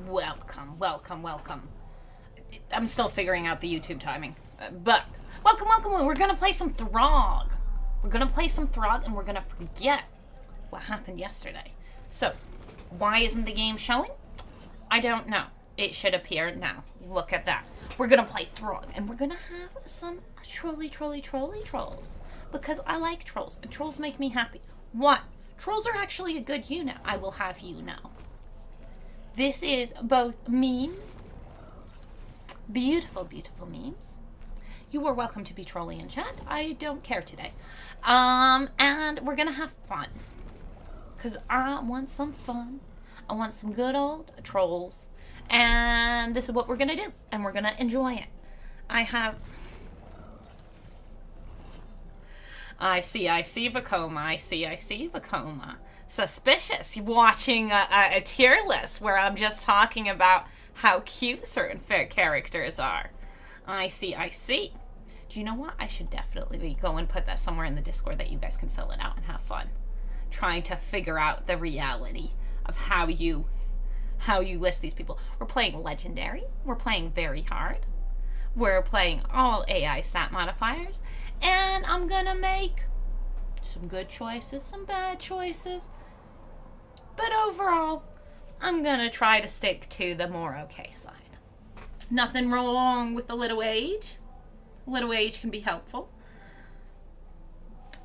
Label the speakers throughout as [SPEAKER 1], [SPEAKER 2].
[SPEAKER 1] welcome, welcome, welcome. I'm still figuring out the YouTube timing. But, welcome, welcome. We're gonna play some Throgg. We're gonna play some Throgg and we're gonna forget what happened yesterday. So, why isn't the game showing? I don't know. It should appear now. Look at that. We're gonna play Throgg and we're gonna have some trolly trolls. Because I like trolls and trolls make me happy. One, trolls are actually a good unit, I will have you know. This is both memes, beautiful memes. You are welcome to be trolling in chat. I don't care today. And we're gonna have fun. Because I want some fun. I want some good old trolls. And this is what we're gonna do. And we're gonna enjoy it. I see Vacoma. I see Vacoma. Suspicious. Watching a tier list where I'm just talking about how cute certain fair characters are. I see. Do you know what? I should definitely go and put that somewhere in the Discord that you guys can fill it out and have fun. Trying to figure out the reality of how you list these people. We're playing Legendary. We're playing very hard. We're playing all AI stat modifiers. And I'm gonna make some good choices, some bad choices. But overall, I'm gonna try to stick to the more okay side. Nothing wrong with a little age. A little age can be helpful.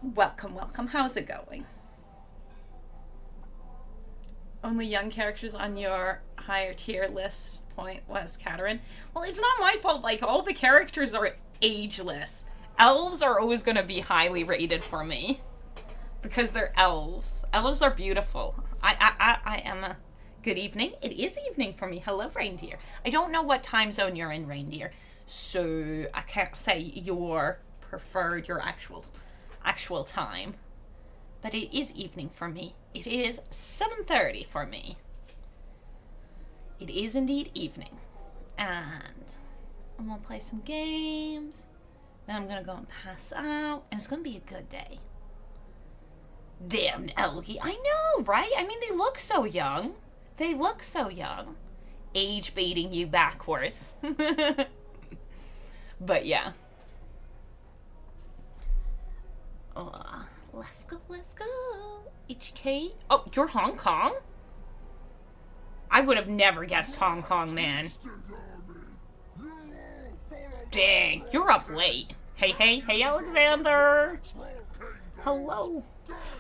[SPEAKER 1] Welcome. How's it going? Only young characters on your higher tier list point was Katerin. Well, it's not my fault. Like, all the characters are ageless. Elves are always going to be highly rated for me. Because they're elves. Elves are beautiful. I am a... Good evening. It is evening for me. Hello, reindeer. I don't know what time zone you're in, reindeer. So, I can't say your preferred, your actual time. But it is evening for me. It is 7:30 for me. It is indeed evening. And I'm going to play some games. Then I'm going to go and pass out. And it's going to be a good day. Damned Elgie. I know, right? I mean, they look so young. They look so young. Age baiting you backwards. But yeah. Let's go. HK. Oh, you're Hong Kong? I would have never guessed Hong Kong, man. Dang, you're up late. Hey, Alexander. Hello.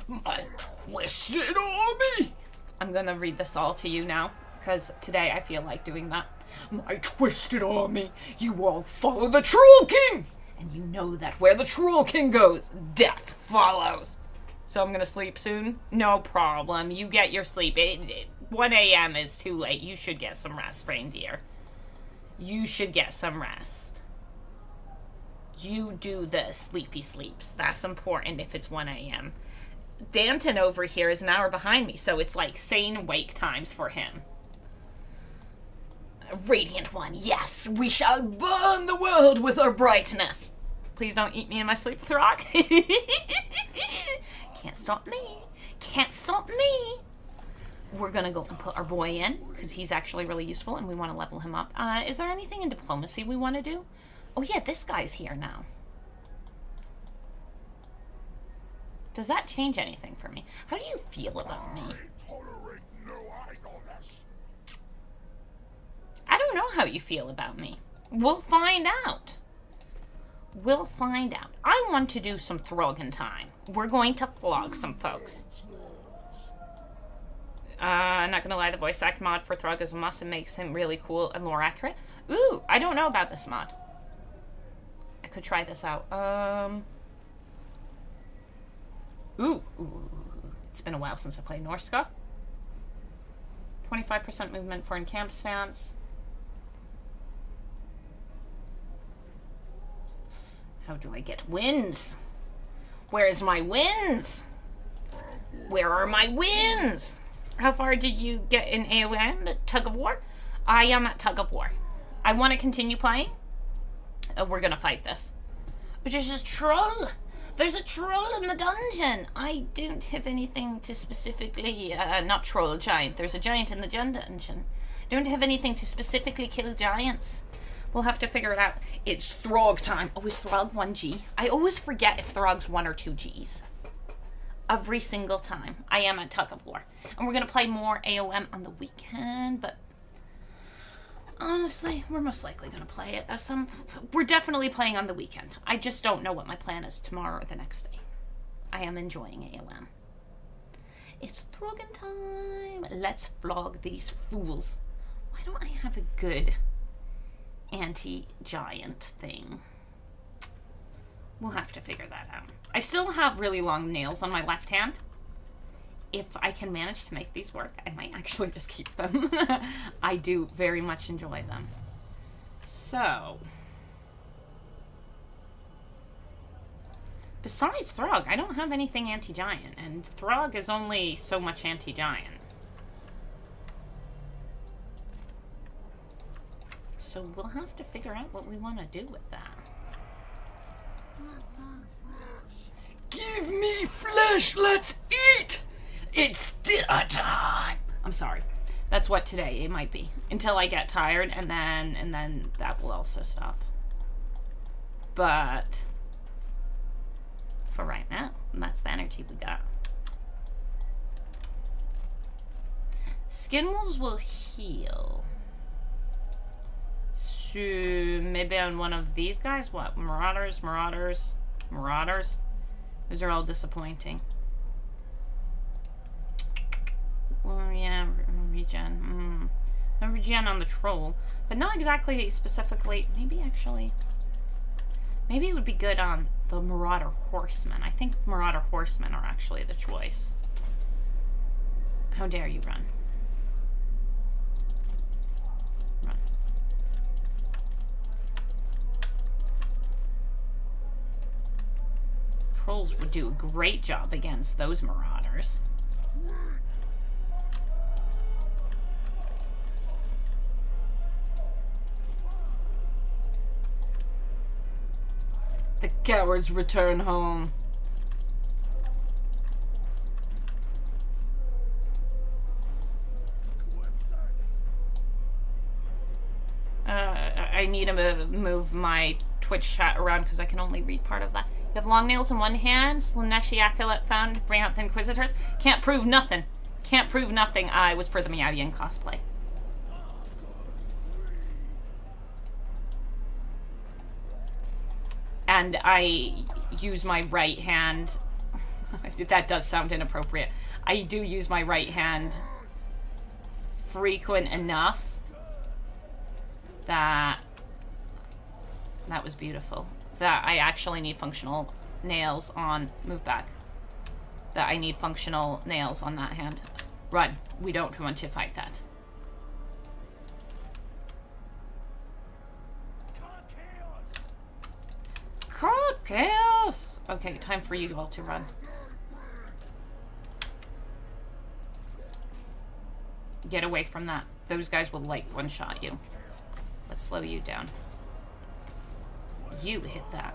[SPEAKER 2] My twisted army.
[SPEAKER 1] I'm gonna read this all to you now, because today I feel like doing that.
[SPEAKER 2] My twisted army, you all follow the Troll King!
[SPEAKER 1] And you know that where the Troll King goes, death follows. So I'm gonna sleep soon? No problem. You get your sleep. 1 a.m. is too late. You should get some rest, reindeer. You should get some rest. You do the sleepy sleeps. That's important if it's 1 a.m. Danton over here is an hour behind me, so it's like sane wake times for him. Radiant one, yes, we shall burn the world with our brightness. Please don't eat me in my sleep, Throgg. Can't stop me. We're gonna go and put our boy in, because he's actually really useful, and we want to level him up. Is there anything in diplomacy we want to do? Oh yeah, this guy's here now. Does that change anything for me? How do you feel about me? I don't know how you feel about me. We'll find out. I want to do some Throgg time. We're going to flog some folks. Not gonna lie, the voice act mod for Throgg is a must and makes him really cool and lore accurate. Ooh, I don't know about this mod. I could try this out. Ooh. It's been a while since I played Norska. 25% movement for encamp stance. How do I get wins? Where's my wins? Where are my wins? How far did you get in AOM, Tug of War? I am at Tug of War. I want to continue playing. We're gonna fight this. Which is just troll. There's a troll in the dungeon! I don't have anything to specifically... not troll, a giant. There's a giant in the dungeon. Don't have anything to specifically kill giants. We'll have to figure it out. It's Throgg time. Oh, is Throgg 1G? I always forget if Throgg's 1 or 2 Gs. Every single time. I am at TotalWar. And we're going to play more AOM on the weekend, but... honestly, we're most likely going to play it as some... we're definitely playing on the weekend. I just don't know what my plan is tomorrow or the next day. I am enjoying AOM. It's Throggin time. Let's flog these fools. Why don't I have a good anti-giant thing? We'll have to figure that out. I still have really long nails on my left hand. If I can manage to make these work, I might actually just keep them. I do very much enjoy them. So, besides Throgg, I don't have anything anti-giant, and Throgg is only so much anti-giant. So we'll have to figure out what we want to do with that.
[SPEAKER 2] Give me flesh, let's eat! It's dinner time!
[SPEAKER 1] I'm sorry. That's what today it might be. Until I get tired, and then that will also stop. But for right now, that's the energy we got. Skin wolves will heal. So maybe on one of these guys? What? Marauders? Those are all disappointing. Well, yeah, regen. No regen on the troll, but not exactly specifically. Maybe it would be good on the Marauder Horsemen. I think Marauder Horsemen are actually the choice. How dare you run? Run. Trolls would do a great job against those Marauders. The cowards return home. I need to move my Twitch chat around because I can only read part of that. You have long nails in one hand. Slaneshi Acolyte found to bring out the Inquisitors. Can't prove nothing. Can't prove nothing. I was for the Meow cosplay. And I use my right hand. That does sound inappropriate. I do use my right hand frequent enough that was beautiful. That I actually need functional nails on. Move back. That I need functional nails on that hand. Run. We don't want to fight that. God, chaos! Okay, time for you all to run. Get away from that. Those guys will, like, one-shot you. Let's slow you down. You hit that.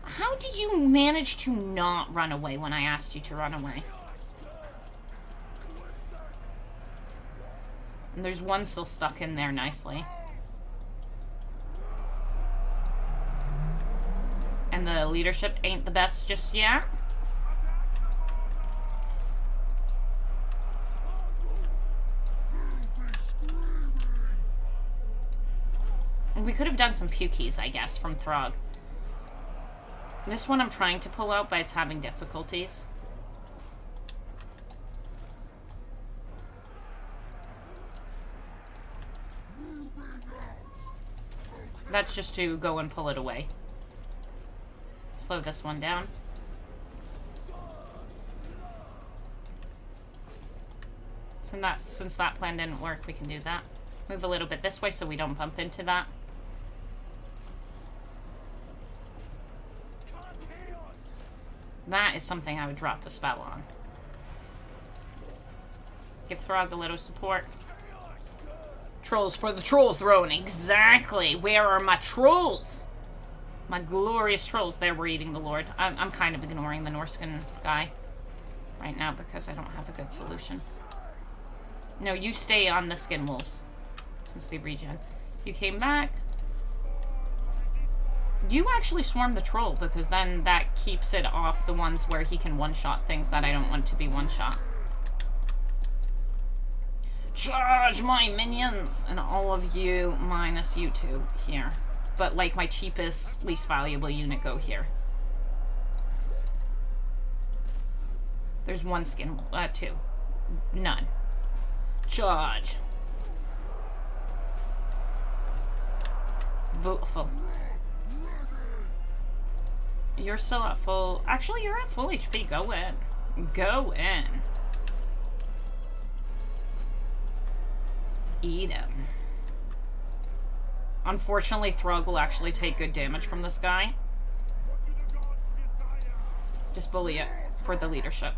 [SPEAKER 1] How do you manage to not run away when I asked you to run away? And there's one still stuck in there nicely. And the leadership ain't the best just yet. And we could have done some pukies, I guess, from Throgg. This one I'm trying to pull out, but it's having difficulties. That's just to go and pull it away. Slow this one down. Since that plan didn't work, we can do that. Move a little bit this way so we don't bump into that. That is something I would drop a spell on. Give Throgg a little support. Trolls for the troll throne. Exactly. Where are my trolls? My glorious trolls there were eating the Lord. I'm kind of ignoring the Norskin guy right now because I don't have a good solution. No, you stay on the skin wolves since they regen. You came back. You actually swarm the troll because then that keeps it off the ones where he can one-shot things that I don't want to be one-shot. Charge my minions! And all of you minus you two here. But like my cheapest, least valuable unit go here. There's one skin, two. None. Charge. Beautiful. You're still at full... Actually, you're at full HP. Go in. Go in. Eat him. Unfortunately, Throgg will actually take good damage from this guy. Just bully it for the leadership.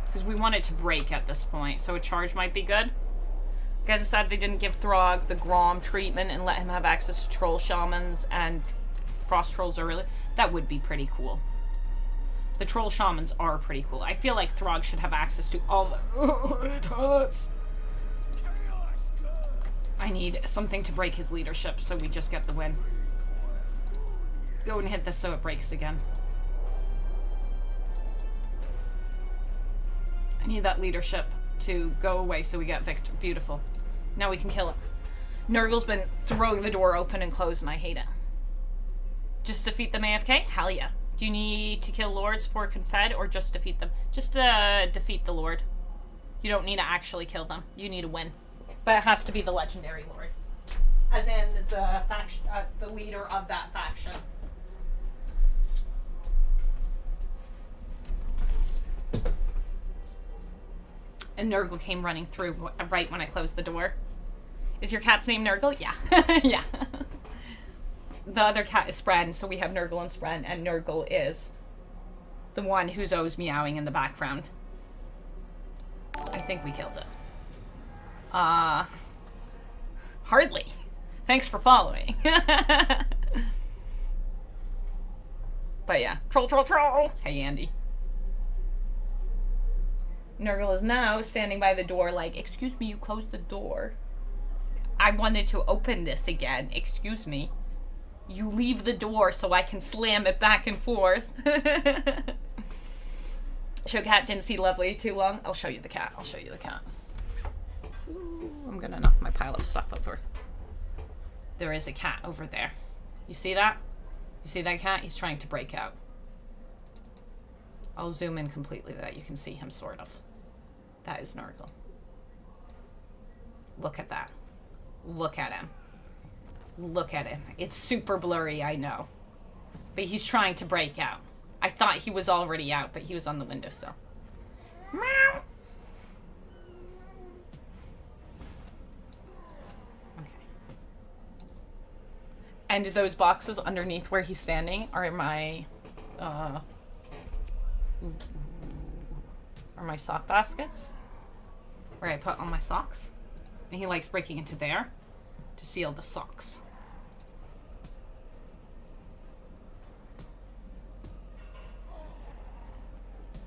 [SPEAKER 1] Because we want it to break at this point, so a charge might be good. Guys decided they didn't give Throgg the Grom treatment and let him have access to troll shamans and frost trolls early. That would be pretty cool. The troll shamans are pretty cool. I feel like Throgg should have access to all the... Oh, it hurts. I need something to break his leadership so we just get the win. Go and hit this so it breaks again. I need that leadership to go away so we get victor. Beautiful. Now we can kill him. Nurgle's been throwing the door open and closed and I hate it. Just defeat them AFK? Hell yeah. Do you need to kill lords for Confed or just defeat them? Just defeat the lord. You don't need to actually kill them. You need to win. But it has to be the legendary lord. As in the faction, the leader of that faction. And Nurgle came running through right when I closed the door. Is your cat's name Nurgle? Yeah. Yeah. The other cat is Spren, so we have Nurgle and Spren, and Nurgle is the one who's always meowing in the background. I think we killed it. Hardly. Thanks for following. But yeah, troll, troll, troll. Hey, Andy. Nurgle is now standing by the door like, excuse me, you closed the door. I wanted to open this again. Excuse me. You leave the door so I can slam it back and forth. Show cat didn't see Lovely too long. I'll show you the cat. I'll show you the cat. Ooh, I'm gonna knock my pile of stuff over. There is a cat over there. You see that? You see that cat? He's trying to break out. I'll zoom in completely so that you can see him, sort of. That is Nurgle. Look at that. Look at him. Look at him. It's super blurry, I know. But he's trying to break out. I thought he was already out, but he was on the windowsill. Meow. Okay. And those boxes underneath where he's standing are my sock baskets. Where I put all my socks. And he likes breaking into there to seal the socks.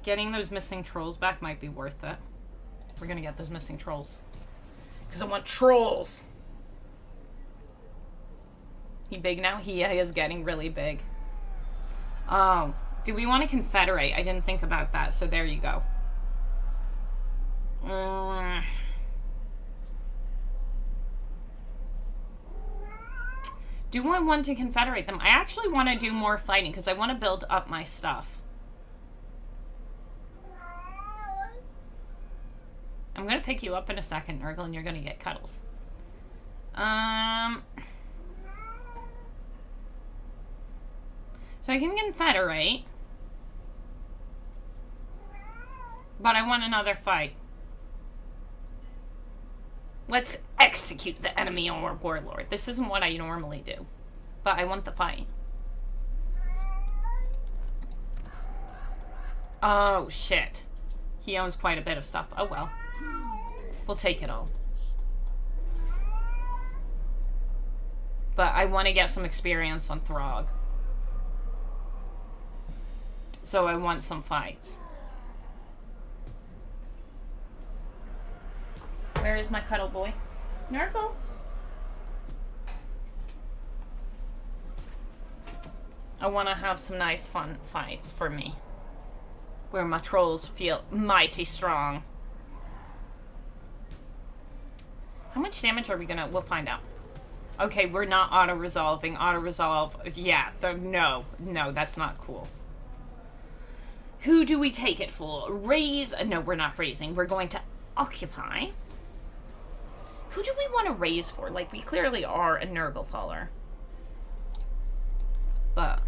[SPEAKER 1] Getting those missing trolls back might be worth it. We're gonna get those missing trolls. Because I want trolls! He big now? He is getting really big. Oh. Do we want to confederate? I didn't think about that, so there you go. Do I want to confederate them? I actually want to do more fighting because I want to build up my stuff. I'm going to pick you up in a second, Nurgle, and you're going to get cuddles. So I can confederate. But I want another fight. Let's execute the enemy or warlord. This isn't what I normally do. But I want the fight. Oh, shit. He owns quite a bit of stuff. Oh, well. We'll take it all. But I want to get some experience on Throgg. So I want some fights. Where is my cuddle boy? Narco? I want to have some nice fun fights for me. Where my trolls feel mighty strong. How much damage are we gonna... We'll find out. Okay, we're not auto-resolving. Auto-resolve... Yeah, no, that's not cool. Who do we take it for? Raise... No, we're not raising. We're going to occupy. Who do we want to raise for? Like, we clearly are a Nurgle faller. But...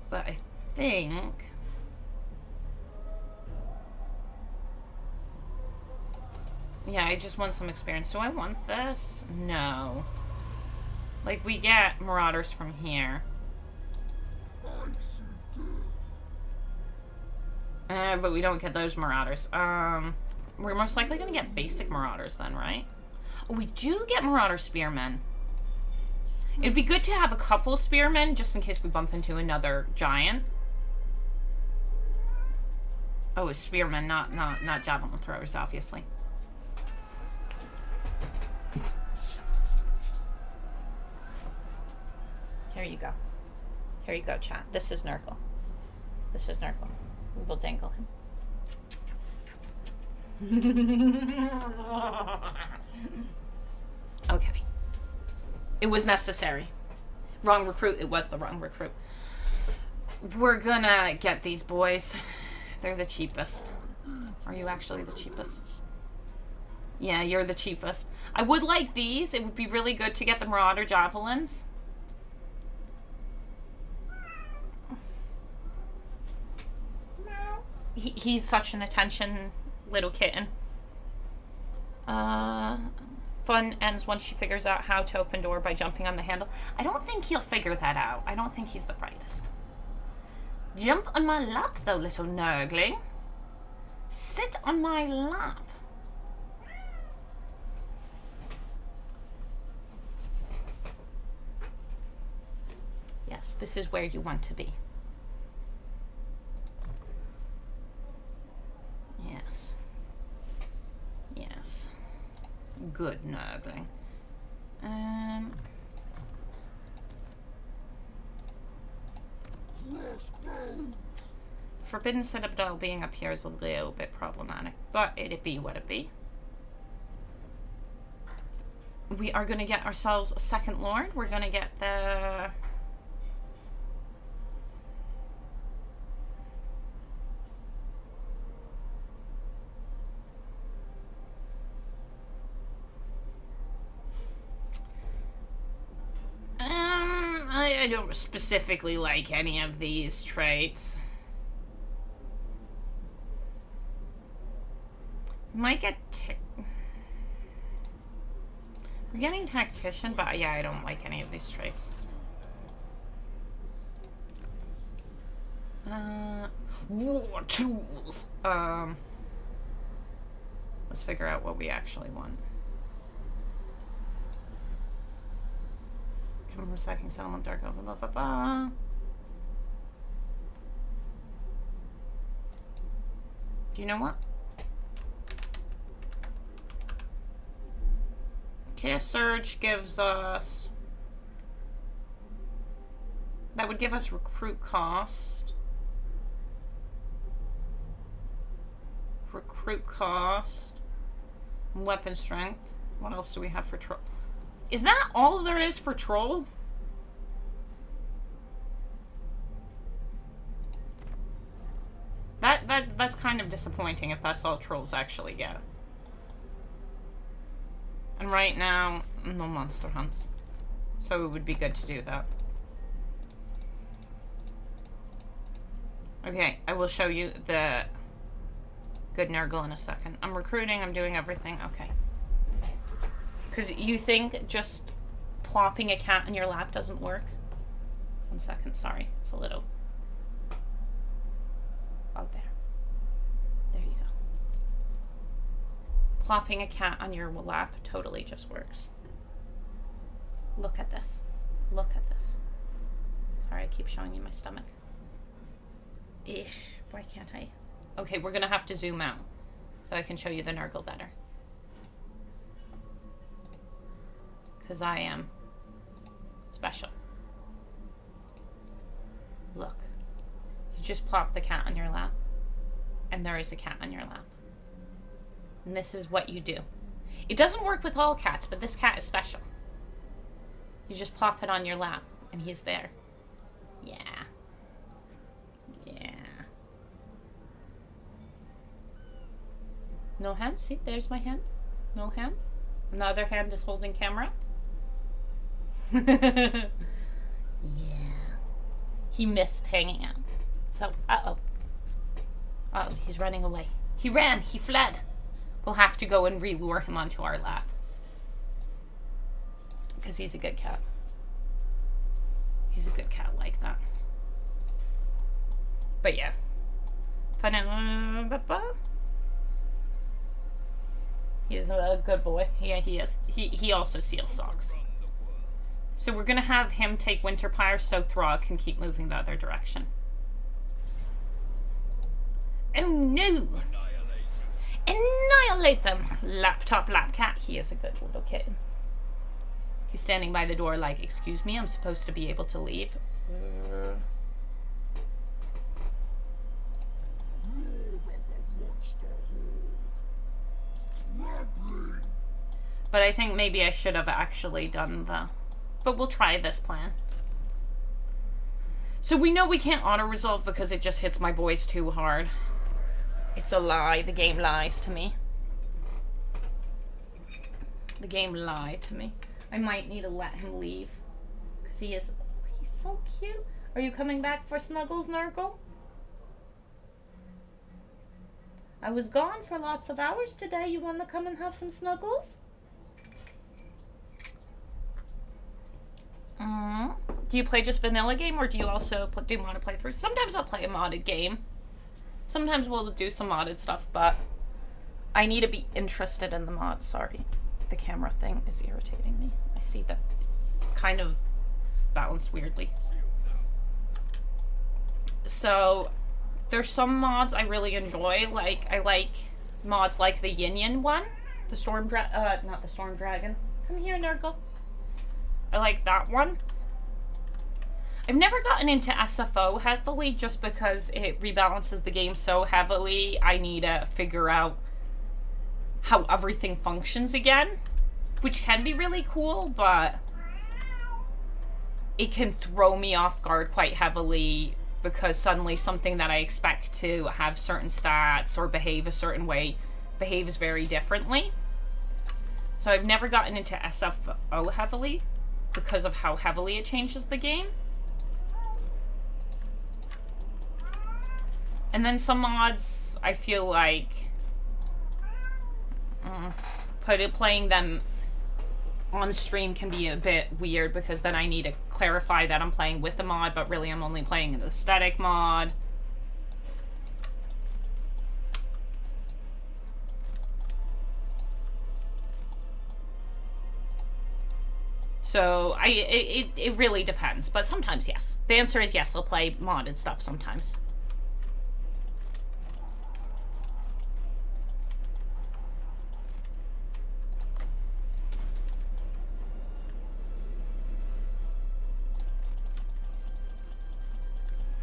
[SPEAKER 1] But I think... Yeah, I just want some experience. Do I want this? No. Like, we get Marauders from here. But we don't get those Marauders. We're most likely gonna get basic Marauders then, right? Oh, we do get Marauder Spearmen. It'd be good to have a couple Spearmen, just in case we bump into another giant. Oh, it's Spearmen, not Javelin Throwers, obviously. Here you go. Here you go, chat. This is Nurgle. This is Nurgle. We will dangle him. Okay. It was necessary. Wrong recruit. It was the wrong recruit. We're gonna get these boys. They're the cheapest. Are you actually the cheapest? Yeah, you're the cheapest. I would like these. It would be really good to get the Marauder Javelins. He's such an attention little kitten. Fun ends once she figures out how to open door by jumping on the handle. I don't think he'll figure that out. I don't think he's the brightest. Jump on my lap, though, little nurgling. Sit on my lap. Yes, this is where you want to be. Yes. Yes. Good nurgling. Forbidden Citadel being up here is a little bit problematic, but it'd be what it be. We are going to get ourselves a second Lord. We're going to get the... I don't specifically like any of these traits. Might get... We're getting Tactician, but yeah, I don't like any of these traits. War tools. Let's figure out what we actually want. Recycling settlement, dark oven, blah, blah, blah. Do you know what? Chaos Surge gives us... That would give us recruit cost. Recruit cost. Weapon strength. What else do we have for troll? Is that all there is for troll? That's kind of disappointing if that's all trolls actually get. And right now, no monster hunts. So it would be good to do that. Okay, I will show you the good Nurgle in a second. I'm recruiting, I'm doing everything. Okay. Because you think just plopping a cat in your lap doesn't work? 1 second, sorry. It's a little... Oh, there. There you go. plopping a cat on your lap totally just works. Look at this. Look at this. Sorry, I keep showing you my stomach. Eesh, why can't I? Okay, we're gonna have to zoom out so I can show you the Nurgle better. Because I am special. Look. You just plop the cat on your lap, and there is a cat on your lap. And this is what you do. It doesn't work with all cats, but this cat is special. You just plop it on your lap, and he's there. Yeah. Yeah. No hand? See, there's my hand. No hand. Another hand is holding camera. Yeah. He missed hanging out. So, uh-oh. Uh-oh, he's running away. He ran. He fled. We'll have to go and re-lure him onto our lap. Because he's a good cat. He's a good cat like that. But yeah. He's a good boy. Yeah, he is. He also seals socks. So we're gonna have him take Winterpire so Throgg can keep moving the other direction. Oh no! Annihilate them! Laptop lap cat. He is a good little kid. He's standing by the door like, excuse me, I'm supposed to be able to leave. But I think maybe I should have actually done the... But we'll try this plan. So we know we can't auto-resolve because it just hits my boys too hard. It's a lie. The game lies to me. The game lied to me. I might need to let him leave. Because he is... Oh, he's so cute. Are you coming back for snuggles, Nurgle? I was gone for lots of hours today. You want to come and have some snuggles? Do you play just vanilla game, or do you also do modded playthroughs? Sometimes I'll play a modded game. Sometimes we'll do some modded stuff, but I need to be interested in the mod. Sorry. The camera thing is irritating me. I see that it's kind of balanced weirdly. So there's some mods I really enjoy. Like, I like mods like the Yin Yin one. The Storm not the Storm Dragon. Come here, Nurgle. I like that one. I've never gotten into SFO heavily just because it rebalances the game so heavily. I need to figure out how everything functions again, which can be really cool, but it can throw me off guard quite heavily because suddenly something that I expect to have certain stats or behave a certain way behaves very differently. So I've never gotten into SFO heavily because of how heavily it changes the game. And then some mods, I feel like playing them on stream can be a bit weird because then I need to clarify that I'm playing with the mod, but really I'm only playing an aesthetic mod. So it really depends, but sometimes yes. The answer is yes, I'll play modded stuff sometimes.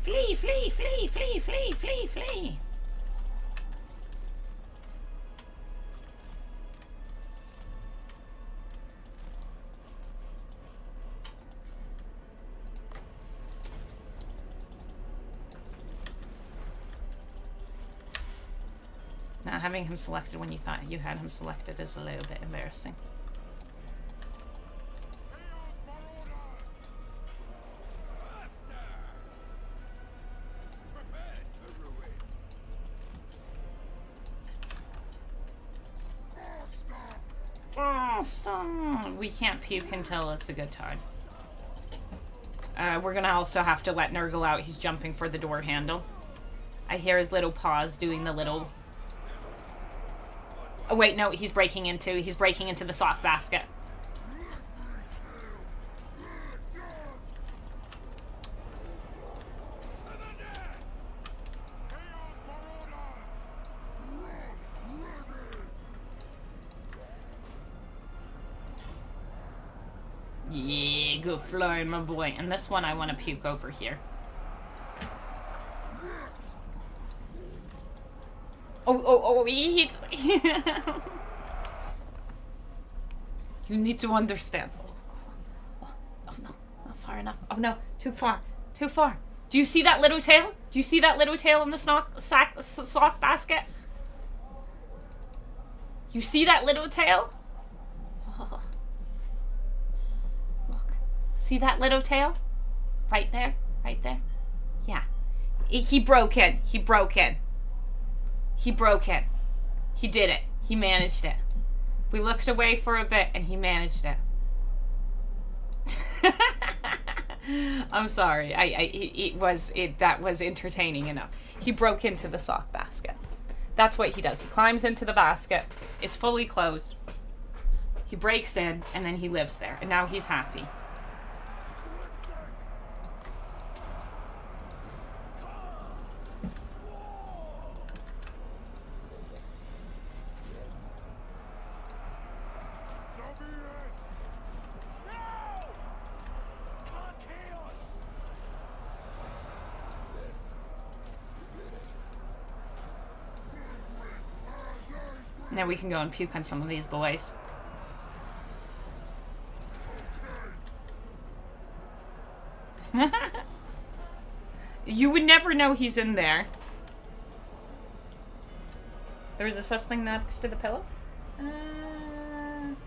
[SPEAKER 1] Flee, flee, flee, flee, flee, flee, flee. Not having him selected when you thought you had him selected is a little bit embarrassing. Oh, stop. We can't puke until it's a good time. We're gonna also have to let Nurgle out. He's jumping for the door handle. I hear his little paws doing the little... Oh wait, no, he's breaking into the sock basket. Yeah, good flying, my boy. And this one I want to puke over here. Oh, he's... You need to understand. Oh, no, not far enough. Oh, no, too far. Too far. Do you see that little tail? Do you see that little tail in the sock basket? You see that little tail? Oh. Look. See that little tail? Right there? Right there? Yeah. He broke in. He broke in. He broke it. He did it. He managed it. We looked away for a bit and he managed it. I'm sorry. That was entertaining enough. He broke into the sock basket. That's what he does. He climbs into the basket. It's fully closed. He breaks in and then he lives there. And now he's happy. Now we can go and puke on some of these boys. You would never know he's in there. There's a sus thing next to the pillow?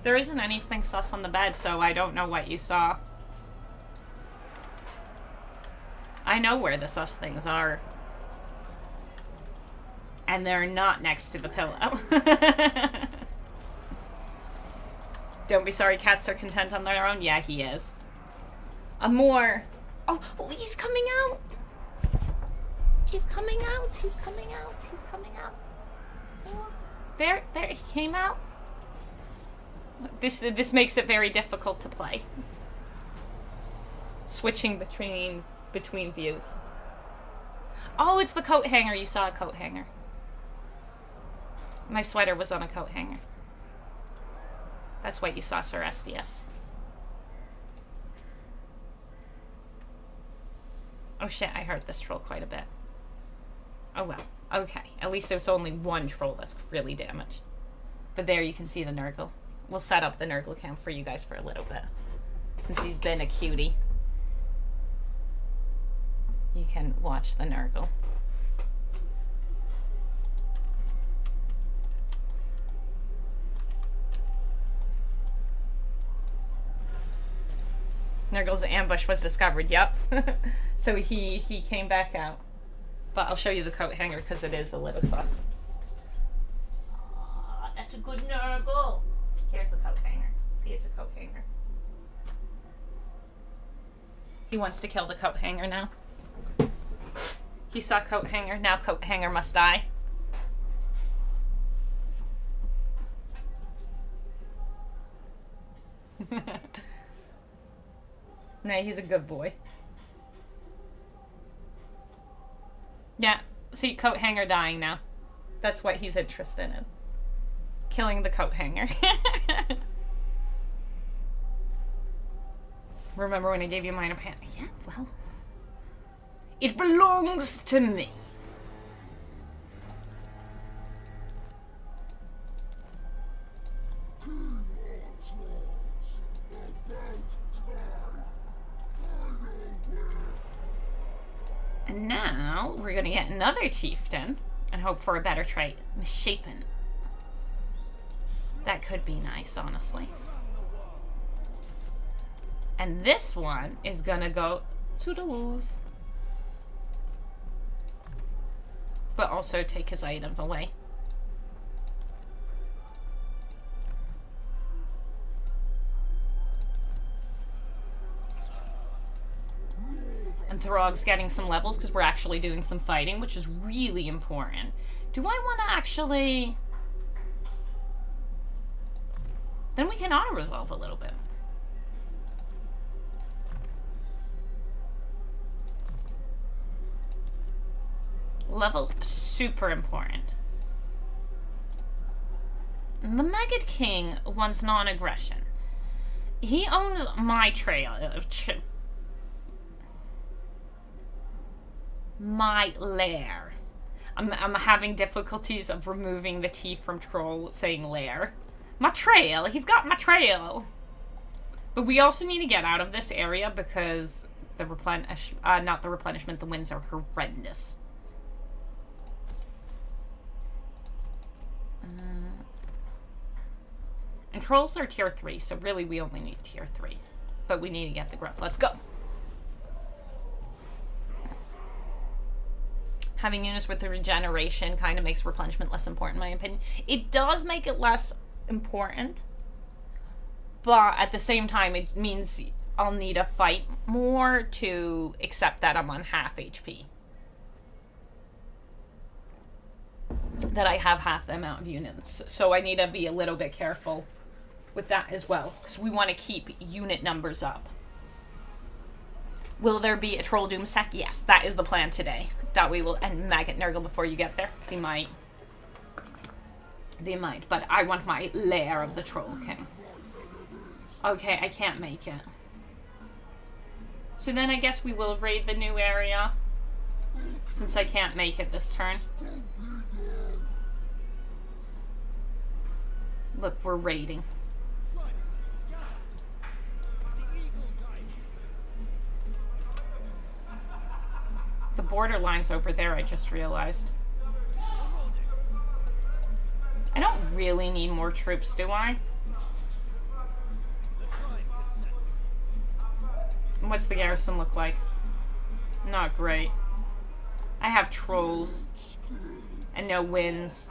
[SPEAKER 1] There isn't anything sus on the bed, so I don't know what you saw. I know where the sus things are. And they're not next to the pillow. Don't be sorry, cats are content on their own. Yeah, he is. Amor. Oh, he's coming out. He's coming out. He's coming out. He's coming out. Oh, there, he came out. This makes it very difficult to play. Switching between views. Oh, it's the coat hanger. You saw a coat hanger. My sweater was on a coat hanger. That's what you saw, Sir SDS. Oh shit, I hurt this troll quite a bit. Oh well. Okay. At least there's only one troll that's really damaged. But there you can see the Nurgle. We'll set up the Nurgle cam for you guys for a little bit. Since he's been a cutie. You can watch the Nurgle. Nurgle's ambush was discovered, yep. So he came back out. But I'll show you the coat hanger because it is a little sus. Aww, that's a good Nurgle. Here's the coat hanger. See, it's a coat hanger. He wants to kill the coat hanger now. He saw coat hanger, now coat hanger must die. Nah, he's a good boy. Yeah, see, coat hanger dying now. That's what he's interested in. Killing the coat hanger. Remember when I gave you minor panic? Yeah, well. It belongs to me. And now we're gonna get another chieftain and hope for a better trait. Misshapen. That could be nice, honestly. And this one is gonna go to the woos. But also take his item away. And Throgg's getting some levels because we're actually doing some fighting, which is really important. Do I want to actually... then we can auto-resolve a little bit. Level's super important. The Maggot King wants non-aggression. He owns my trail of my lair. I'm having difficulties of removing the T from troll, saying lair. My trail. He's got my trail. But we also need to get out of this area because the not the replenishment, the winds are horrendous. And trolls are tier 3, so really we only need tier 3. But we need to get the growth. Let's go. Having units with the regeneration kind of makes replenishment less important, in my opinion. It does make it less important, but at the same time, it means I'll need to fight more to accept that I'm on half HP. That I have half the amount of units. So I need to be a little bit careful with that as well, because we want to keep unit numbers up. Will there be a troll doomstack? Yes, that is the plan today. That we will end Maggot Nurgle before you get there. They might. They might, but I want my lair of the Troll King. Okay, I can't make it. So then I guess we will raid the new area, since I can't make it this turn. Look, we're raiding. The border line's over there, I just realized. I don't really need more troops, do I? What's the garrison look like? Not great. I have trolls. And no winds.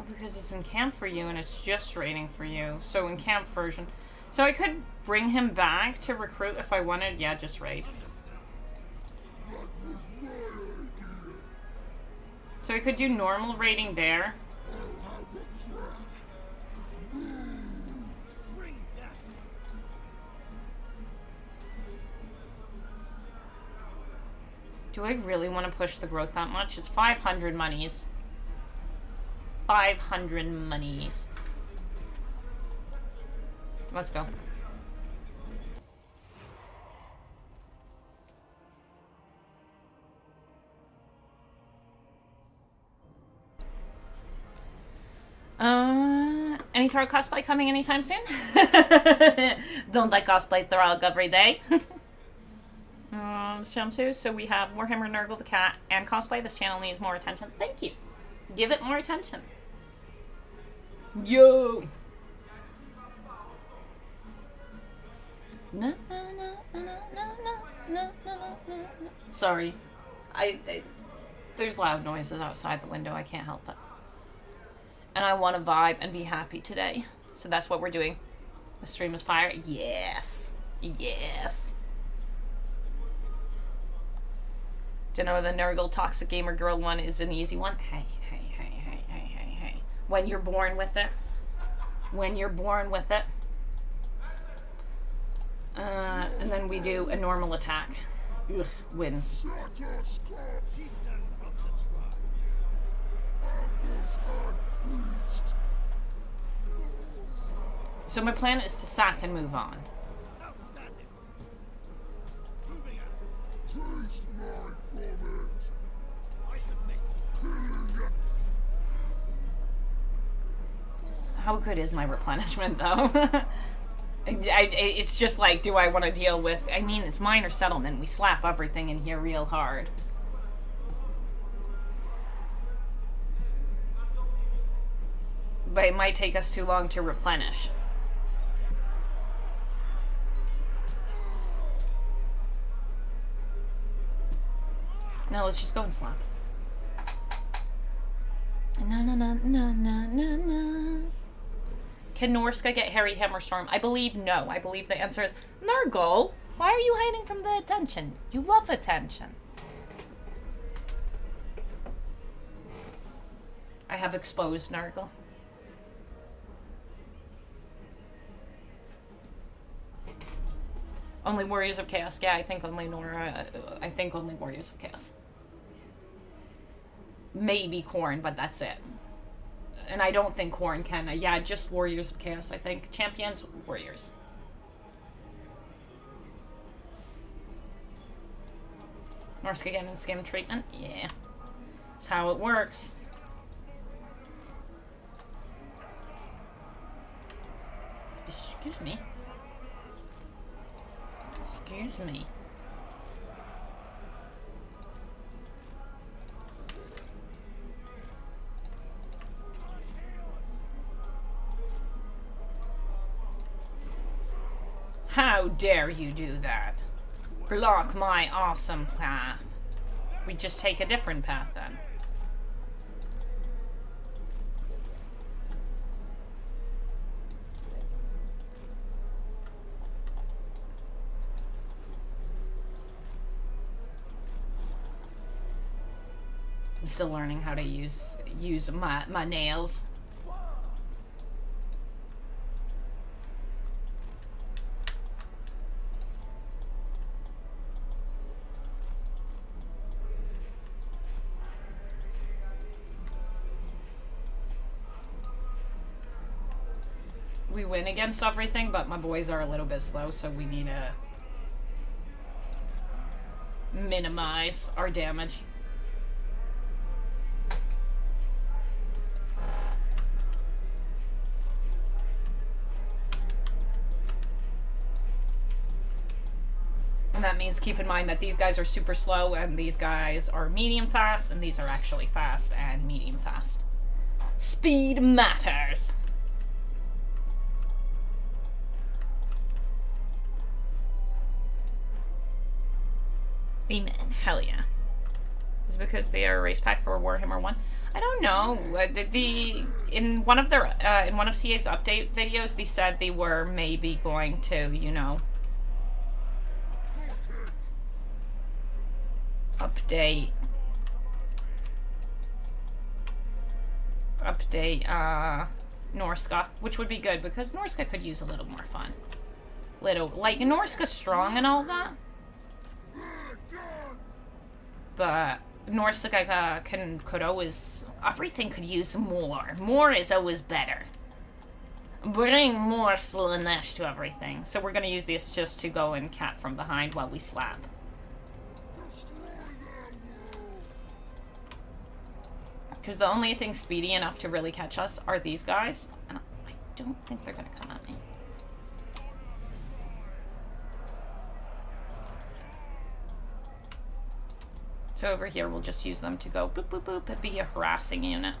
[SPEAKER 1] Because it's in camp for you and it's just raiding for you. So in camp version. So I could bring him back to recruit if I wanted. Yeah, just raid. So I could do normal raiding there. Do I really want to push the growth that much? It's 500 monies. 500 monies. Let's go. Any Throgg cosplay coming anytime soon? Don't I cosplay Throgg every day? Shamsu, so we have Warhammer Nurgle the cat and cosplay. This channel needs more attention. Thank you. Give it more attention. Yo! No, no, no, no, no, no, no, no, no. Sorry. There's loud noises outside the window. I can't help it. And I want to vibe and be happy today. So that's what we're doing. The stream is fire. Yes. Yes. Do you know the Nurgle Toxic Gamer Girl one is an easy one? Hey. When you're born with it. When you're born with it. And then we do a normal attack. Ugh, wins. So my plan is to sack and move on. How good is my replenishment, though? It's just like, do I want to deal with... I mean, it's minor settlement. We slap everything in here real hard. But it might take us too long to replenish. No, let's just go and slap. No. Can Norska get Harry Hammerstorm? I believe no. I believe the answer is Nurgle. Why are you hiding from the attention? You love attention. I have exposed Nurgle. Only Warriors of Chaos. Yeah, I think only Nora. I think only Warriors of Chaos. Maybe Khorne, but that's it. And I don't think Khorne can. Yeah, just Warriors of Chaos, I think. Champions, Warriors. Norsk again and skin treatment? Yeah. That's how it works. Excuse me. Excuse me. How dare you do that? Block my awesome path. We just take a different path then. I'm still learning how to use my nails. We win against everything, but my boys are a little bit slow, so we need to minimize our damage. And that means keep in mind that these guys are super slow and these guys are medium fast, and these are actually fast and medium fast. Speed matters. Amen. Hell yeah. Is it because they are a race pack for Warhammer 1? I don't know. In one of CA's update videos, they said they were maybe going to, you know, update Norska, which would be good because Norska could use a little more fun. Like Norska's strong and all that. But Norska could always, everything could use more. More is always better. Bring more Slaanesh to everything. So we're going to use this just to go and cap from behind while we slap. Because the only thing speedy enough to really catch us are these guys. And I don't think they're going to come at me. So over here, we'll just use them to go boop, boop, boop, and be a harassing unit.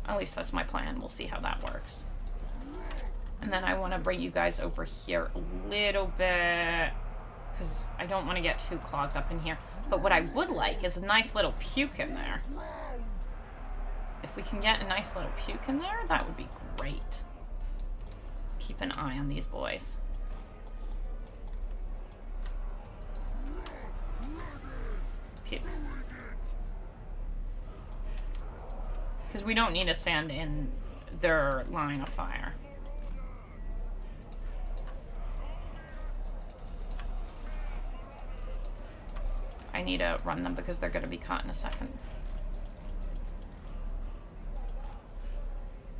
[SPEAKER 1] At least that's my plan. We'll see how that works. And then I want to bring you guys over here a little bit, because I don't want to get too clogged up in here. But what I would like is a nice little puke in there. If we can get a nice little puke in there, that would be great. Keep an eye on these boys. Because we don't need to stand in their line of fire. I need to run them because they're going to be caught in a second.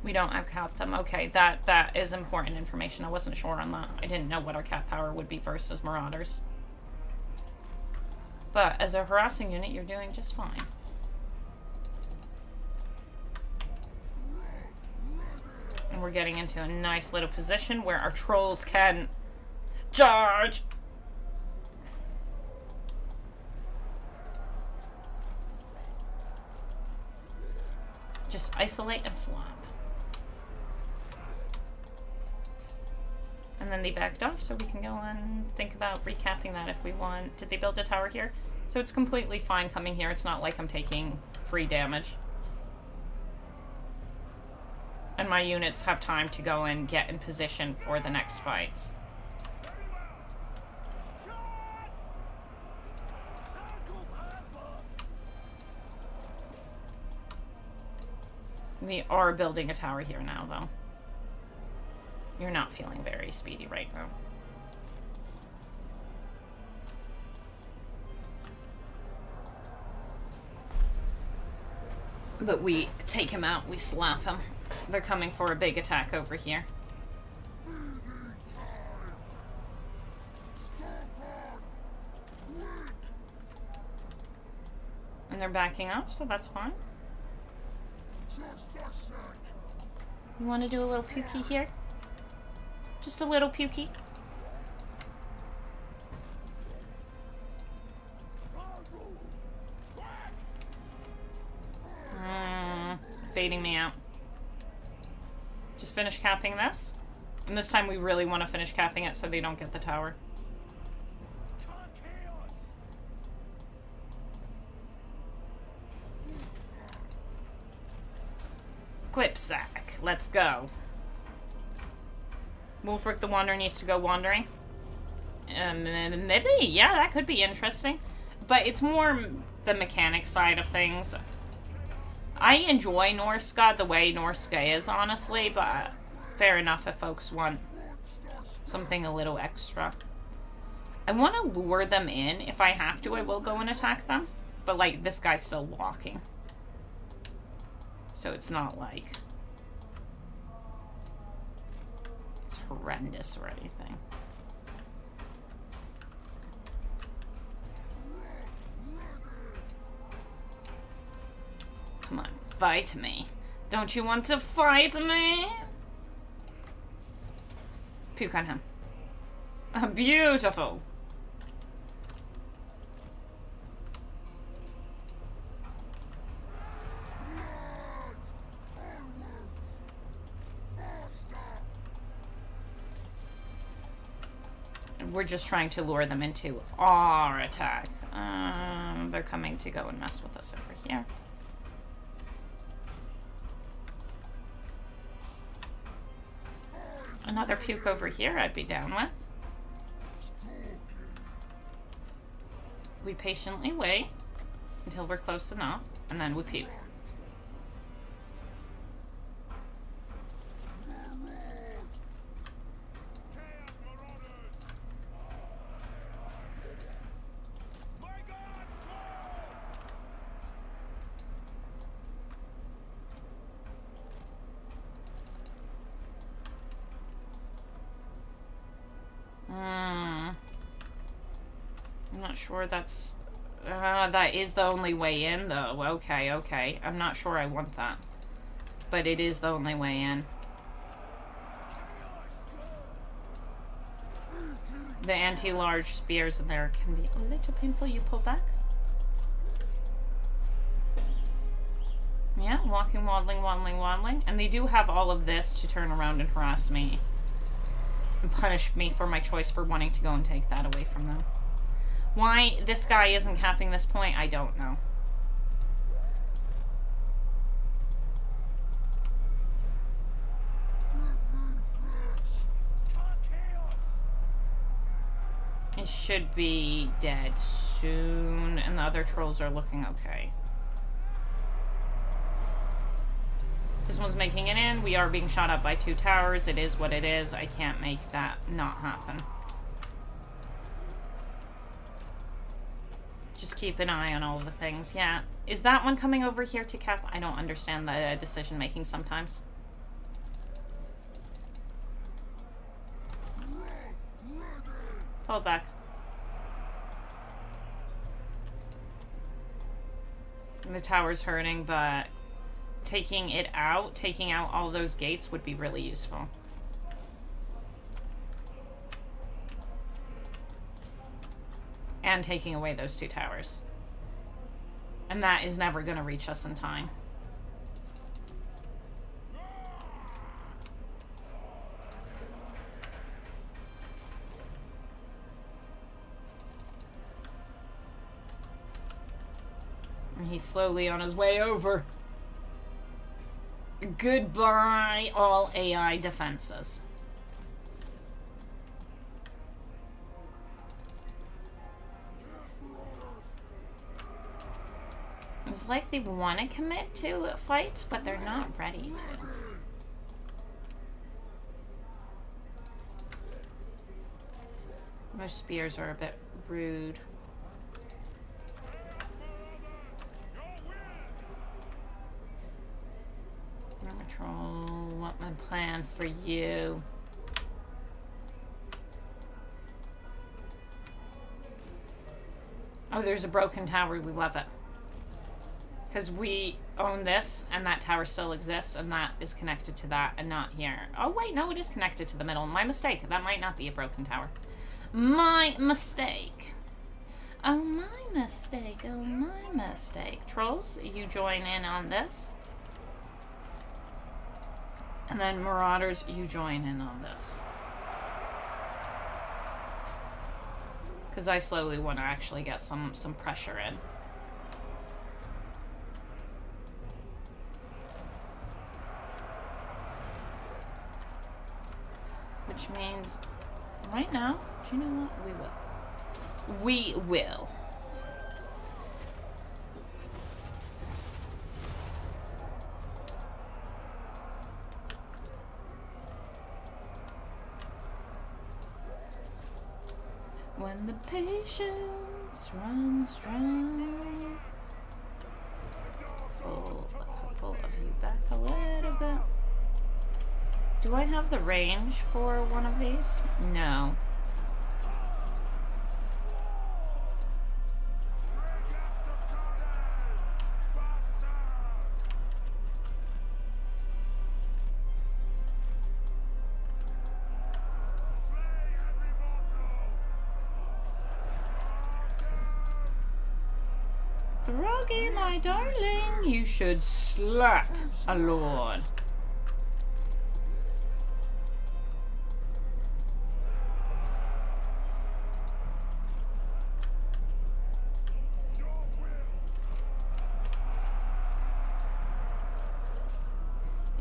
[SPEAKER 1] We don't outcap them. Okay, that is important information. I wasn't sure on that. I didn't know what our cat power would be versus Marauders. But as a harassing unit, you're doing just fine. And we're getting into a nice little position where our trolls can charge. Just isolate and slap. And then they backed off, so we can go and think about recapping that if we want. Did they build a tower here? So it's completely fine coming here. It's not like I'm taking free damage. And my units have time to go and get in position for the next fights. We are building a tower here now, though. You're not feeling very speedy right now. But we take him out, we slap him. They're coming for a big attack over here. And they're backing up, so that's fine. You want to do a little pukey here? Just a little pukey? Baiting me out. Just finish capping this. And this time we really want to finish capping it so they don't get the tower. Quipsack. Let's go. Wolfric the Wanderer needs to go wandering. Maybe, yeah, that could be interesting. But it's more the mechanic side of things. I enjoy Norska the way Norska is, honestly, but fair enough if folks want something a little extra. I want to lure them in. If I have to, I will go and attack them. But, like, this guy's still walking. So it's not like it's horrendous or anything. Come on, fight me. Don't you want to fight me? Puke on him. Beautiful. We're just trying to lure them into our attack. They're coming to go and mess with us over here. Another puke over here I'd be down with. We patiently wait until we're close enough, and then we puke. Sure that's that is the only way in though. Okay. I'm not sure I want that. But it is the only way in. The anti-large spears in there can be a little painful. You pull back. Yeah, walking, waddling. And they do have all of this to turn around and harass me. And punish me for my choice for wanting to go and take that away from them. Why this guy isn't capping this point, I don't know. It should be dead soon, and the other trolls are looking okay. This one's making it in. We are being shot up by 2 towers. It is what it is. I can't make that not happen. Just keep an eye on all of the things. Yeah. Is that one coming over here to cap? I don't understand the decision making sometimes. Pull it back. The tower's hurting, but taking out all those gates would be really useful. And taking away those 2 towers. And that is never going to reach us in time. And he's slowly on his way over. Goodbye, all AI defenses. It's like they want to commit to fights, but they're not ready to. Most spears are a bit rude. Patrol, what my plan for you? Oh, there's a broken tower. We love it. Because we own this, and that tower still exists, and that is connected to that, and not here. Oh, wait, no, it is connected to the middle. My mistake. That might not be a broken tower. My mistake. Oh, my mistake. Oh, my mistake. Trolls, you join in on this. And then Marauders, you join in on this. Because I slowly want to actually get some pressure in. Which means, right now, do you know what? We will. We will. When the patience runs dry. Pull a couple of you back a little bit. Do I have the range for one of these? No. Throggy, my darling, you should slap a lord.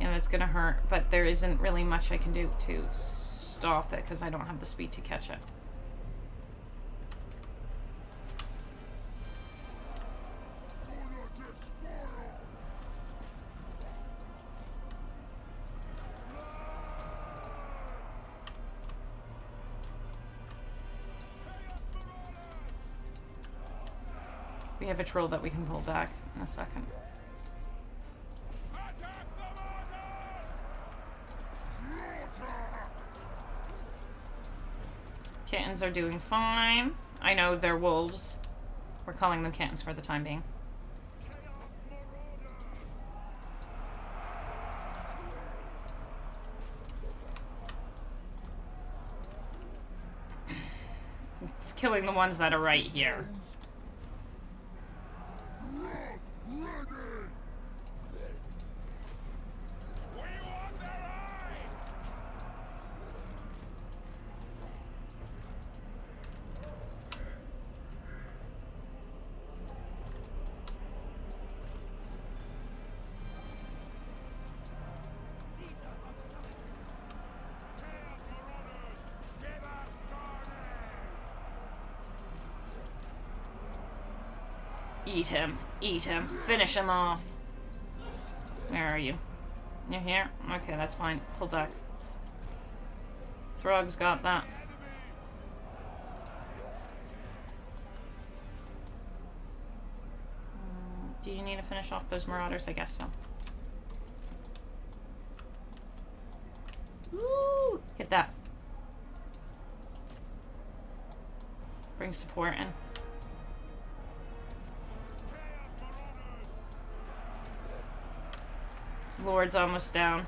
[SPEAKER 1] Yeah, that's gonna hurt, but there isn't really much I can do to stop it because I don't have the speed to catch it. We have a troll that we can pull back in a second. Kittens are doing fine. I know they're wolves. We're calling them kittens for the time being. It's killing the ones that are right here. Eat him. Eat him. Finish him off. Where are you? You're here? Okay, that's fine. Pull back. Throgg's got that. Do you need to finish off those marauders? I guess so. Woo! Hit that. Bring support in. Lord's almost down.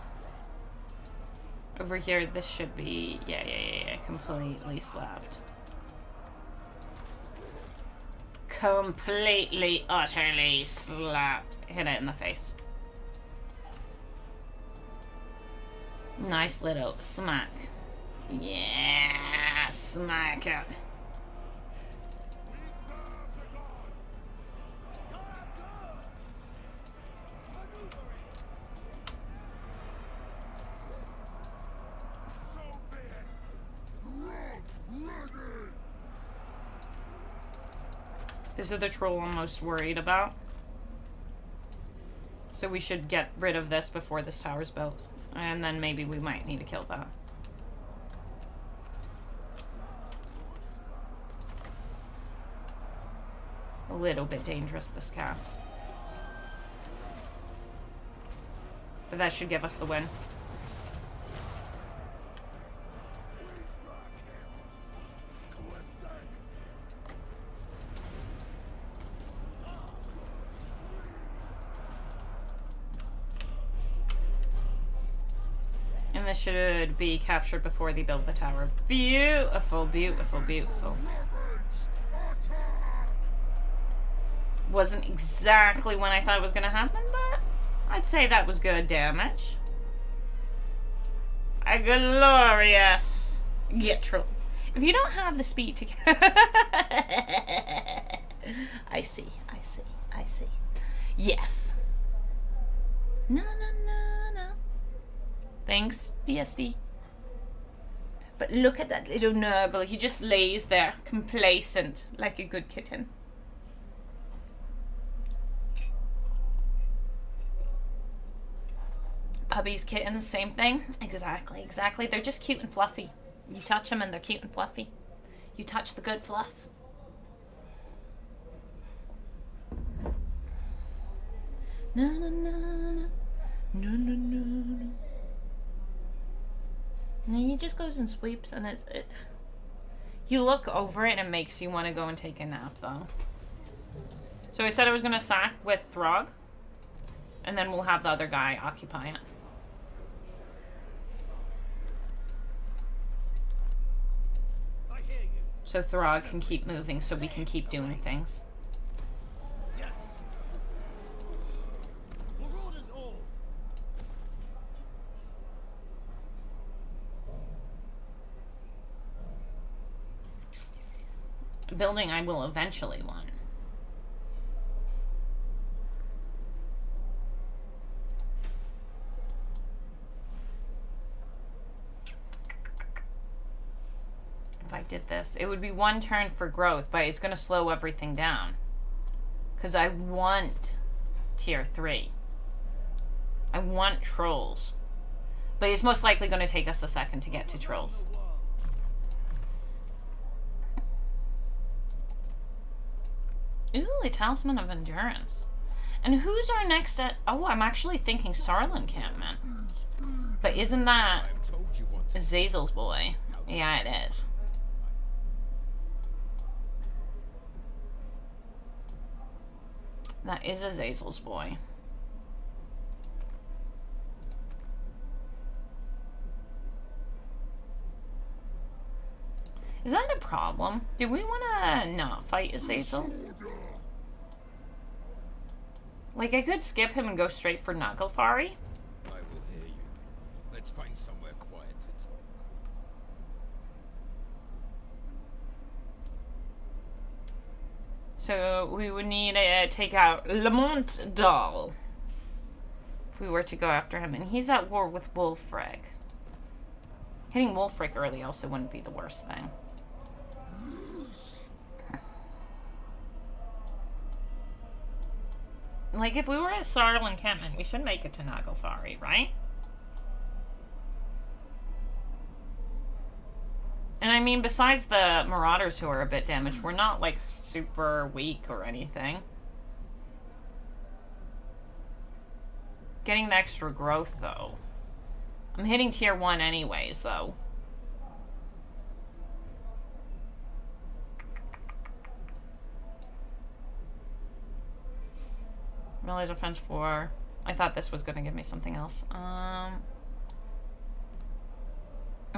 [SPEAKER 1] Over here, this should be... Yeah, completely slapped. Completely, utterly slapped. Hit it in the face. Nice little smack. Yeah, smack it. This is the troll I'm most worried about. So we should get rid of this before this tower's built. And then maybe we might need to kill that. A little bit dangerous, this cast. But that should give us the win. And this should be captured before they build the tower. Beautiful, beautiful, beautiful. Wasn't exactly when I thought it was going to happen, but I'd say that was good damage. A glorious get troll. If you don't have the speed to I see, I see, I see. Yes. No, no, no, no. Thanks, DSD. But look at that little Nurgle. He just lays there, complacent, like a good kitten. Puppies, kittens, same thing. Exactly, exactly. They're just cute and fluffy. You touch them and they're cute and fluffy. You touch the good fluff. No, no, no, no. No, no, no, no. No, he just goes and sweeps and it's... You look over it and it makes you want to go and take a nap, though. So I said I was going to sack with Throgg. And then we'll have the other guy occupy it. So Throgg can keep moving so we can keep doing things.
[SPEAKER 3] Yes. Marauders all.
[SPEAKER 1] A building I will eventually want. I did this, it would be 1 turn for growth, but it's going to slow everything down. Because I want tier 3. I want trolls. But it's most likely going to take us a second to get to trolls. Ooh, a Talisman of Endurance. And who's our next at... Oh, I'm actually thinking Sarl encampment. But isn't that Azazel's boy? Yeah, it is. That is Azazel's boy. Is that a problem? Do we want to not fight Azazel? Like, I could skip him and go straight for Naglfari.
[SPEAKER 3] I will hear you. Let's find somewhere quiet to talk.
[SPEAKER 1] So we would need to take out Lamont Dahl if we were to go after him, and he's at war with Wulfric. Hitting Wulfric early also wouldn't be the worst thing. Like, if we were at Sarl encampment, we should make it to Naglfari, right? And I mean, besides the Marauders who are a bit damaged, we're not, like, super weak or anything. Getting the extra growth, though. I'm hitting tier 1 anyways, though. Melee defense 4. I thought this was going to give me something else. I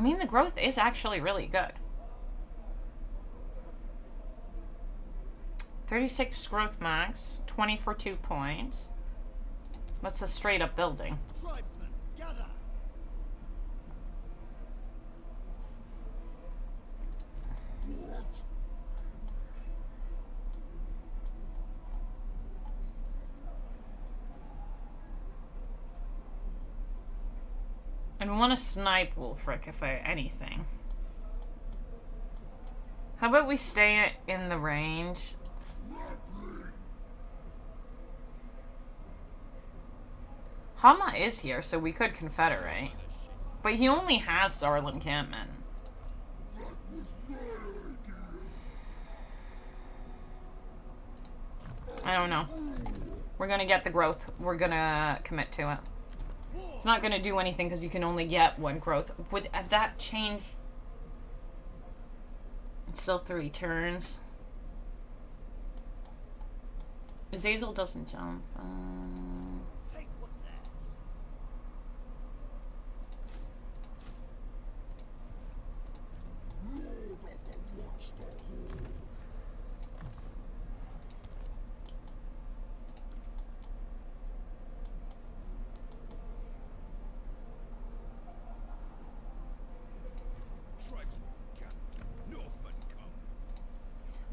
[SPEAKER 1] mean, the growth is actually really good. 36 growth max, 20 for 2 points. That's a straight up building.
[SPEAKER 3] Tribesmen, gather.
[SPEAKER 1] And we want to snipe Wulfric if anything. How about we stay in the range Hama is here, so we could confederate. But he only has Sarl encampment. I don't know. We're gonna get the growth. We're gonna commit to it. It's not gonna do anything because you can only get one growth. Would that change? It's still 3 turns. Azazel doesn't jump.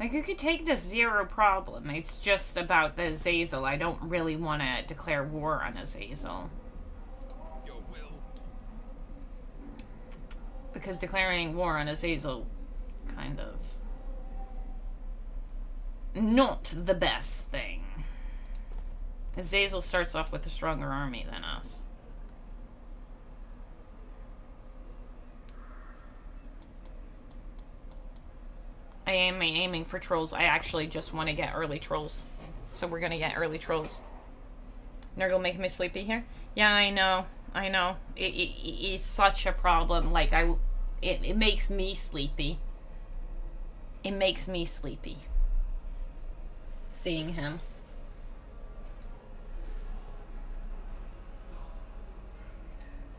[SPEAKER 1] Like, you could take this 0 problem. It's just about the Azazel. I don't really want to declare war on Azazel. Because declaring war on Azazel, kind of, not the best thing. Azazel starts off with a stronger army than us. I am aiming for trolls. I actually just want to get early trolls. So we're gonna get early trolls. Nurgle making me sleepy here? Yeah, I know. I know. It's such a problem. Like, it makes me sleepy. It makes me sleepy. Seeing him.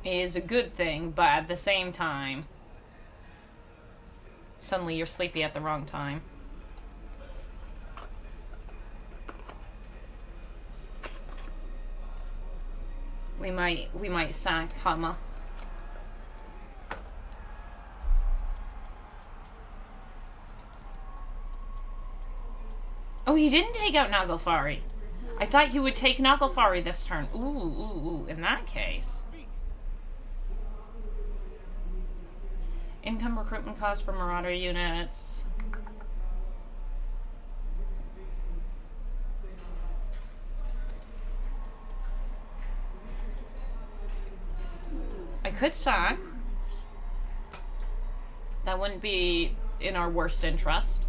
[SPEAKER 1] It is a good thing, but at the same time, suddenly you're sleepy at the wrong time. We might sack Hama. Oh, he didn't take out Naglfari. I thought he would take Naglfari this turn. Ooh, in that case. Income recruitment cost for Marauder units. I could sack. That wouldn't be in our worst interest.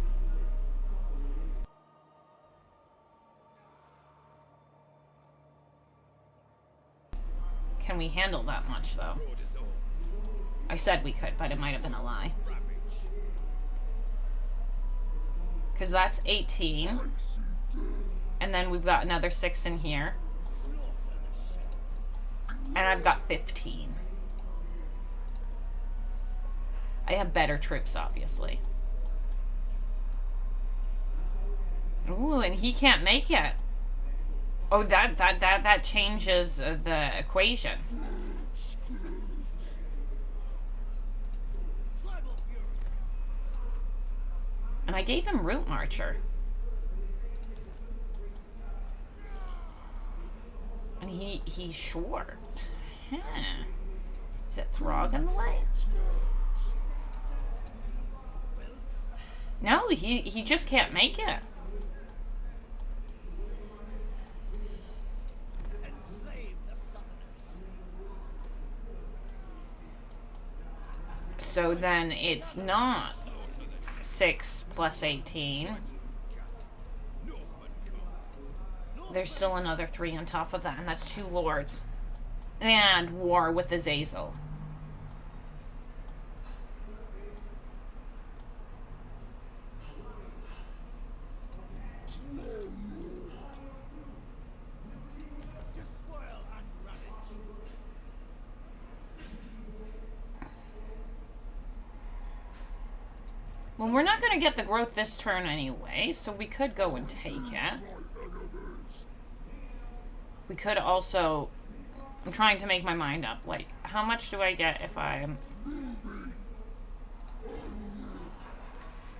[SPEAKER 1] Can we handle that much, though? I said we could, but it might have been a lie. Because that's 18. And then we've got another 6 in here. And I've got 15. I have better troops, obviously. Ooh, and he can't make it. Oh, that changes the equation. And I gave him Root Marcher. And he's short. Huh. Is it Throgg in the way? No, he just can't make it. So then it's not 6 plus 18. There's still another 3 on top of that, and that's 2 lords. And war with Azazel. Well, we're not going to get the growth this turn anyway, so we could go and take it. We could also... I'm trying to make my mind up. Like, how much do I get if I'm...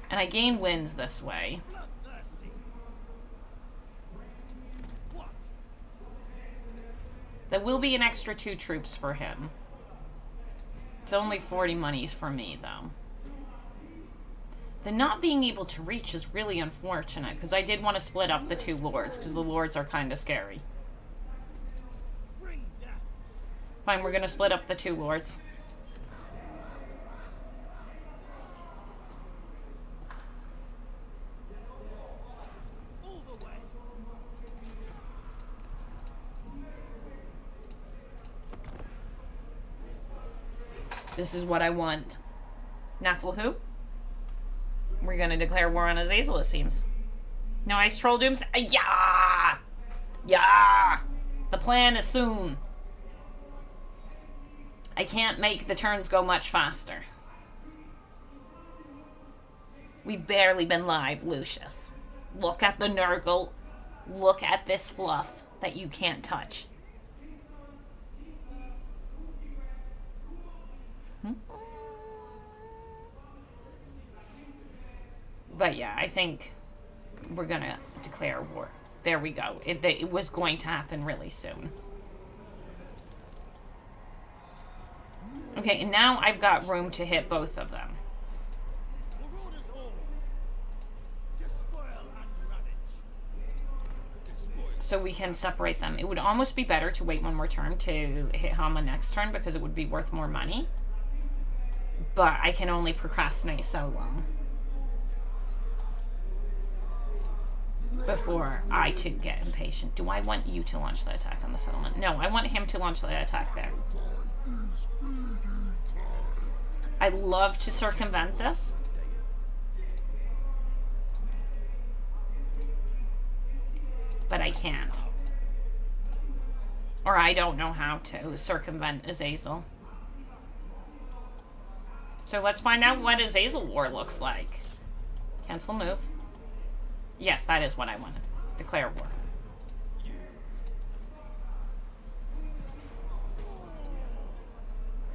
[SPEAKER 1] And I gain wins this way. There will be an extra 2 troops for him. It's only 40 monies for me, though. The not being able to reach is really unfortunate, because I did want to split up the 2 lords, because the lords are kind of scary. Fine, we're gonna split up the two lords. This is what I want. Naffle who? We're gonna declare war on Azazel, it seems. No ice troll dooms. Yeah! Yeah! The plan is soon. I can't make the turns go much faster. We've barely been live, Lucius. Look at the Nurgle. Look at this fluff that you can't touch. But yeah, I think we're gonna declare war. There we go. It was going to happen really soon. Okay, and now I've got room to hit both of them. So we can separate them. It would almost be better to wait one more turn to hit Hama next turn because it would be worth more money. But I can only procrastinate so long before I too get impatient. Do I want you to launch the attack on the settlement? No, I want him to launch the attack there. I love to circumvent this. But I can't. Or I don't know how to circumvent Azazel. So let's find out what Azazel War looks like. Cancel move. Yes, that is what I wanted. Declare war.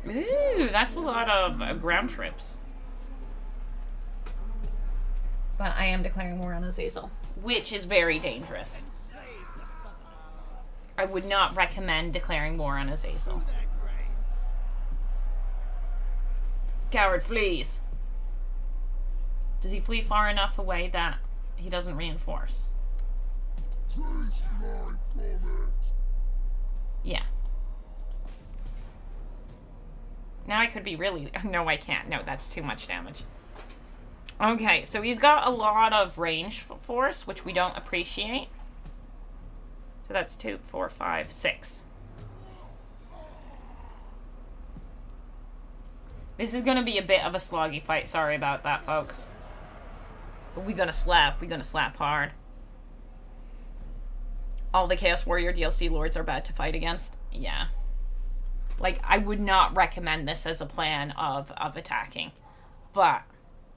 [SPEAKER 1] Ooh, that's a lot of ground trips. But I am declaring war on Azazel, which is very dangerous. I would not recommend declaring war on Azazel. Coward flees. Does he flee far enough away that he doesn't reinforce? Yeah. Now I could be really... No, I can't. No, that's too much damage. Okay, so he's got a lot of range force, which we don't appreciate. So that's 2, 4, 5, 6. This is going to be a bit of a sloggy fight. Sorry about that, folks. But we're going to slap. We're going to slap hard. All the Chaos Warrior DLC lords are bad to fight against. Yeah. Like, I would not recommend this as a plan of attacking. But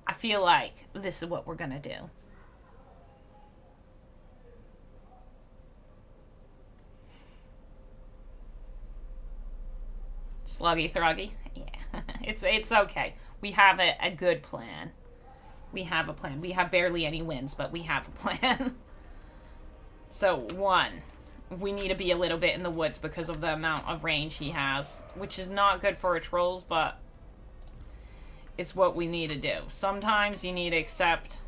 [SPEAKER 1] I feel like this is what we're going to do. Sluggy Throggy? Yeah. it's okay. We have a good plan. We have a plan. We have barely any wins, but we have a plan. So, 1. We need to be a little bit in the woods because of the amount of range he has, which is not good for our trolls, but it's what we need to do. Sometimes you need to accept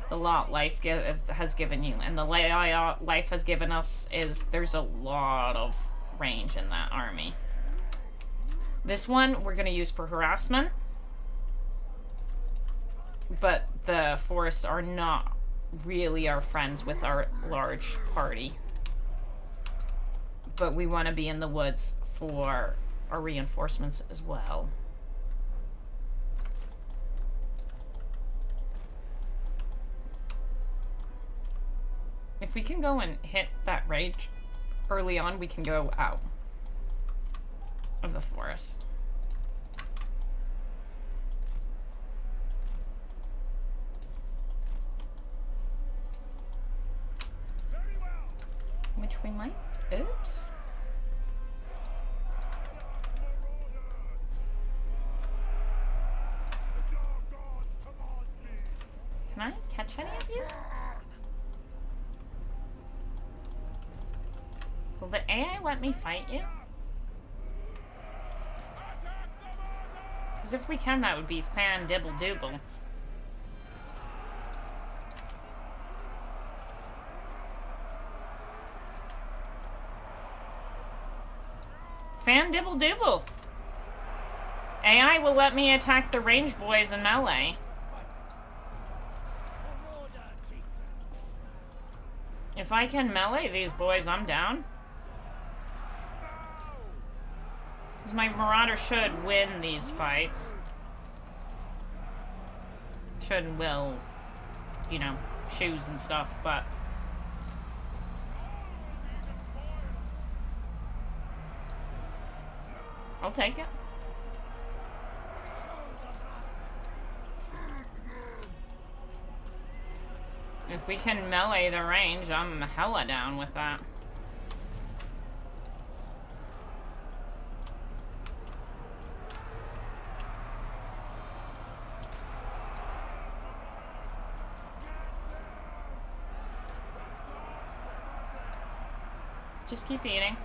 [SPEAKER 1] the lot life has given you, and the life has given us is there's a lot of range in that army. This one we're going to use for harassment, but the forests are not really our friends with our large party. But we want to be in the woods for our reinforcements as well. If we can go and hit that rage early on, we can go out of the forest. Which we might. Oops. Can I catch any of you? Will the AI let me fight you? Because if we can, that would be fan-dibble-dooble. Fan dibble dibble. AI will let me attack the range boys in melee. If I can melee these boys, I'm down. Because my Marauder should win these fights. Should and will, you know, shoes and stuff, but... I'll take it. If we can melee the range, I'm hella down with that. Just keep eating.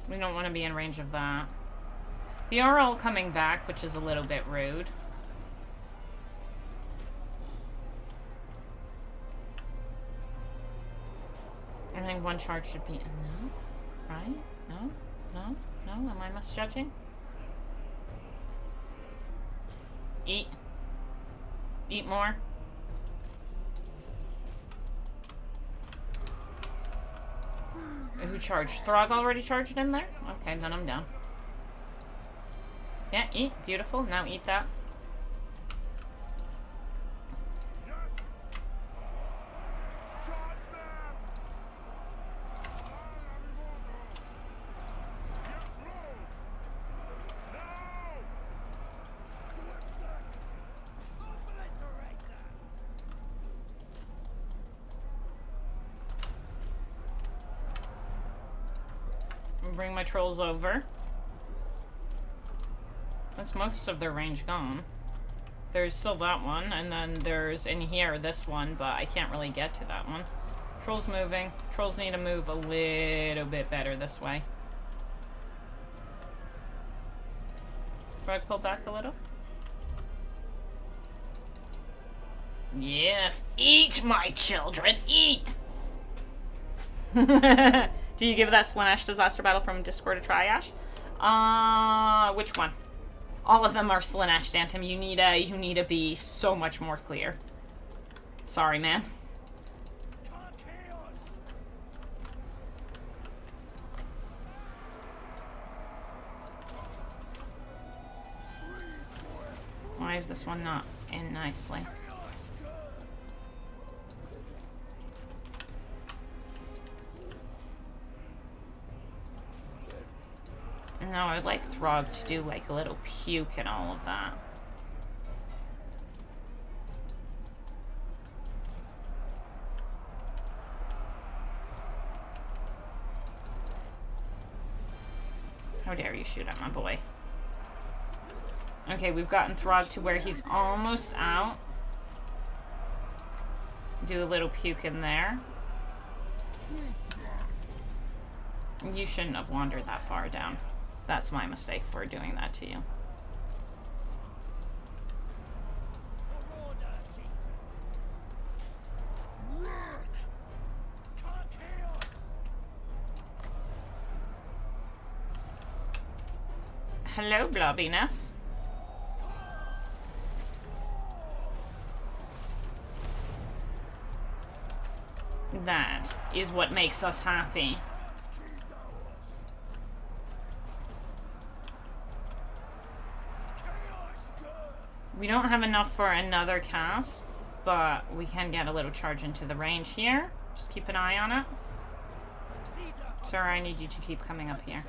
[SPEAKER 1] We don't want to be in range of that. They are all coming back, which is a little bit rude. I think one charge should be enough, right? No? No? No? Am I misjudging? Eat. Eat more. Who charged? Throgg already charged in there? Okay, then I'm down. Yeah, eat. Beautiful. Now eat that. Bring my trolls over. That's most of their range gone. There's still that one, and then there's in here this one, but I can't really get to that one. Trolls moving. Trolls need to move a little bit better this way. Do I pull back a little? Yes, eat, my children, eat! Do you give that Slaanesh Disaster Battle from Discord a try, Ash? Which one? All of them are Slaanesh, Dantum. You need to be so much more clear. Sorry, man. Why is this one not in nicely? No, I'd like Throgg to do like a little puke and all of that. How dare you shoot at my boy. Okay, we've gotten Throgg to where he's almost out. Do a little puke in there. You shouldn't have wandered that far down. That's my mistake for doing that to you. Hello, blobbiness. That is what makes us happy. We don't have enough for another cast, but we can get a little charge into the range here. Just keep an eye on it. Sir, I need you to keep coming up here.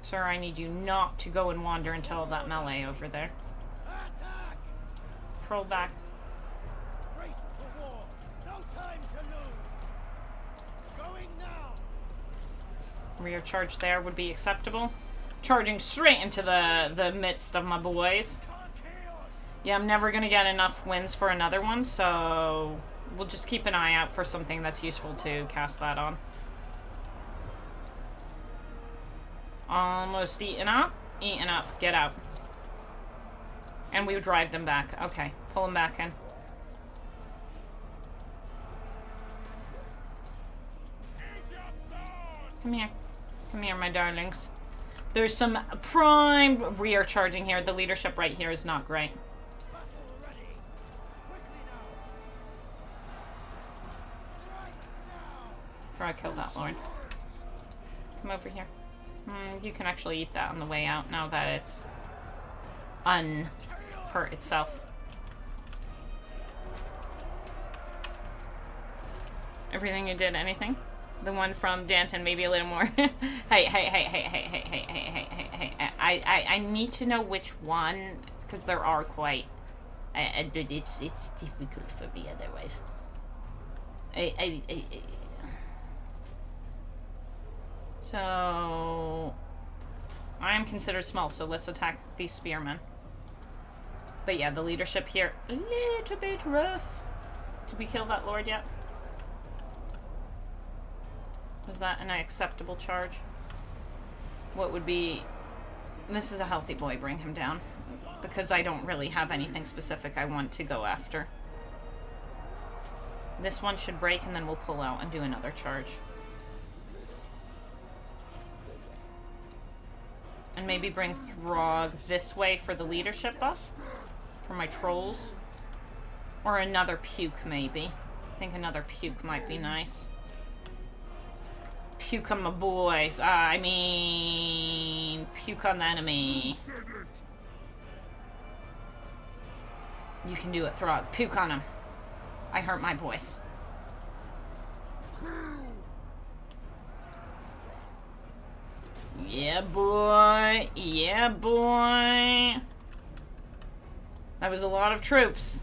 [SPEAKER 1] Sir, I need you not to go and wander until that melee over there. Troll back. Rear charge there would be acceptable. Charging straight into the midst of my boys. Yeah, I'm never gonna get enough wins for another one, so we'll just keep an eye out for something that's useful to cast that on. Almost eaten up. Eaten up. Get out. And we dragged them back. Okay. Pull him back in. Come here. Come here, my darlings. There's some prime rear charging here. The leadership right here is not great. Try to kill that lord. Come over here. You can actually eat that on the way out now that it's unhurt itself. Everything you did, anything? The one from Danton, maybe a little more. Hey. I need to know which one, because there are quite. It's difficult for me otherwise. So I am considered small, so let's attack these spearmen. But yeah, the leadership here, a little bit rough. Did we kill that lord yet? Was that an acceptable charge? What would be... This is a healthy boy, bring him down. Because I don't really have anything specific I want to go after. This one should break and then we'll pull out and do another charge. And maybe bring Throgg this way for the leadership buff. For my trolls. Or another puke, maybe. I think another puke might be nice. Puke on my boys. I mean... Puke on the enemy. You can do it, Throgg. Puke on him. I hurt my boys. Yeah, boy. Yeah, boy. That was a lot of troops.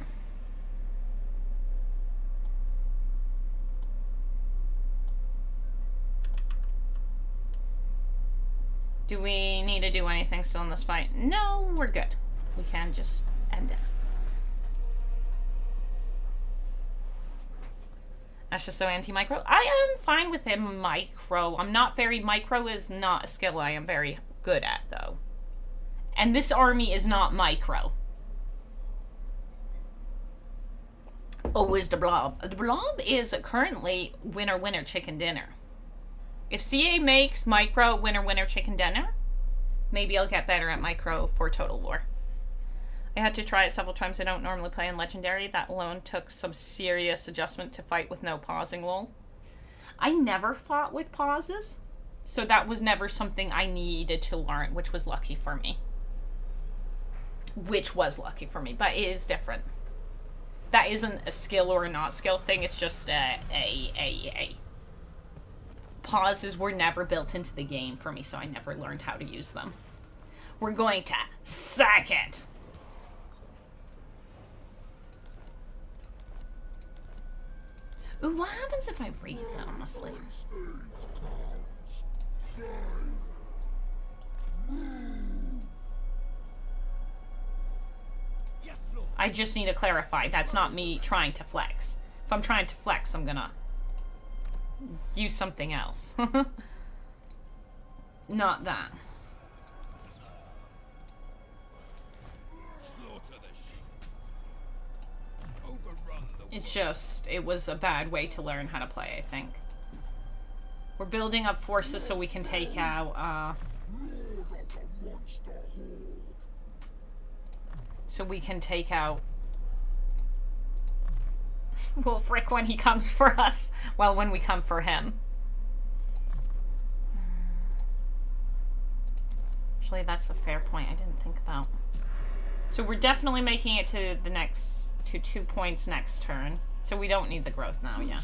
[SPEAKER 1] Do we need to do anything still in this fight? No, we're good. We can just end it. That's just so anti-micro. I am fine with him micro. I'm not very... Micro is not a skill I am very good at, though. And this army is not micro. Oh, is the blob. The blob is currently winner, chicken dinner. If CA makes micro winner, chicken dinner, maybe I'll get better at micro for Total War. I had to try it several times. I don't normally play in Legendary. That alone took some serious adjustment to fight with no pausing, lol. I never fought with pauses, so that was never something I needed to learn, which was lucky for me. But it is different. That isn't a skill or a not skill thing. It's just a pauses were never built into the game for me, so I never learned how to use them. We're going to sack it. Ooh, what happens if I freeze, honestly? I just need to clarify. That's not me trying to flex. If I'm trying to flex, I'm gonna use something else. Not that. It's just, it was a bad way to learn how to play, I think. We're building up forces so we can take out, Wolfric when he comes for us. Well, when we come for him. Actually, that's a fair point I didn't think about. So we're definitely making it to the next, to 2 points next turn. So we don't need the growth now, yeah.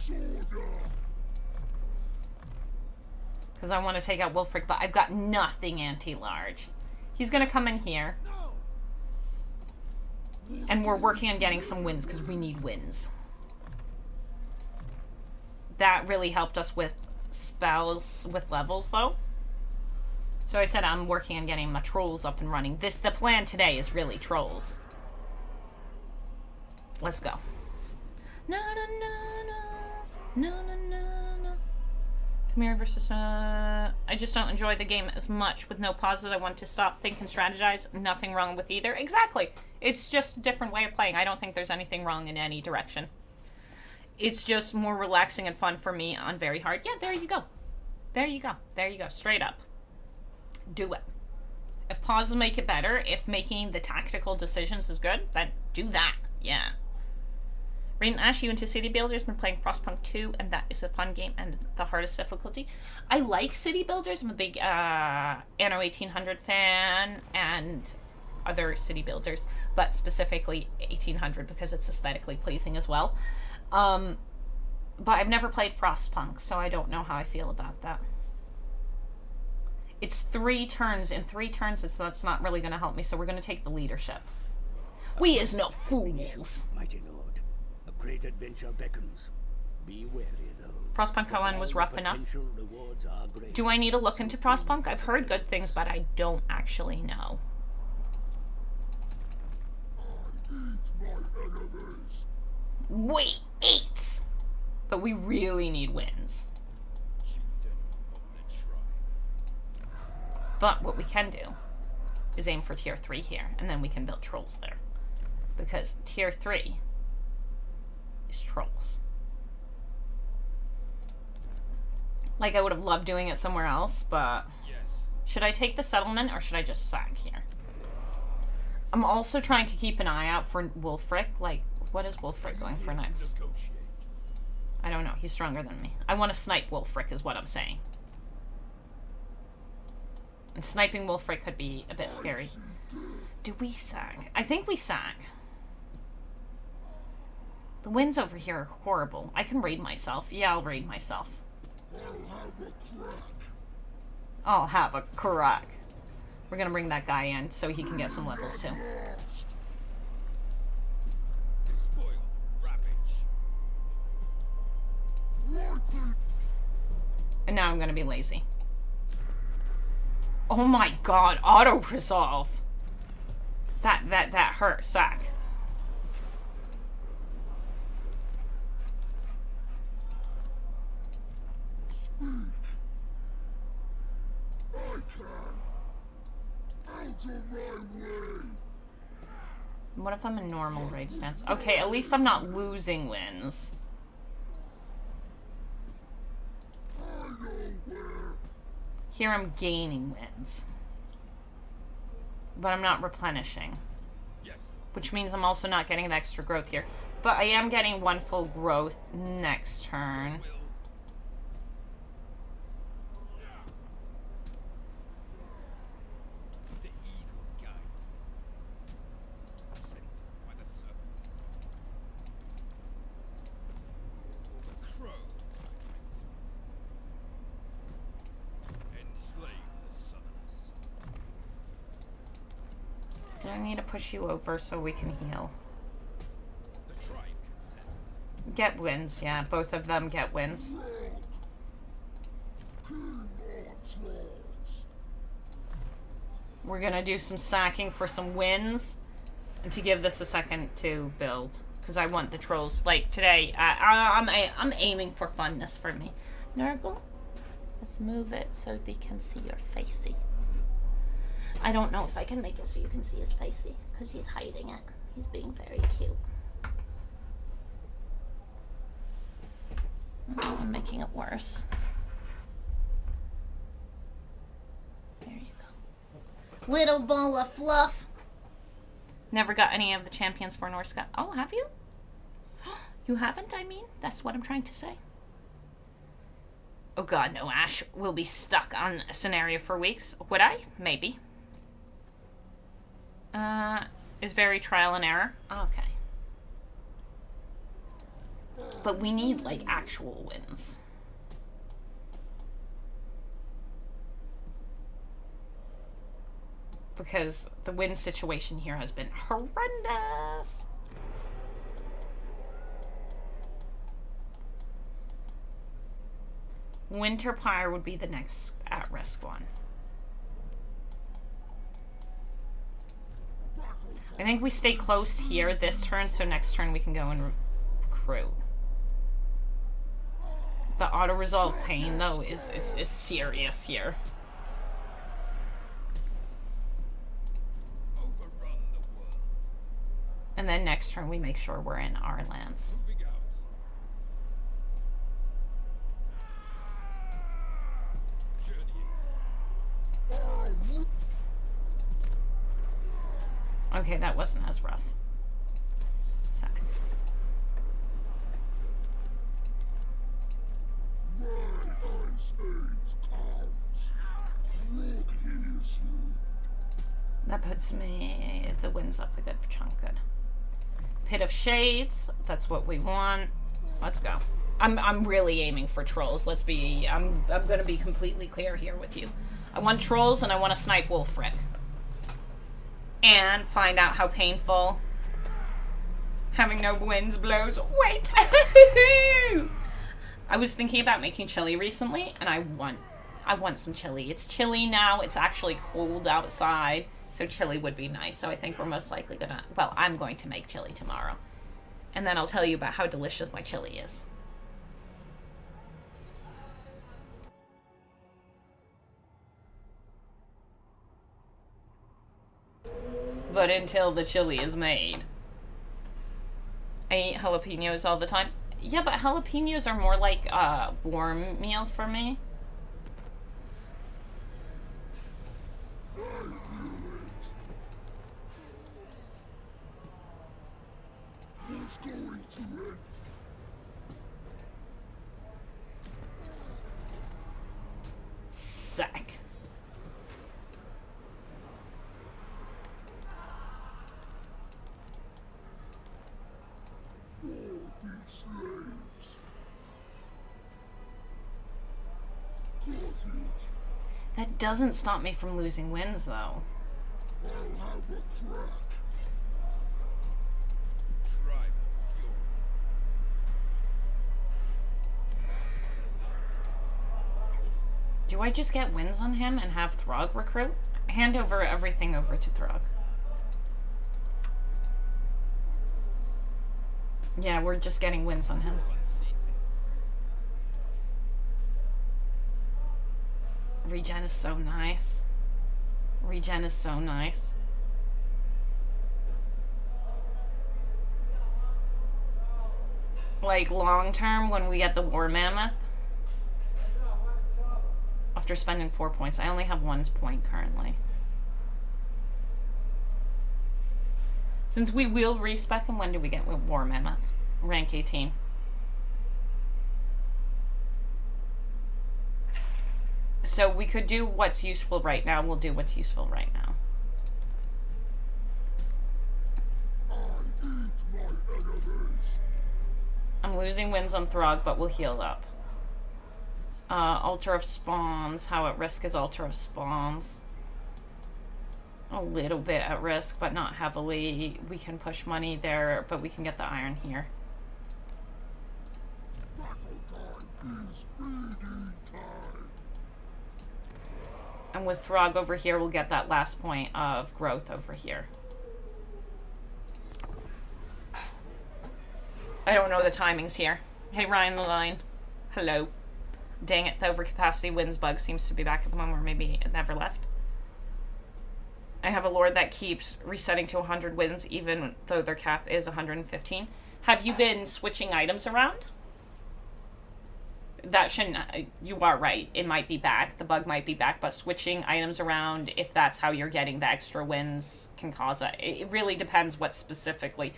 [SPEAKER 1] Because I want to take out Wolfric, but I've got nothing anti-large. He's going to come in here. And we're working on getting some wins because we need wins. That really helped us with spells, with levels, though. So I said I'm working on getting my trolls up and running. The plan today is really trolls. Let's go. No, no, no, no. No, no, no, no. Khmer versus, I just don't enjoy the game as much. With no pauses, I want to stop, think, and strategize. Nothing wrong with either. Exactly. It's just a different way of playing. I don't think there's anything wrong in any direction. It's just more relaxing and fun for me on very hard. Yeah, there you go. There you go. There you go. Straight up. Do it. If pauses make it better, if making the tactical decisions is good, then do that. Yeah. RadiantAsh, you into City Builders, been playing Frostpunk 2, and that is a fun game and the hardest difficulty. I like City Builders. I'm a big Anno 1800 fan and other City Builders, but specifically 1800 because it's aesthetically pleasing as well. But I've never played Frostpunk, so I don't know how I feel about that. It's 3 turns. In 3 turns, that's not really going to help me, so we're going to take the leadership. We is no fools.
[SPEAKER 4] Mighty Lord, a great adventure beckons. Be wary, though.
[SPEAKER 1] Frostpunk 1 was rough enough. Do I need to look into Frostpunk? I've heard good things, but I don't actually know. Wait, 8! But we really need wins. But what we can do is aim for tier 3 here, and then we can build trolls there. Because tier 3 is trolls. Like, I would have loved doing it somewhere else, but... Should I take the settlement, or should I just sack here? I'm also trying to keep an eye out for Wulfric. Like, what is Wulfric going for next? I don't know. He's stronger than me. I want to snipe Wulfric is what I'm saying. And sniping Wulfric could be a bit scary. Do we sack? I think we sack. The winds over here are horrible. I can raid myself. Yeah, I'll raid myself. I'll have a crack. We're gonna bring that guy in so he can get some levels too. And now I'm gonna be lazy. Oh my god, auto resolve. That hurt, sack. What if I'm in normal raid stance? Okay, at least I'm not losing wins. Here I'm gaining wins. But I'm not replenishing. Which means I'm also not getting the extra growth here. But I am getting 1 full growth next turn. Do I need to push you over so we can heal? Get wins, yeah. Both of them get wins. We're gonna do some sacking for some wins. And to give this a second to build. Because I want the trolls. Like, today, I'm aiming for funness for me. Nurgle, let's move it so they can see your facey. I don't know if I can make it so you can see his facey, because he's hiding it. He's being very cute. I'm making it worse. There you go. Little ball of fluff. Never got any of the champions for Norska. Oh, have you? You haven't, I mean? That's what I'm trying to say. Oh god, no. Ash will be stuck on a scenario for weeks. Would I? Maybe. Is very trial and error. Okay. But we need, like, actual wins. Because the win situation here has been horrendous. Winterpire would be the next at-risk one. I think we stay close here this turn, so next turn we can go and recruit. The auto-resolve pain, though, is serious here.
[SPEAKER 3] Overrun the world.
[SPEAKER 1] And then next turn we make sure we're in our lands.
[SPEAKER 3] Moving out. Journeying.
[SPEAKER 1] Okay, that wasn't as rough. Sack. That puts me, the wind's up a good chunk, good. Pit of Shades, that's what we want. Let's go. I'm really aiming for trolls. I'm gonna be completely clear here with you. I want trolls and I want to snipe Wolfric. And find out how painful having no winds blows. Wait! I was thinking about making chili recently, and I want some chili. It's chilly now. It's actually cold outside, so chili would be nice. So I think we're most likely gonna, well, I'm going to make chili tomorrow. And then I'll tell you about how delicious my chili is. But until the chili is made. I eat jalapenos all the time. Yeah, but jalapenos are more like a warm meal for me. Sack. That doesn't stop me from losing wins, though. Do I just get wins on him and have Throgg recruit? Hand over everything over to Throgg. Yeah, we're just getting wins on him. Regen is so nice. Regen is so nice. Like, long term, when we get the War Mammoth, after spending 4 points, I only have 1 point currently. Since we will respec him, when do we get War Mammoth? Rank 18. So we could do what's useful right now. We'll do what's useful right now. I'm losing wins on Throgg, but we'll heal up. Altar of Spawns. How at risk is Altar of Spawns? A little bit at risk, but not heavily. We can push money there, but we can get the iron here. And with Throgg over here, we'll get that last point of growth over here. I don't know the timings here. Hey, Ryan the Line. Hello. Dang it, the overcapacity wins bug seems to be back at the moment, or maybe it never left. I have a lord that keeps resetting to 100 wins, even though their cap is 115. Have you been switching items around? That shouldn't... you are right. It might be back. The bug might be back, but switching items around, if that's how you're getting the extra wins, can cause it. It really depends what's specifically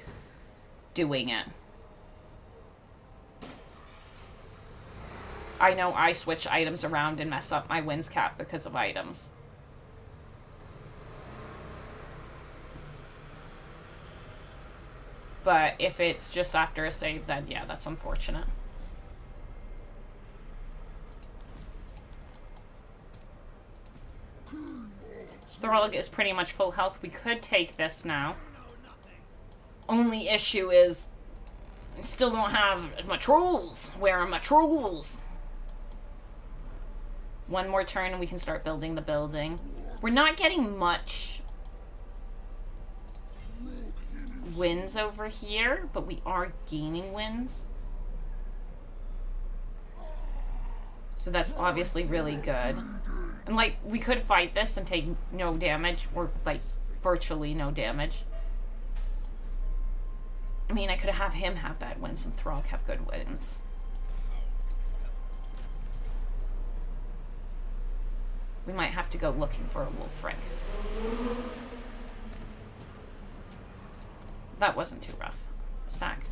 [SPEAKER 1] doing it. I know I switch items around and mess up my wins cap because of items. But if it's just after a save, then yeah, that's unfortunate. Throgg is pretty much full health. We could take this now. Only issue is I still don't have my trolls. Where are my trolls? One more turn and we can start building the building. We're not getting much wins over here, but we are gaining wins. So that's obviously really good. And, like, we could fight this and take no damage, or, like, virtually no damage. I mean, I could have him have bad wins and Throgg have good wins. We might have to go looking for a Wolfric. That wasn't too rough. Sack.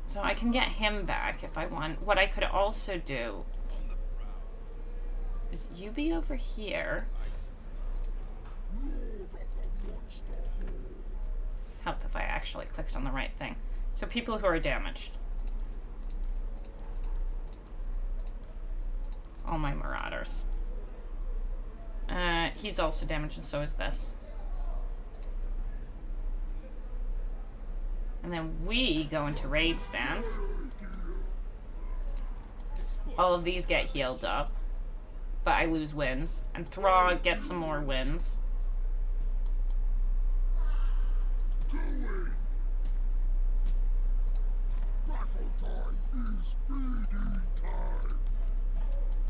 [SPEAKER 1] So I can get him back if I want. What I could also do is you be over here. Help if I actually clicked on the right thing. So people who are damaged. All my marauders. He's also damaged and so is this. And then we go into raid stance. All of these get healed up. But I lose wins. And Throgg gets some more wins.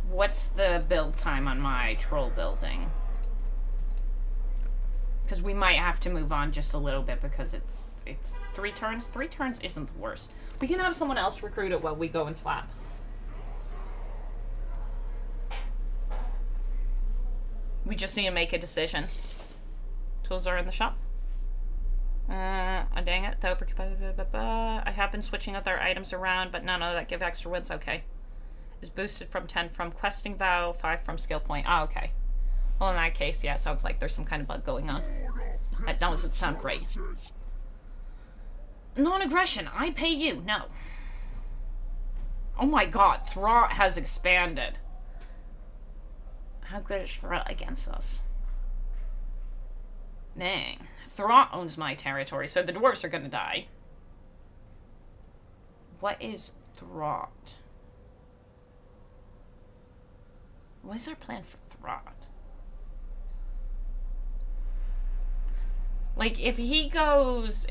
[SPEAKER 1] What's the build time on my troll building? Because we might have to move on just a little bit because it's 3 turns. 3 turns isn't the worst. We can have someone else recruit it while we go and slap. We just need to make a decision. Tools are in the shop. Dang it. I have been switching other items around, but none of that give extra wins. Okay. Is boosted from 10 from questing vow, 5 from skill point. Ah, okay. Well, in that case, yeah, sounds like there's some kind of bug going on. That doesn't sound great. Non-aggression. I pay you. No. Oh my god. Throgg has expanded. How good is Throgg against us? Dang. Throgg owns my territory, so the dwarves are gonna die. What is Throgg? What is our plan for Throgg? Like, if he goes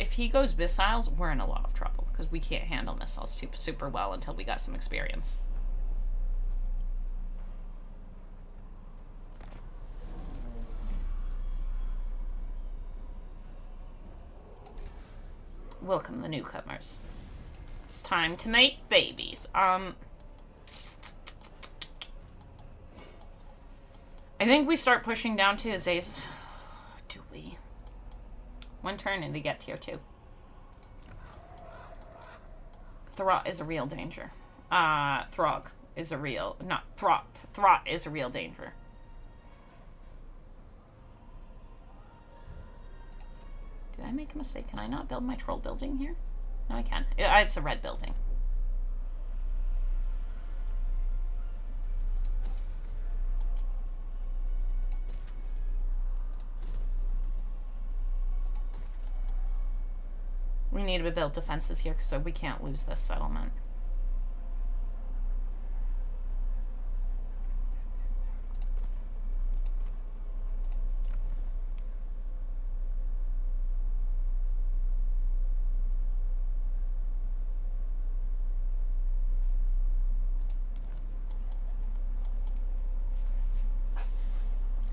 [SPEAKER 1] missiles, we're in a lot of trouble because we can't handle missiles super well until we got some experience. Welcome the newcomers. It's time to make babies. I think we start pushing down to Azaz. Do we? 1 turn and to get tier 2. Throgg is a real danger. Throgg is a real... Not Throgg. Throgg is a real danger. Did I make a mistake? Can I not build my troll building here? No, I can. It's a red building. We need to build defenses here so we can't lose this settlement.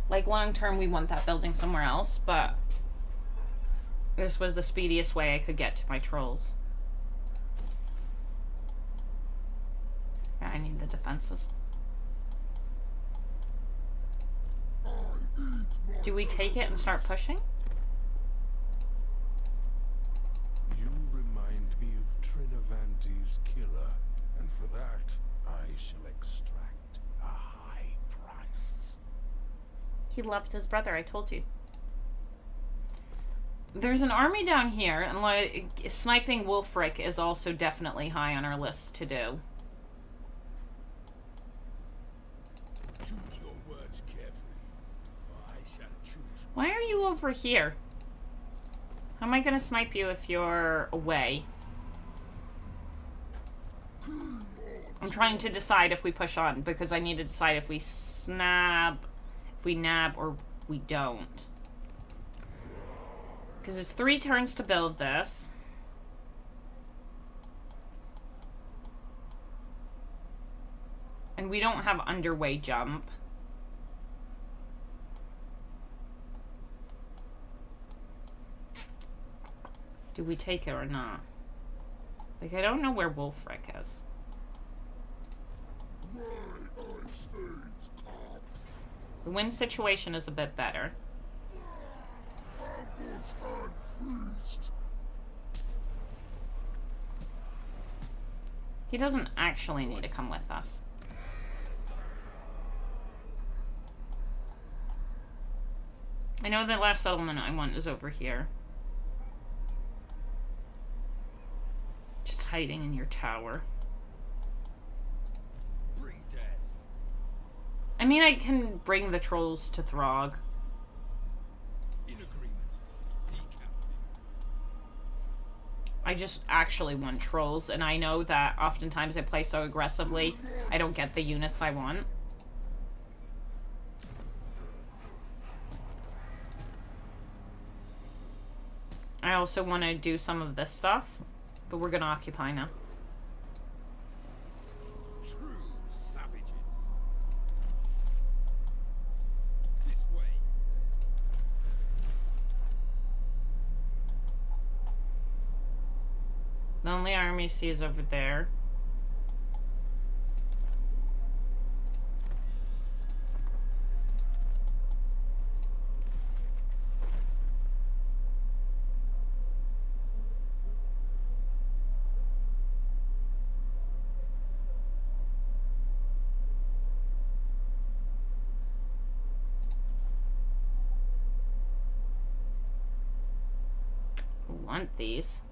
[SPEAKER 1] Like, long term, we want that building somewhere else, but this was the speediest way I could get to my trolls. Yeah, I need the defenses. Do we take it and start pushing?
[SPEAKER 3] You remind me of Trinavanti's killer, and for that, I shall extract a high price.
[SPEAKER 1] He loved his brother, I told you. There's an army down here, and like sniping Wolfric is also definitely high on our list to do.
[SPEAKER 3] Choose your words carefully. I shall choose.
[SPEAKER 1] Why are you over here? How am I gonna snipe you if you're away? I'm trying to decide if we push on, because I need to decide if we nab or we don't. Because it's 3 turns to build this. And we don't have underway jump. Do we take it or not? Like, I don't know where Wolfric is. The wind situation is a bit better. He doesn't actually need to come with us. I know the last settlement I want is over here. Just hiding in your tower.
[SPEAKER 4] Bring death.
[SPEAKER 1] I mean, I can bring the trolls to Throgg.
[SPEAKER 4] In agreement. Decap.
[SPEAKER 1] I just actually want trolls, and I know that oftentimes I play so aggressively, I don't get the units I want. I also want to do some of this stuff, but we're gonna occupy now.
[SPEAKER 4] True savages. This way.
[SPEAKER 1] The only army see is over there. Want these.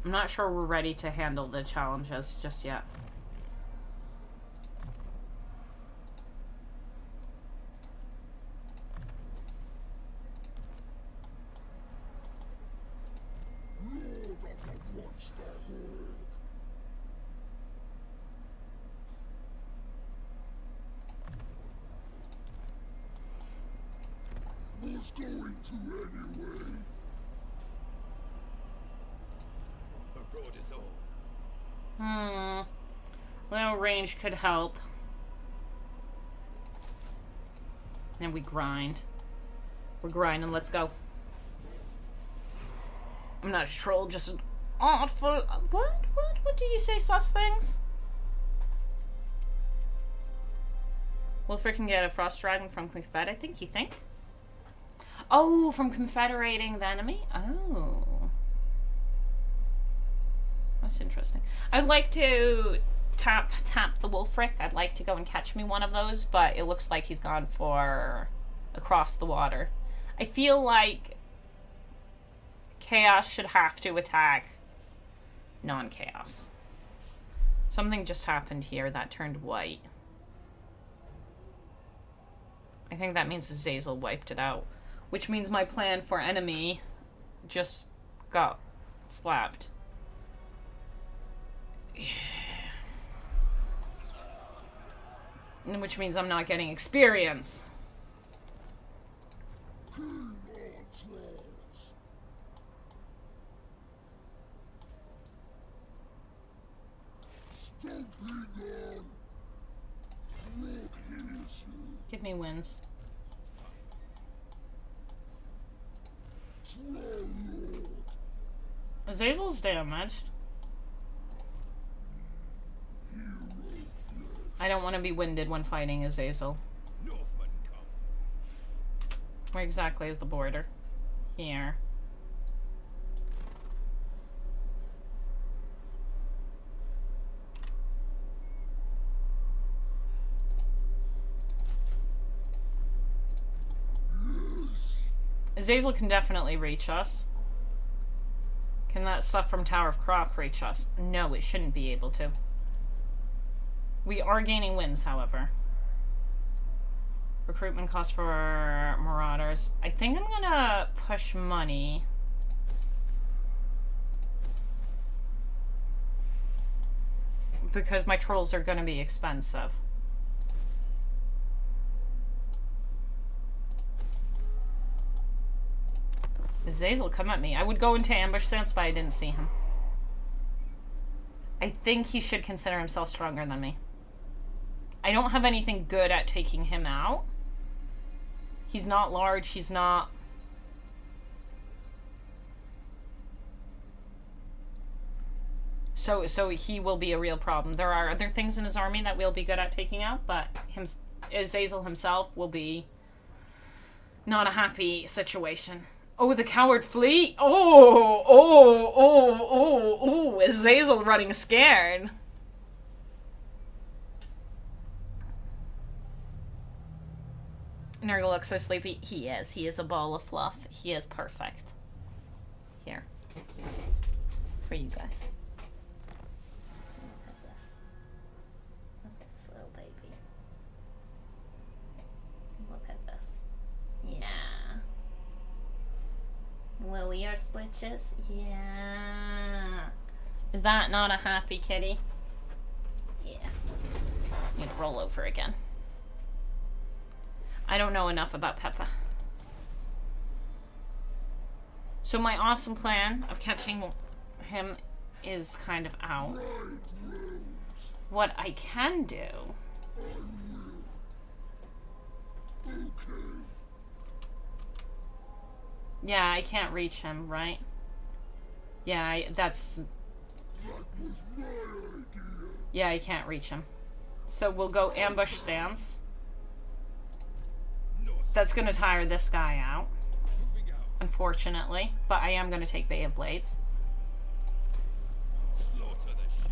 [SPEAKER 1] I'm not sure we're ready to handle the challenges just yet.
[SPEAKER 3] Was going to anyway.
[SPEAKER 4] The road is all.
[SPEAKER 1] Little range could help. And we grind. We're grinding, let's go. I'm not a troll, just an awful... What did you say, sus things? Wolfric can get a frost dragon from Confed, I think, you think? Oh, from confederating the enemy? Oh. That's interesting. I'd like to tap the Wolfric. I'd like to go and catch me one of those, but it looks like he's gone for across the water. I feel like Chaos should have to attack non-Chaos. Something just happened here that turned white. I think that means Azazel wiped it out, which means my plan for enemy just got slapped. Which means I'm not getting experience. Give me wins. Azazel's damaged. I don't want to be winded when fighting Azazel.
[SPEAKER 4] Northmen come.
[SPEAKER 1] Where exactly is the border? Here. Azazel can definitely reach us. Can that stuff from Tower of Croc reach us? No, it shouldn't be able to. We are gaining wins, however. Recruitment cost for Marauders. I think I'm gonna push money. Because my trolls are gonna be expensive. Azazel, come at me. I would go into ambush stance, but I didn't see him. I think he should consider himself stronger than me. I don't have anything good at taking him out. He's not large, he's not... So he will be a real problem. There are other things in his army that we'll be good at taking out, but Azazel himself will be not a happy situation. Oh, the coward fleet! Oh, Azazel running scared. Nurgle looks so sleepy. He is. He is a ball of fluff. He is perfect. Here. For you guys. Look at this. Look at this little baby. Look at this. Yeah. Will your switches? Yeah. Is that not a happy kitty? Yeah. Need to roll over again. I don't know enough about Peppa. So my awesome plan of catching him is kind of out. What I can do... Yeah, I can't reach him, right? Yeah, that's... Yeah, I can't reach him. So we'll go ambush stance. That's going to tire this guy out, unfortunately. But I am going to take Bay of Blades.
[SPEAKER 3] Slaughter the sheep.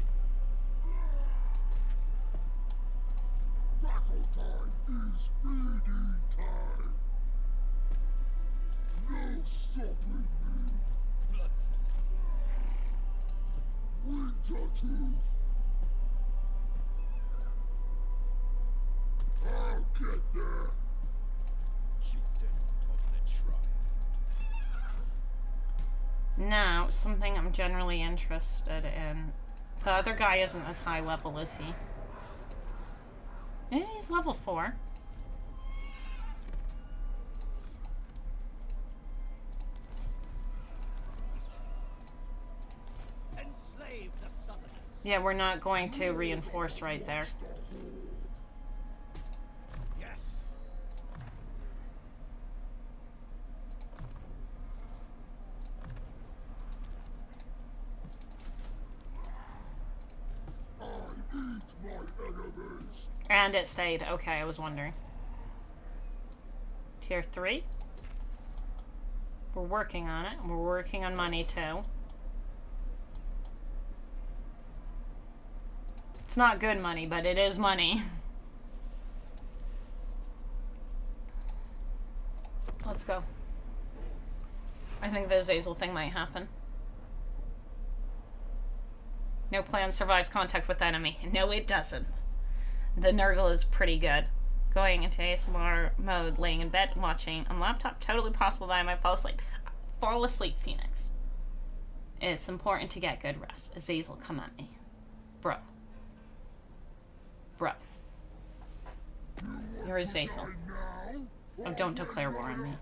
[SPEAKER 3] Battle time is feeding time. No stopping me. Winter Tooth. I'll get there.
[SPEAKER 1] Now, something I'm generally interested in. The other guy isn't as high level, is he? Yeah, he's level 4.
[SPEAKER 4] Enslave the Southerners.
[SPEAKER 1] Yeah, we're not going to reinforce right there.
[SPEAKER 4] Yes.
[SPEAKER 1] And it stayed. Okay, I was wondering. Tier 3. We're working on it. We're working on money too. It's not good money, but it is money. Let's go. I think the Azazel thing might happen. No plan survives contact with enemy. No, it doesn't. The Nurgle is pretty good. Going into ASMR mode, laying in bed, watching on laptop. Totally possible that I might fall asleep. Fall asleep, Phoenix. It's important to get good rest. Azazel, come at me. Bro. Bro. You're Azazel. Oh, don't declare war on me.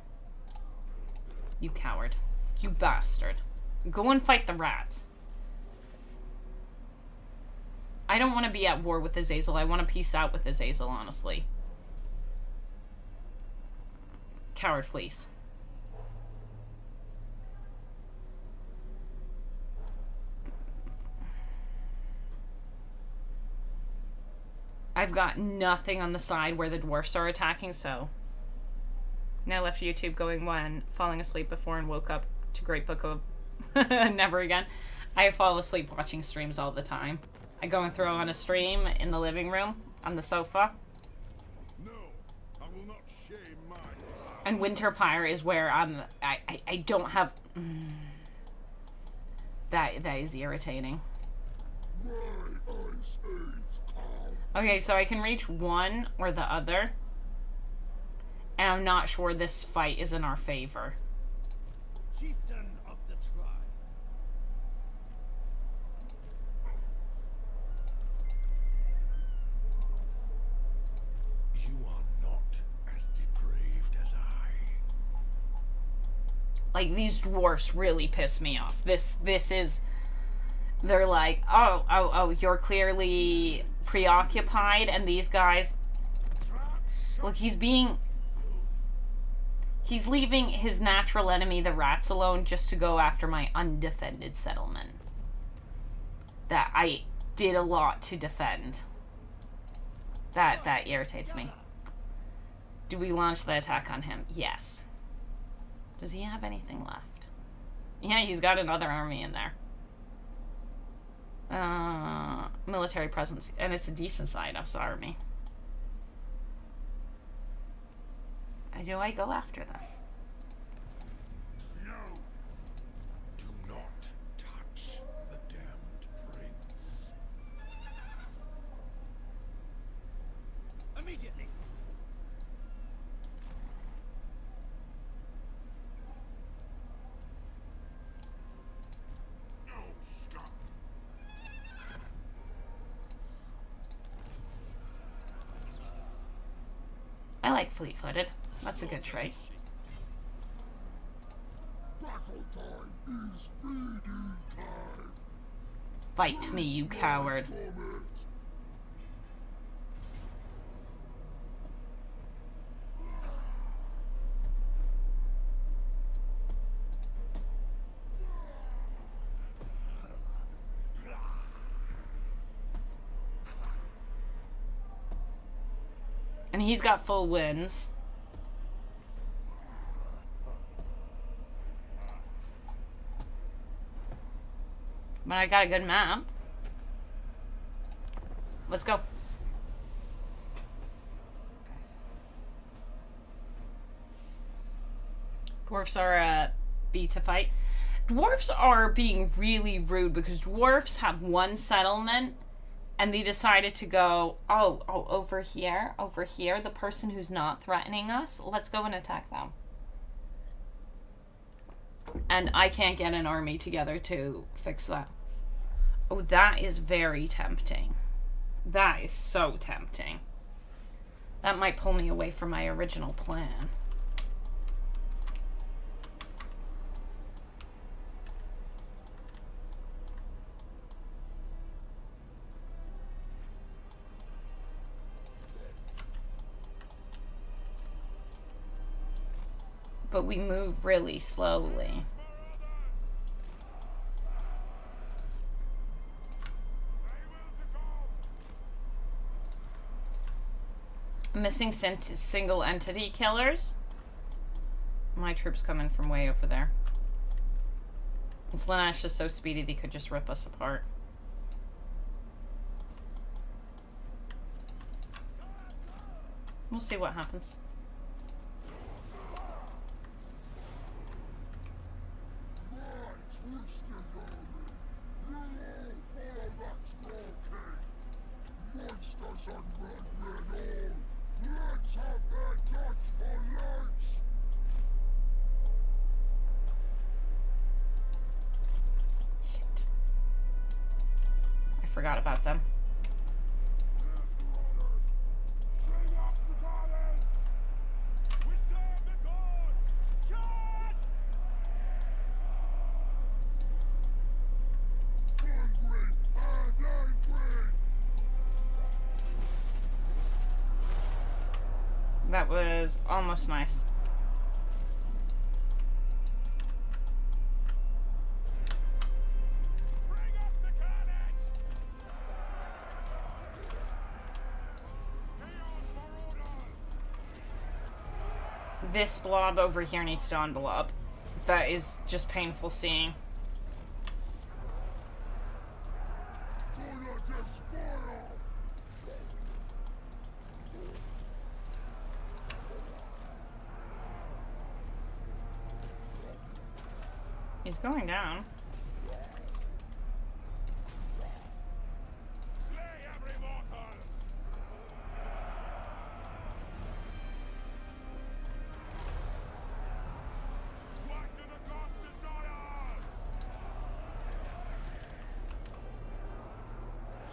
[SPEAKER 1] You coward. You bastard. Go and fight the rats. I don't want to be at war with Azazel. I want to peace out with Azazel, honestly. Coward fleece. I've got nothing on the side where the dwarfs are attacking, so... Now left YouTube going when falling asleep before and woke up to Great Book of... Never again. I fall asleep watching streams all the time. I go and throw on a stream in the living room, on the sofa.
[SPEAKER 3] No, I will not shame my power.
[SPEAKER 1] And Winterpire is where I don't have... That is irritating.
[SPEAKER 3] My ice age calm.
[SPEAKER 1] Okay, so I can reach one or the other. And I'm not sure this fight is in our favor.
[SPEAKER 4] Chieftain of the tribe.
[SPEAKER 3] You are not as depraved as
[SPEAKER 1] Like, these dwarfs really piss me off. This is... They're like, oh, you're clearly preoccupied, and these guys... Look, he's leaving his natural enemy, the rats, alone just to go after my undefended settlement. That I did a lot to defend. That irritates me. Do we launch the attack on him? Yes. Does he have anything left? Yeah, he's got another army in there. Military presence. And it's a decent sized army. Do I go after this?
[SPEAKER 3] No. Do not touch the damned prince.
[SPEAKER 4] Immediately.
[SPEAKER 3] No, stop.
[SPEAKER 1] I like fleet-footed. That's a good trait.
[SPEAKER 3] Battle time is feeding time.
[SPEAKER 1] Fight me, you coward.
[SPEAKER 3] From it.
[SPEAKER 1] And he's got full wins. But I got a good map. Let's go. Dwarfs are B to fight. Dwarfs are being really rude because dwarfs have one settlement and they decided to go, oh, over here, the person who's not threatening us, let's go and attack them. And I can't get an army together to fix that. Oh, that is very tempting. That is so tempting. That might pull me away from my original plan. But we move really slowly. Missing single entity killers. My troops coming from way over there. And Slaanesh is so speedy they could just rip us apart. We'll see what happens. Shit. I forgot about them. That was almost nice. This blob over here needs to unblob. That is just painful seeing. He's going down.
[SPEAKER 3] Slay every mortal. What do the gods desire?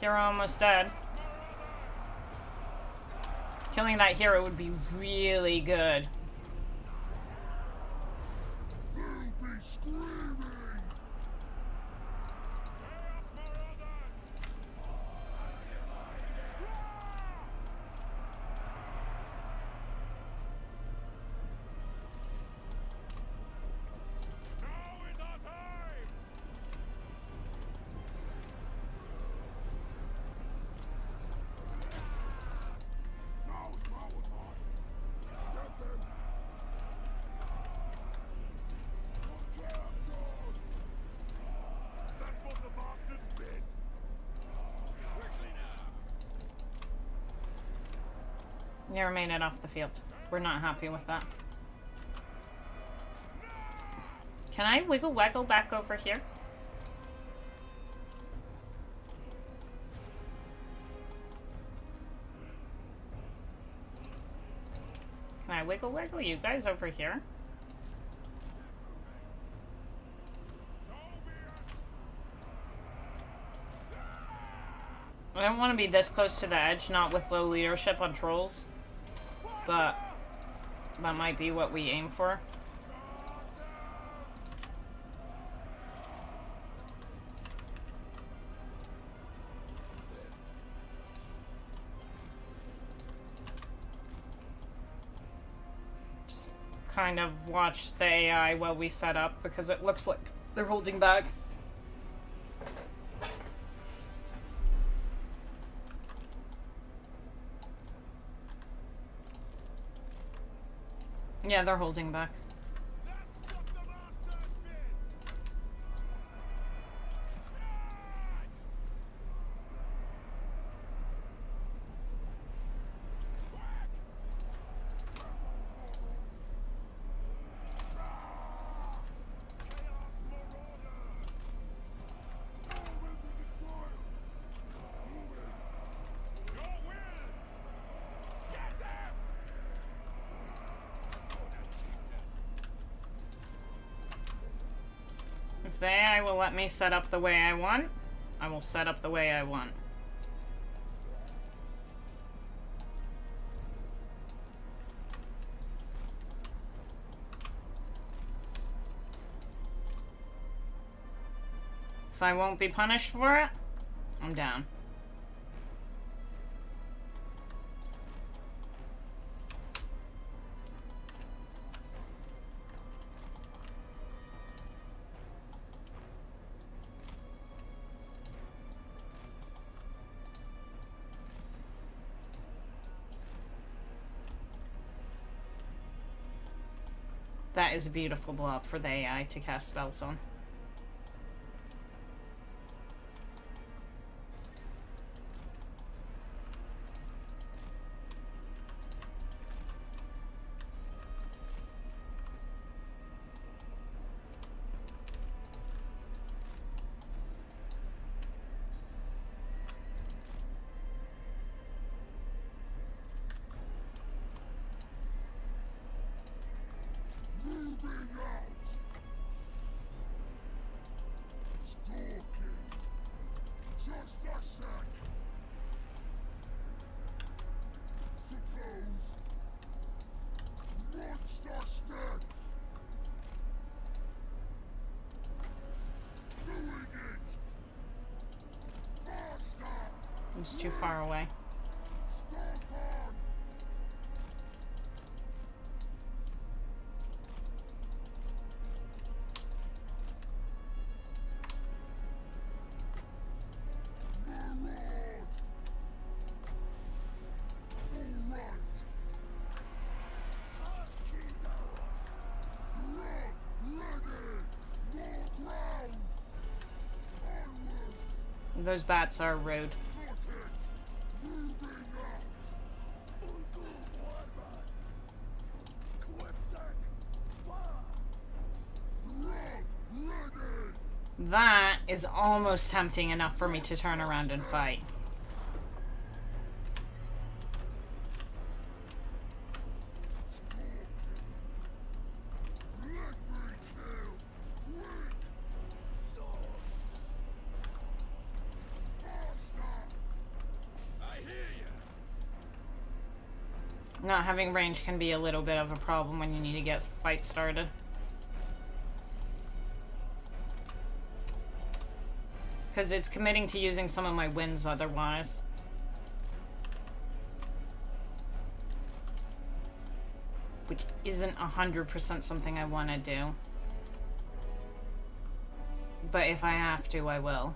[SPEAKER 1] Hero almost dead. Killing that hero would be really good. You remain it off the field. We're not happy with that. Can I wiggle waggle back over here? Can I wiggle waggle you guys over here? I don't want to be this close to the edge, not with low leadership on trolls. But that might be what we aim for. Just kind of watch the AI while we set up, because it looks like they're holding back. Yeah, they're holding back. If the AI will let me set up the way I want, I will set up the way I want. If I won't be punished for it, I'm down. That is a beautiful blob for the AI to cast spells on. It's too far away. Those bats are rude. That is almost tempting enough for me to turn around and fight. Not having range can be a little bit of a problem when you need to get fight started. Because it's committing to using some of my wins otherwise. Which isn't 100% something I want to do. But if I have to, I will.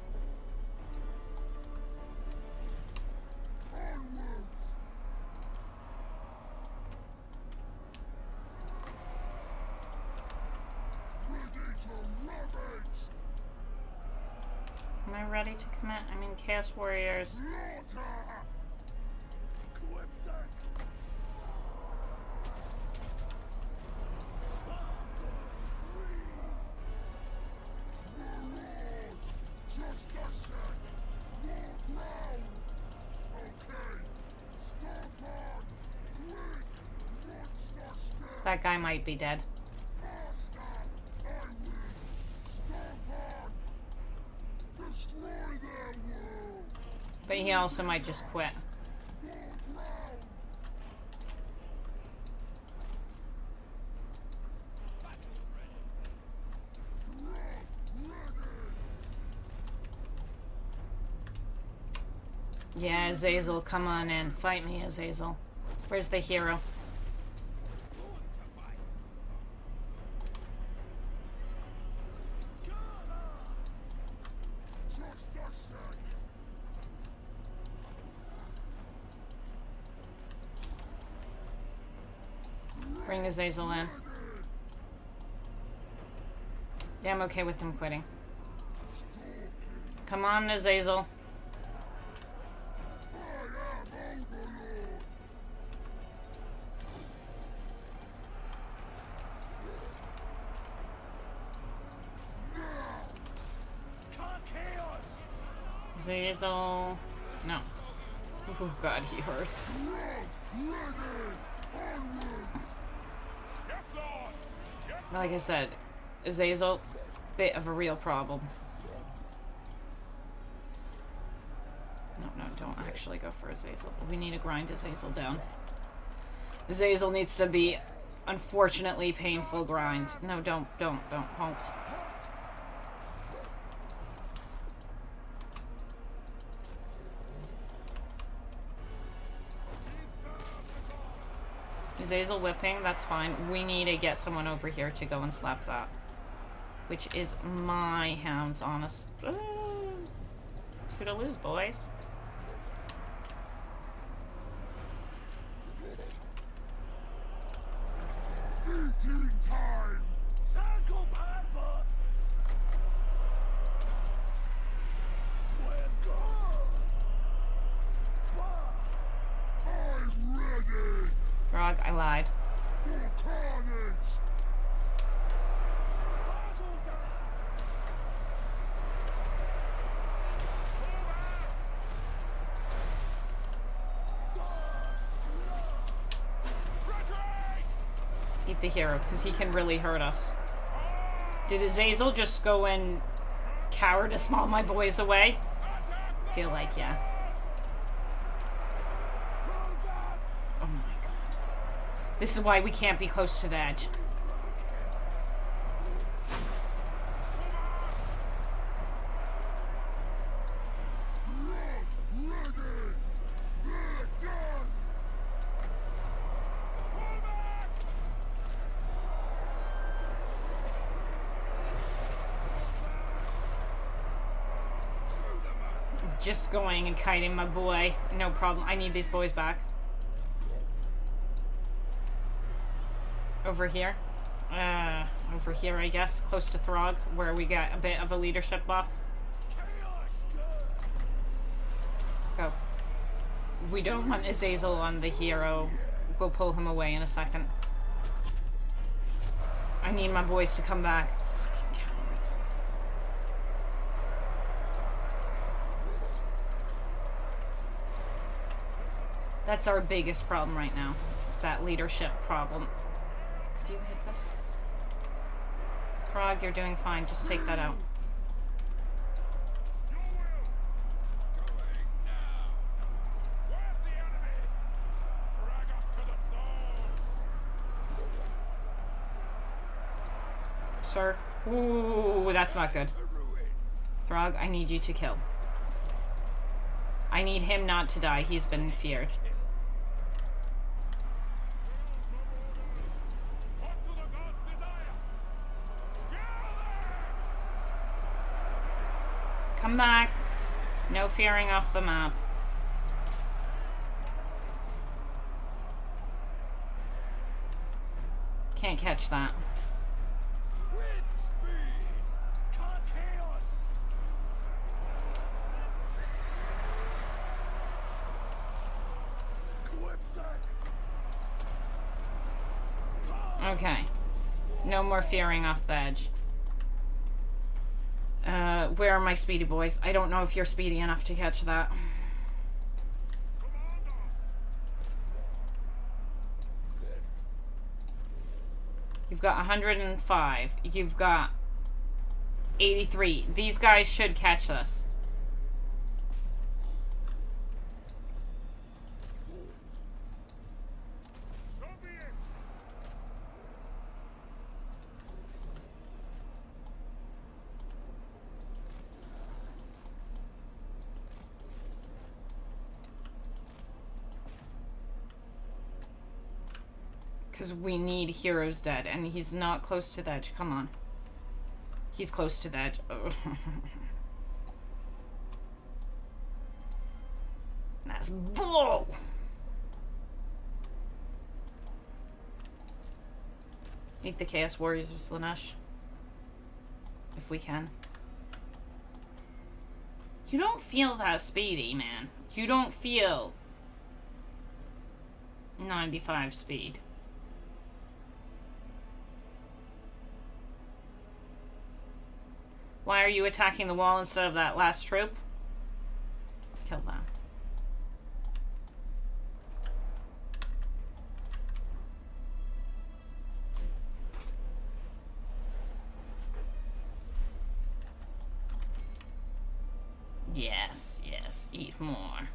[SPEAKER 1] Ready to commit? I mean, Chaos Warriors. That guy might be dead. But he also might just quit. Yeah, Azazel, come on in. Fight me, Azazel. Where's the hero? Bring Azazel in. Yeah, I'm okay with him quitting. Come on, Azazel. Azazel. No. Oh god, he hurts. Like I said, Azazel, bit of a real problem. No, don't actually go for Azazel. We need to grind Azazel down. Azazel needs to be, unfortunately, painful grind. No, don't, halt. Azazel whipping, that's fine. We need to get someone over here to go and slap that. Which is my hands, honest. Two to lose, boys.
[SPEAKER 3] Meeting time! Circle bad butt! We're gone! I'm ready!
[SPEAKER 1] Throgg, I lied.
[SPEAKER 3] For carnage!
[SPEAKER 1] Eat the hero, because he can really hurt us. Did Azazel just go and cowardice all my boys away? Feel like, yeah. Oh my god. This is why we can't be close to the edge. Just going and kiting my boy. No problem. I need these boys back. Over here. Over here, I guess. Close to Throgg, where we got a bit of a leadership buff. Go. We don't want Azazel on the hero. We'll pull him away in a second. I need my boys to come back. Fucking cowards. That's our biggest problem right now. That leadership problem. Could you hit this? Throgg, you're doing fine. Just take that out. Sir. Ooh, that's not good. Throgg, I need you to kill. I need him not to die. He's been feared. Come back. No fearing off the map. Can't catch that. Okay. No more fearing off the edge. Where are my speedy boys? I don't know if you're speedy enough to catch that. You've got 105. You've got 83. These guys should catch us. Because we need heroes dead, and he's not close to the edge. Come on. He's close to the edge. Oh. That's bull! Need the Chaos Warriors of Slaanesh. If we can. You don't feel that speedy, man. You don't feel 95 speed. Why are you attacking the wall instead of that last troop? Kill them. Yes, yes, eat more.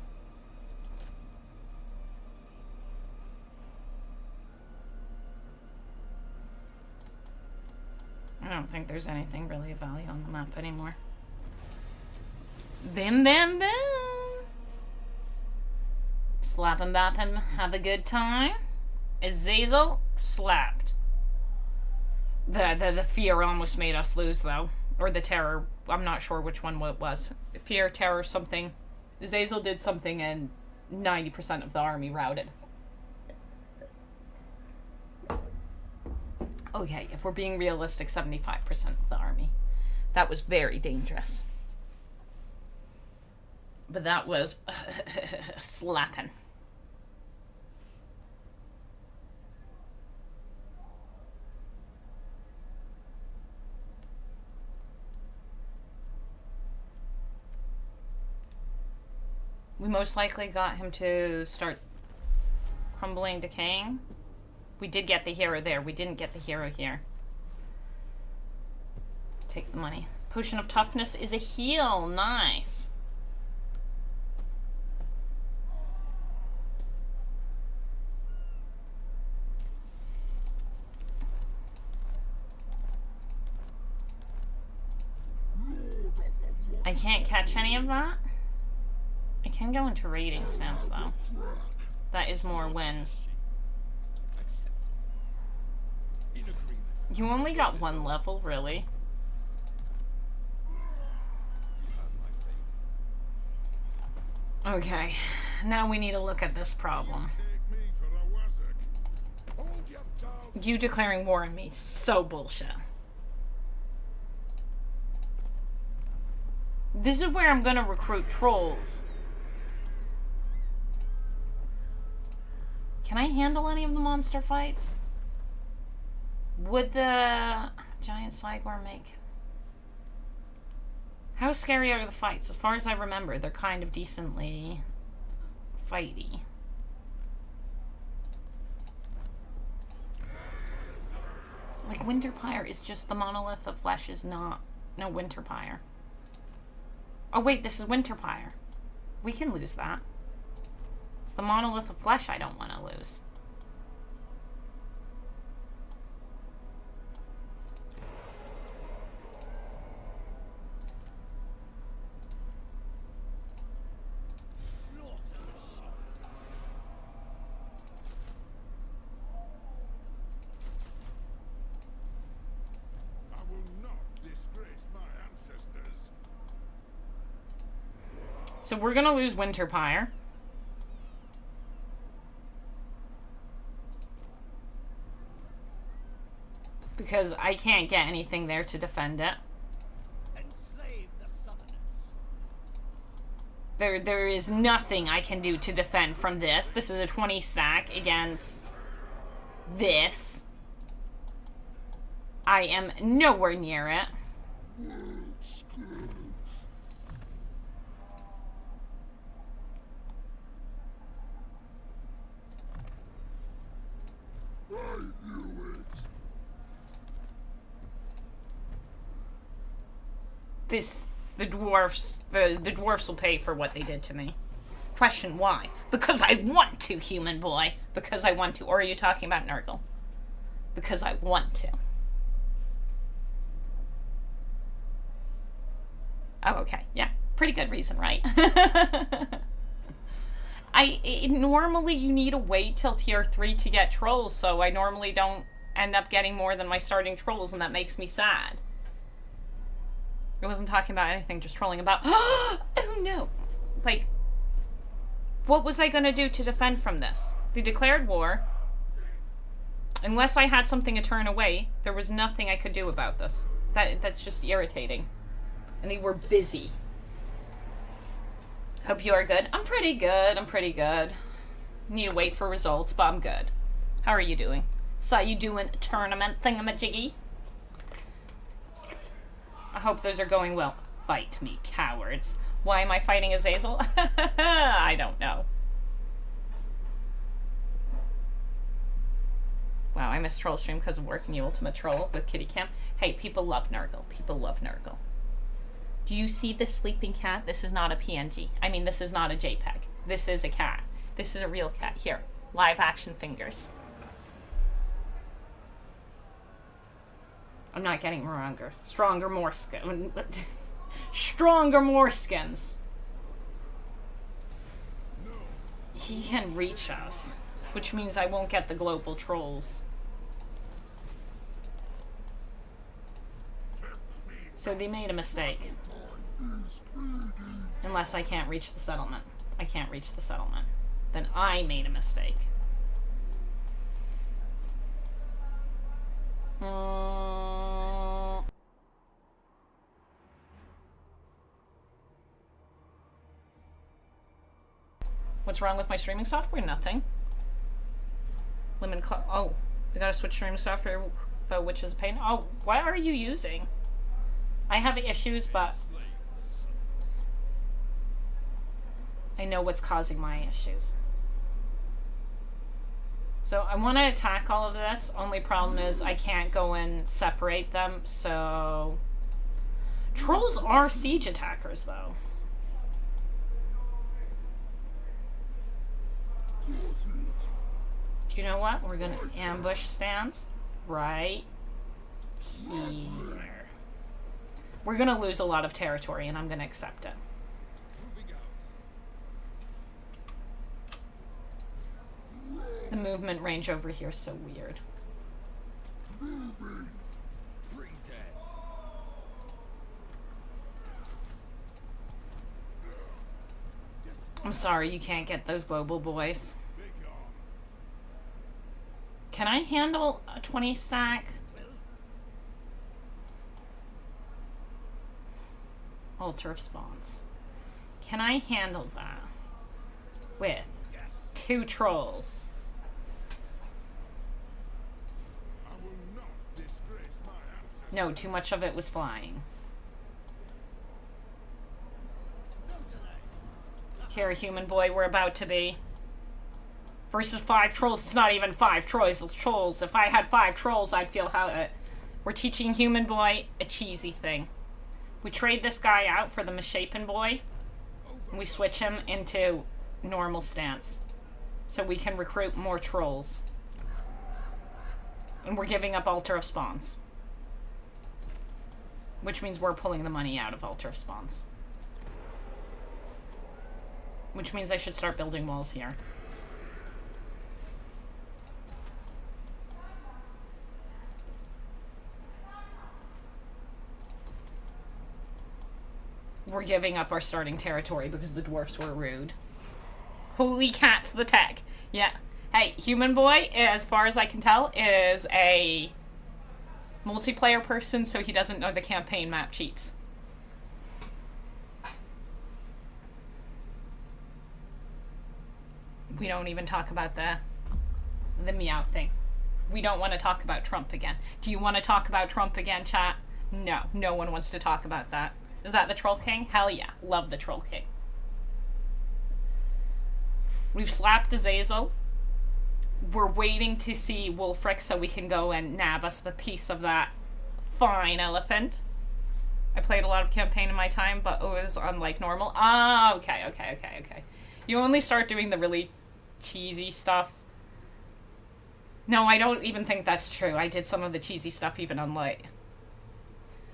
[SPEAKER 1] I don't think there's anything really of value on the map anymore. Bim bam boom! Slap and bap him, have a good time. Azazel slapped. The fear almost made us lose though. Or the terror. I'm not sure which one it was. Fear, terror, something. Azazel did something and 90% of the army routed. Okay, if we're being realistic, 75% of the army. That was very dangerous. But that was slapping. We most likely got him to start crumbling, decaying. We did get the hero there. We didn't get the hero here. Take the money. Potion of Toughness is a heal. Nice. I can't catch any of that. I can go into raiding stance though. That is more wins. You only got one level, really? Okay, now we need to look at this problem. You declaring war on me, so bullshit. This is where I'm gonna recruit trolls. Can I handle any of the monster fights? Would the giant Cygor make... How scary are the fights? As far as I remember, they're kind of decently fighty. Like, Winterpire is just the monolith of flesh is not... No, Winterpire. Oh wait, this is Winterpire. We can lose that. It's the monolith of flesh I don't want to lose. So we're gonna lose Winterpire. Because I can't get anything there to defend it.
[SPEAKER 4] Enslave the Southerners.
[SPEAKER 1] There is nothing I can do to defend from this. This is a 20 stack against this. I am nowhere near it. the dwarfs will pay for what they did to me. Question, why? Because I want to, human boy. Because I want to. Or are you talking about Nurgle? Because I want to. Oh, okay. Yeah. Pretty good reason, right? Normally you need to wait till tier 3 to get trolls, so I normally don't end up getting more than my starting trolls, and that makes me sad. I wasn't talking about anything, just trolling about. Oh no! Like, what was I gonna do to defend from this? They declared war. Unless I had something to turn away, there was nothing I could do about this. That's just irritating. And they were busy. Hope you are good. I'm pretty good. I'm pretty good. Need to wait for results, but I'm good. How are you doing? Saw you doing a tournament thingamajiggy. I hope those are going well. Fight me, cowards. Why am I fighting Azazel? I don't know. Wow, I missed Troll Stream because of working the Ultimate Troll with Kitty Cam. Hey, people love Nurgle. People love Nurgle. Do you see this sleeping cat? This is not a PNG. I mean, this is not a JPEG. This is a cat. This is a real cat. Here, live action fingers. I'm not getting stronger. Stronger, more skin. Stronger, more skins. He can reach us, which means I won't get the global trolls. So they made a mistake. Unless I can't reach the settlement. I can't reach the settlement. Then I made a mistake. What's wrong with my streaming software? Nothing. Oh, I gotta switch streaming software, but which is a pain. Oh, what are you using? I have issues, but I know what's causing my issues. So I want to attack all of this. Only problem is I can't go and separate them, so... Trolls are siege attackers, though. Do you know what? We're going to ambush stands right here. We're going to lose a lot of territory, and I'm going to accept it. The movement range over here is so weird. I'm sorry, you can't get those global boys. Can I handle a 20 stack? Altar of Spawns. Can I handle that with 2 trolls? No, too much of it was flying. Here, human boy, we're about to be. Versus 5 trolls. It's not even 5 trolls, it's trolls. If I had 5 trolls, I'd feel how... we're teaching human boy a cheesy thing. We trade this guy out for the misshapen boy. And we switch him into normal stance. So we can recruit more trolls. And we're giving up Altar of Spawns. Which means we're pulling the money out of Altar of Spawns. Which means I should start building walls here. We're giving up our starting territory because the dwarfs were rude. Holy cats, the tech. Yeah. Hey, human boy, as far as I can tell, is a multiplayer person, so he doesn't know the campaign map cheats. We don't even talk about the meow thing. We don't want to talk about Trump again. Do you want to talk about Trump again, chat? No, no one wants to talk about that. Is that the Troll King? Hell yeah, love the Troll King. We've slapped Azazel. We're waiting to see Wolfric so we can go and nab us a piece of that fine elephant. I played a lot of campaign in my time, but it was on like normal. Ah, okay. You only start doing the really cheesy stuff. No, I don't even think that's true. I did some of the cheesy stuff even on light.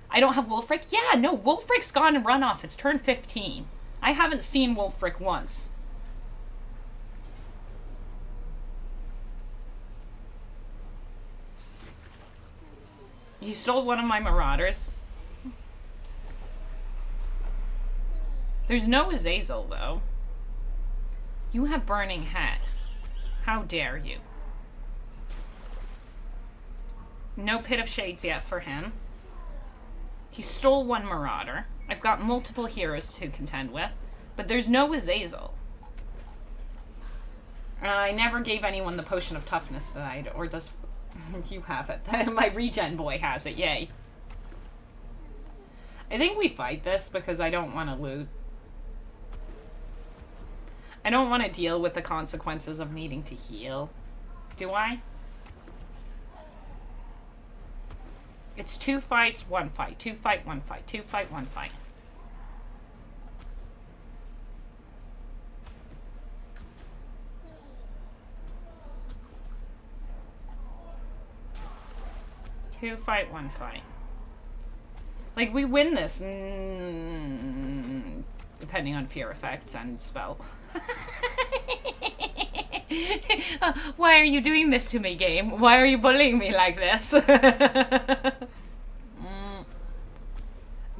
[SPEAKER 1] I don't have Wolfric? Yeah, no, Wolfric's gone and run off. It's turn 15. I haven't seen Wolfric once. You stole one of my marauders. There's no Azazel, though. You have Burning Head. How dare you? No Pit of Shades yet for him. He stole one marauder. I've got multiple heroes to contend with, but there's no Azazel. I never gave anyone the Potion of Toughness tonight, or does... You have it. My regen boy has it, yay. I think we fight this because I don't want to lose. I don't want to deal with the consequences of needing to heal. Do I? It's 2 fights, 1 fight. 2 fight, 1 fight. 2 fight, 1 fight. Two fight, 1 fight. Like, we win this, depending on fear effects and spell. Why are you doing this to me, game? Why are you bullying me like this?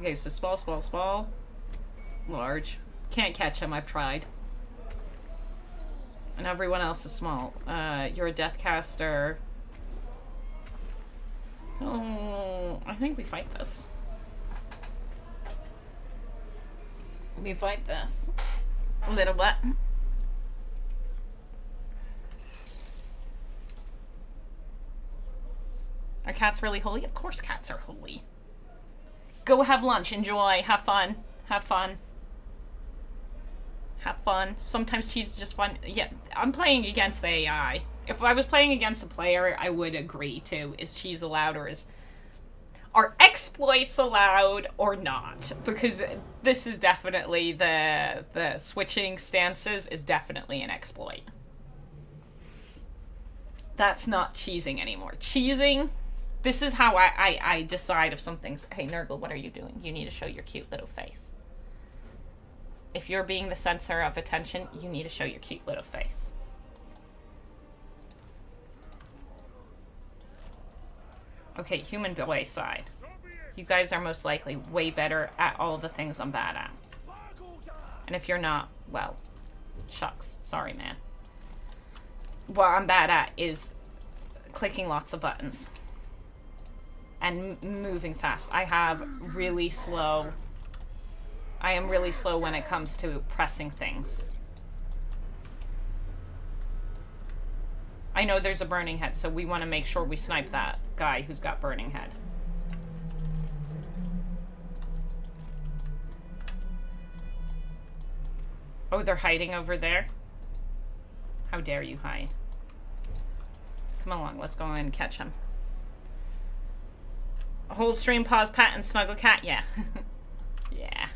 [SPEAKER 1] Okay, so small. Large. Can't catch him, I've tried. And everyone else is small. You're a Deathcaster. So, I think we fight this. We fight this. A little bit. Are cats really holy? Of course cats are holy. Go have lunch, enjoy, have fun. Have fun. Have fun. Sometimes cheese is just fun. Yeah, I'm playing against the AI. If I was playing against a player, I would agree to, is cheese allowed or are exploits allowed or not? Because this is definitely the switching stances is definitely an exploit. That's not cheesing anymore. Cheesing, this is how I decide if something's, hey Nurgle, what are you doing? You need to show your cute little face. If you're being the center of attention, you need to show your cute little face. Okay, human boy side. You guys are most likely way better at all the things I'm bad at. And if you're not, well, shucks. Sorry, man. What I'm bad at is clicking lots of buttons. And moving fast. I am really slow when it comes to pressing things. I know there's a Burning Head, so we want to make sure we snipe that guy who's got Burning Head. Oh, they're hiding over there? How dare you hide? Come along, let's go in and catch him. Hold stream, pause, pat, and snuggle cat? Yeah. Yeah.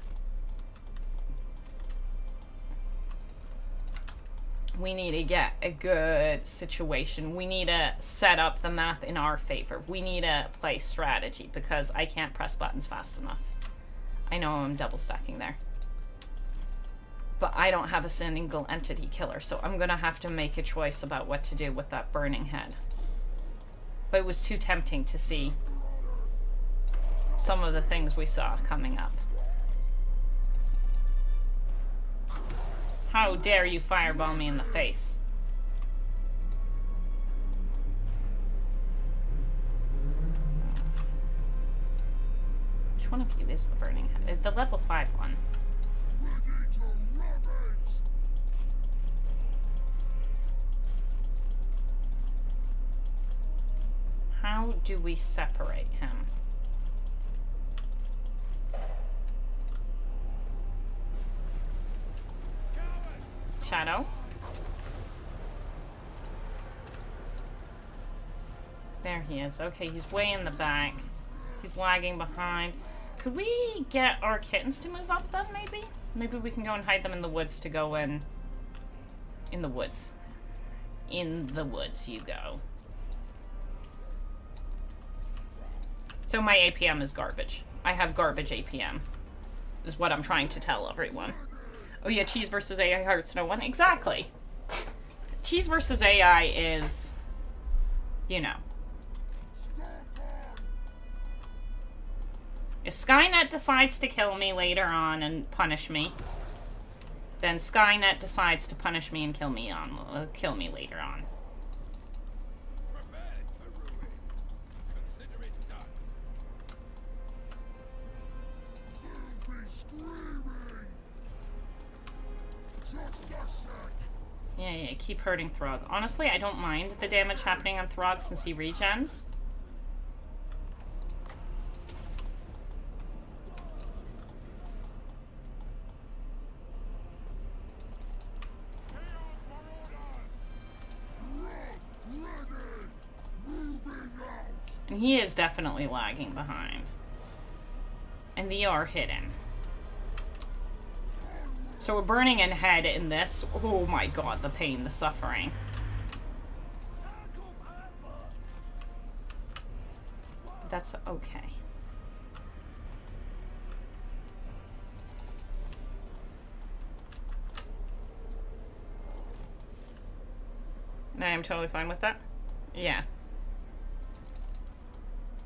[SPEAKER 1] We need to get a good situation. We need to set up the map in our favor. We need to play strategy because I can't press buttons fast enough. I know I'm double stacking there. But I don't have a single entity killer, so I'm gonna have to make a choice about what to do with that Burning Head. But it was too tempting to see some of the things we saw coming up. How dare you fireball me in the face? Which one of you is the Burning Head? The level 5 one. How do we separate him? Shadow. There he is. Okay, he's way in the back. He's lagging behind. Could we get our kittens to move up then, maybe? Maybe we can go and hide them in the woods to go in the woods. In the woods you go. So my APM is garbage. I have garbage APM. Is what I'm trying to tell everyone. Oh yeah, cheese versus AI hurts no one. Exactly. Cheese versus AI is, you know. If Skynet decides to kill me later on and punish me, then Skynet decides to punish me and kill me later on. Yeah, keep hurting Throgg. Honestly, I don't mind the damage happening on Throgg since he regens. And he is definitely lagging behind. And they are hidden. So we're burning in head in this. Oh my god, the pain, the suffering. That's okay. And I am totally fine with that. Yeah.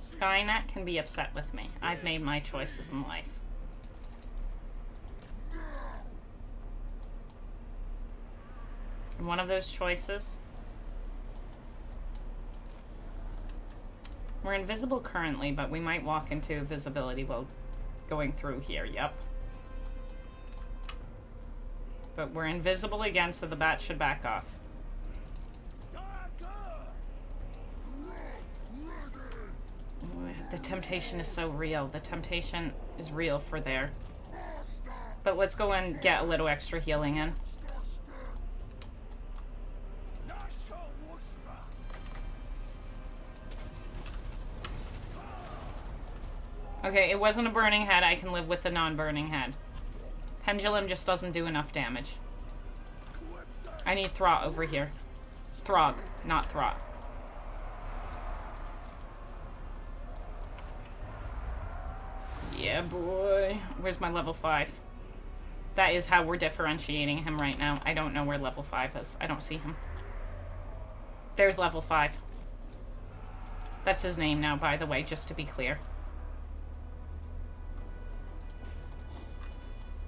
[SPEAKER 1] Skynet can be upset with me. I've made my choices in life. And one of those choices... We're invisible currently, but we might walk into visibility while going through here. Yep. But we're invisible again, so the bat should back off. The temptation is so real. The temptation is real for there. But let's go and get a little extra healing in. Okay, it wasn't a burning head. I can live with the non-burning head. Pendulum just doesn't do enough damage. I need Throgg over here. Throgg, not Throgg. Yeah, boy. Where's my level 5? That is how we're differentiating him right now. I don't know where level 5 is. I don't see him. There's level 5. That's his name now, by the way, just to be clear.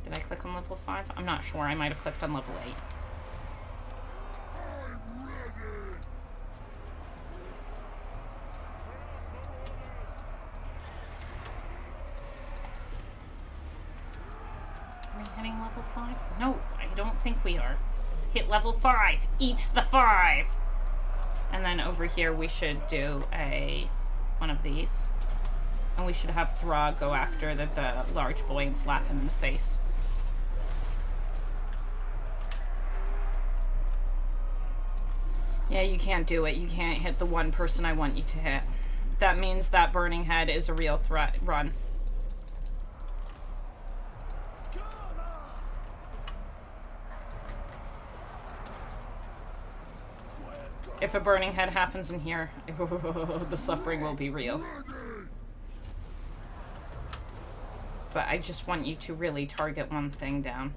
[SPEAKER 1] Did I click on level 5? I'm not sure. I might have clicked on level 8. Are we hitting level 5? No, I don't think we are. Hit level 5. Eat the 5. And then over here we should do one of these. And we should have Throgg go after the large boy and slap him in the face. Yeah, you can't do it. You can't hit the one person I want you to hit. That means that burning head is a real threat. Run. If a burning head happens in here, the suffering will be real. But I just want you to really target one thing down.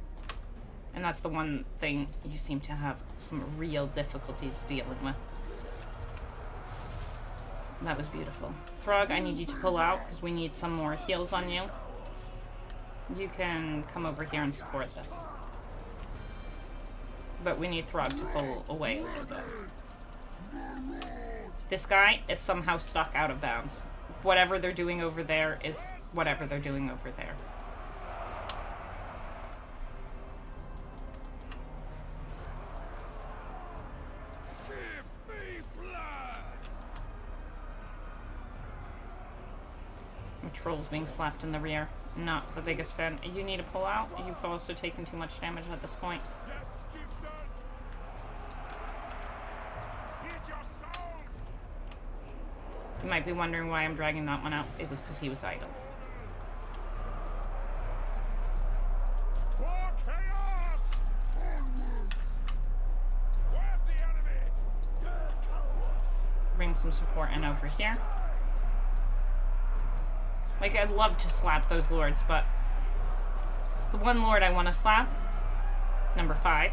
[SPEAKER 1] And that's the one thing you seem to have some real difficulties dealing with. That was beautiful. Throgg, I need you to pull out because we need some more heals on you. You can come over here and support this. But we need Throgg to pull away a little bit. This guy is somehow stuck out of bounds. Whatever they're doing over there is whatever they're doing over there. The troll's being slapped in the rear. Not the biggest fan. You need to pull out. You've also taken too much damage at this point. You might be wondering why I'm dragging that one out. It was because he was idle. bring some support in over here. Like, I'd love to slap those lords, but the one lord I want to slap, number 5.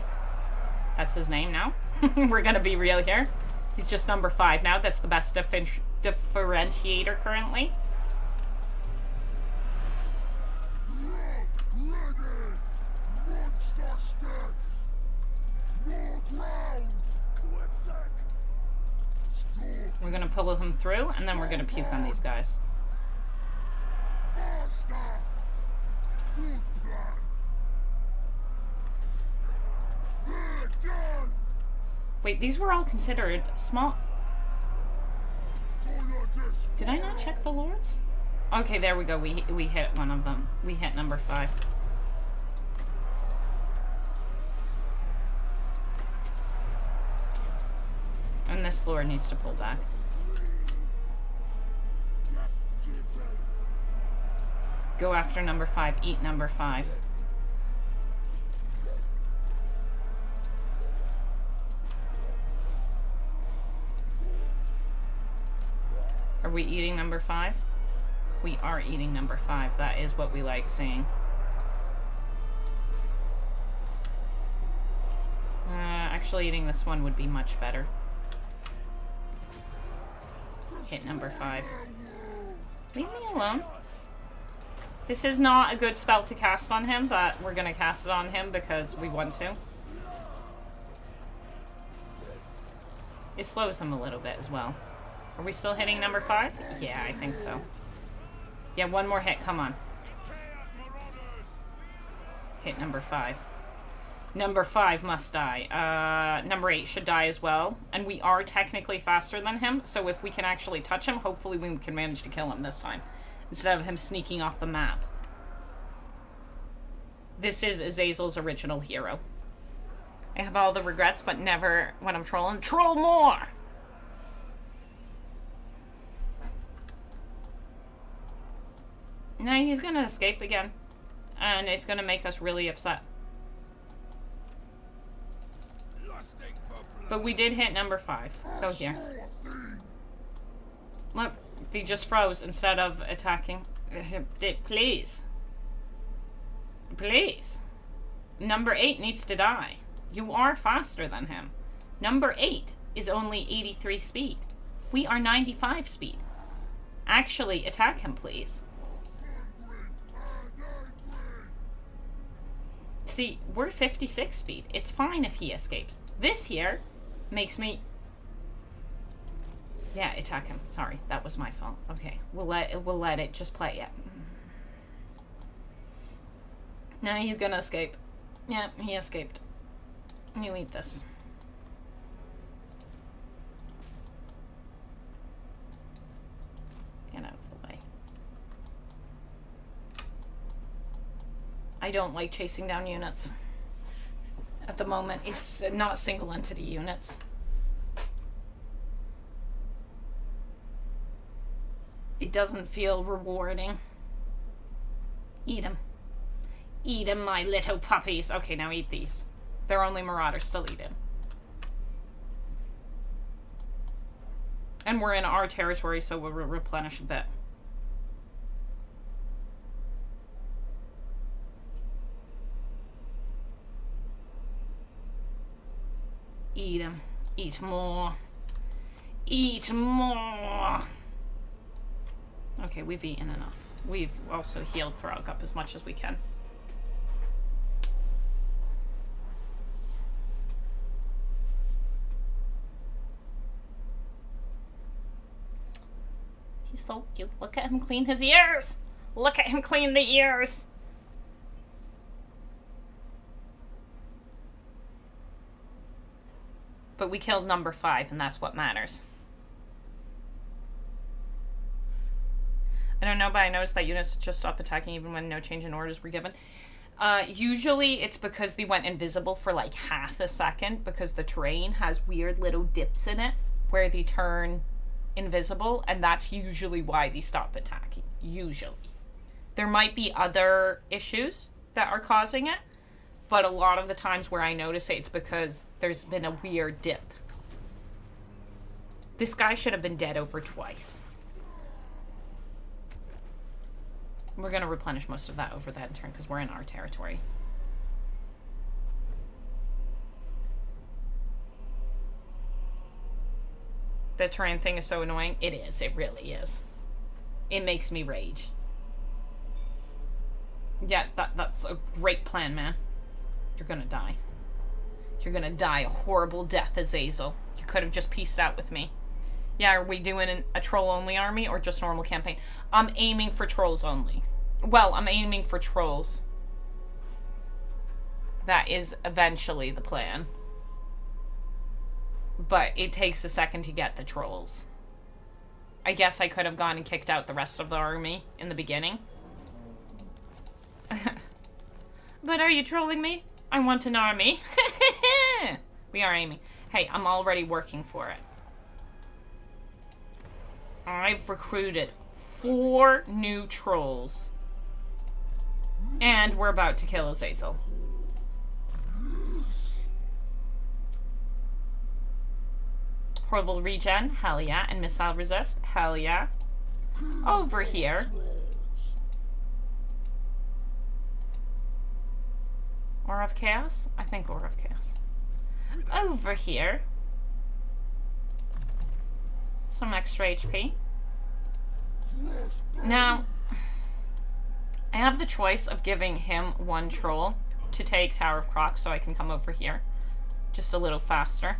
[SPEAKER 1] That's his name now. We're gonna be real here. He's just number 5 now. That's the best differentiator currently. We're gonna pull him through, and then we're gonna puke on these guys. Wait, these were all considered small. Did I not check the lords? Okay, there we go. We hit one of them. We hit number 5. And this lord needs to pull back. Go after number 5. Eat number 5. Are we eating number 5? We are eating number 5. That is what we like seeing. Actually, eating this one would be much better. Hit number 5. Leave me alone. This is not a good spell to cast on him, but we're gonna cast it on him because we want to. It slows him a little bit as well. Are we still hitting number 5? Yeah, I think so. Yeah, one more hit, come on. Hit number 5. Number 5 must die. Number 8 should die as well. And we are technically faster than him, so if we can actually touch him, hopefully we can manage to kill him this time, instead of him sneaking off the map. This is Azazel's original hero. I have all the regrets, but never, when I'm trolling, troll more! Now he's gonna escape again, and it's gonna make us really upset. But we did hit number 5. Go here. Look, they just froze instead of attacking. Please. Please. Number 8 needs to die. You are faster than him. Number 8 is only 83 speed. We are 95 speed. Actually, attack him, please. See, we're 56 speed. It's fine if he escapes. This here makes me... Yeah, attack him. Sorry, that was my fault. Okay, we'll let it just play it. Now he's gonna escape. Yeah, he escaped. You eat this. Get out of the way. I don't like chasing down units. At the moment, it's not single entity units. It doesn't feel rewarding. Eat them. Eat them, my little puppies. Okay, now eat these. They're only marauders, still eat it. And we're in our territory, so we'll replenish a bit. Eat them. Eat more. Eat more. Okay, we've eaten enough. We've also healed Throgg up as much as we can. He's so cute. Look at him clean his ears. Look at him clean the ears. But we killed number 5, and that's what matters. I don't know, but I noticed that units just stopped attacking even when no change in orders were given. Usually it's because they went invisible for like half a second, because the terrain has weird little dips in it where they turn invisible, and that's usually why they stop attacking. Usually. There might be other issues that are causing it, but a lot of the times where I notice it, it's because there's been a weird dip. This guy should have been dead over twice. We're going to replenish most of that over that turn because we're in our territory. The terrain thing is so annoying. It is. It really is. It makes me rage. Yeah, that's a great plan, man. You're gonna die. You're gonna die a horrible death, Azazel. You could have just pieced out with me. Yeah, are we doing a troll-only army or just normal campaign? I'm aiming for trolls only. Well, I'm aiming for trolls. That is eventually the plan. But it takes a second to get the trolls. I guess I could have gone and kicked out the rest of the army in the beginning. But are you trolling me? I want an army. We are aiming. Hey, I'm already working for it. I've recruited 4 new trolls. And we're about to kill Azazel. Horrible regen, hell yeah. And missile resist, hell yeah. Over here. Aura of Chaos? I think Aura of Chaos. Over here. Some extra HP. Now, I have the choice of giving him 1 troll to take Tower of Croc so I can come over here. Just a little faster.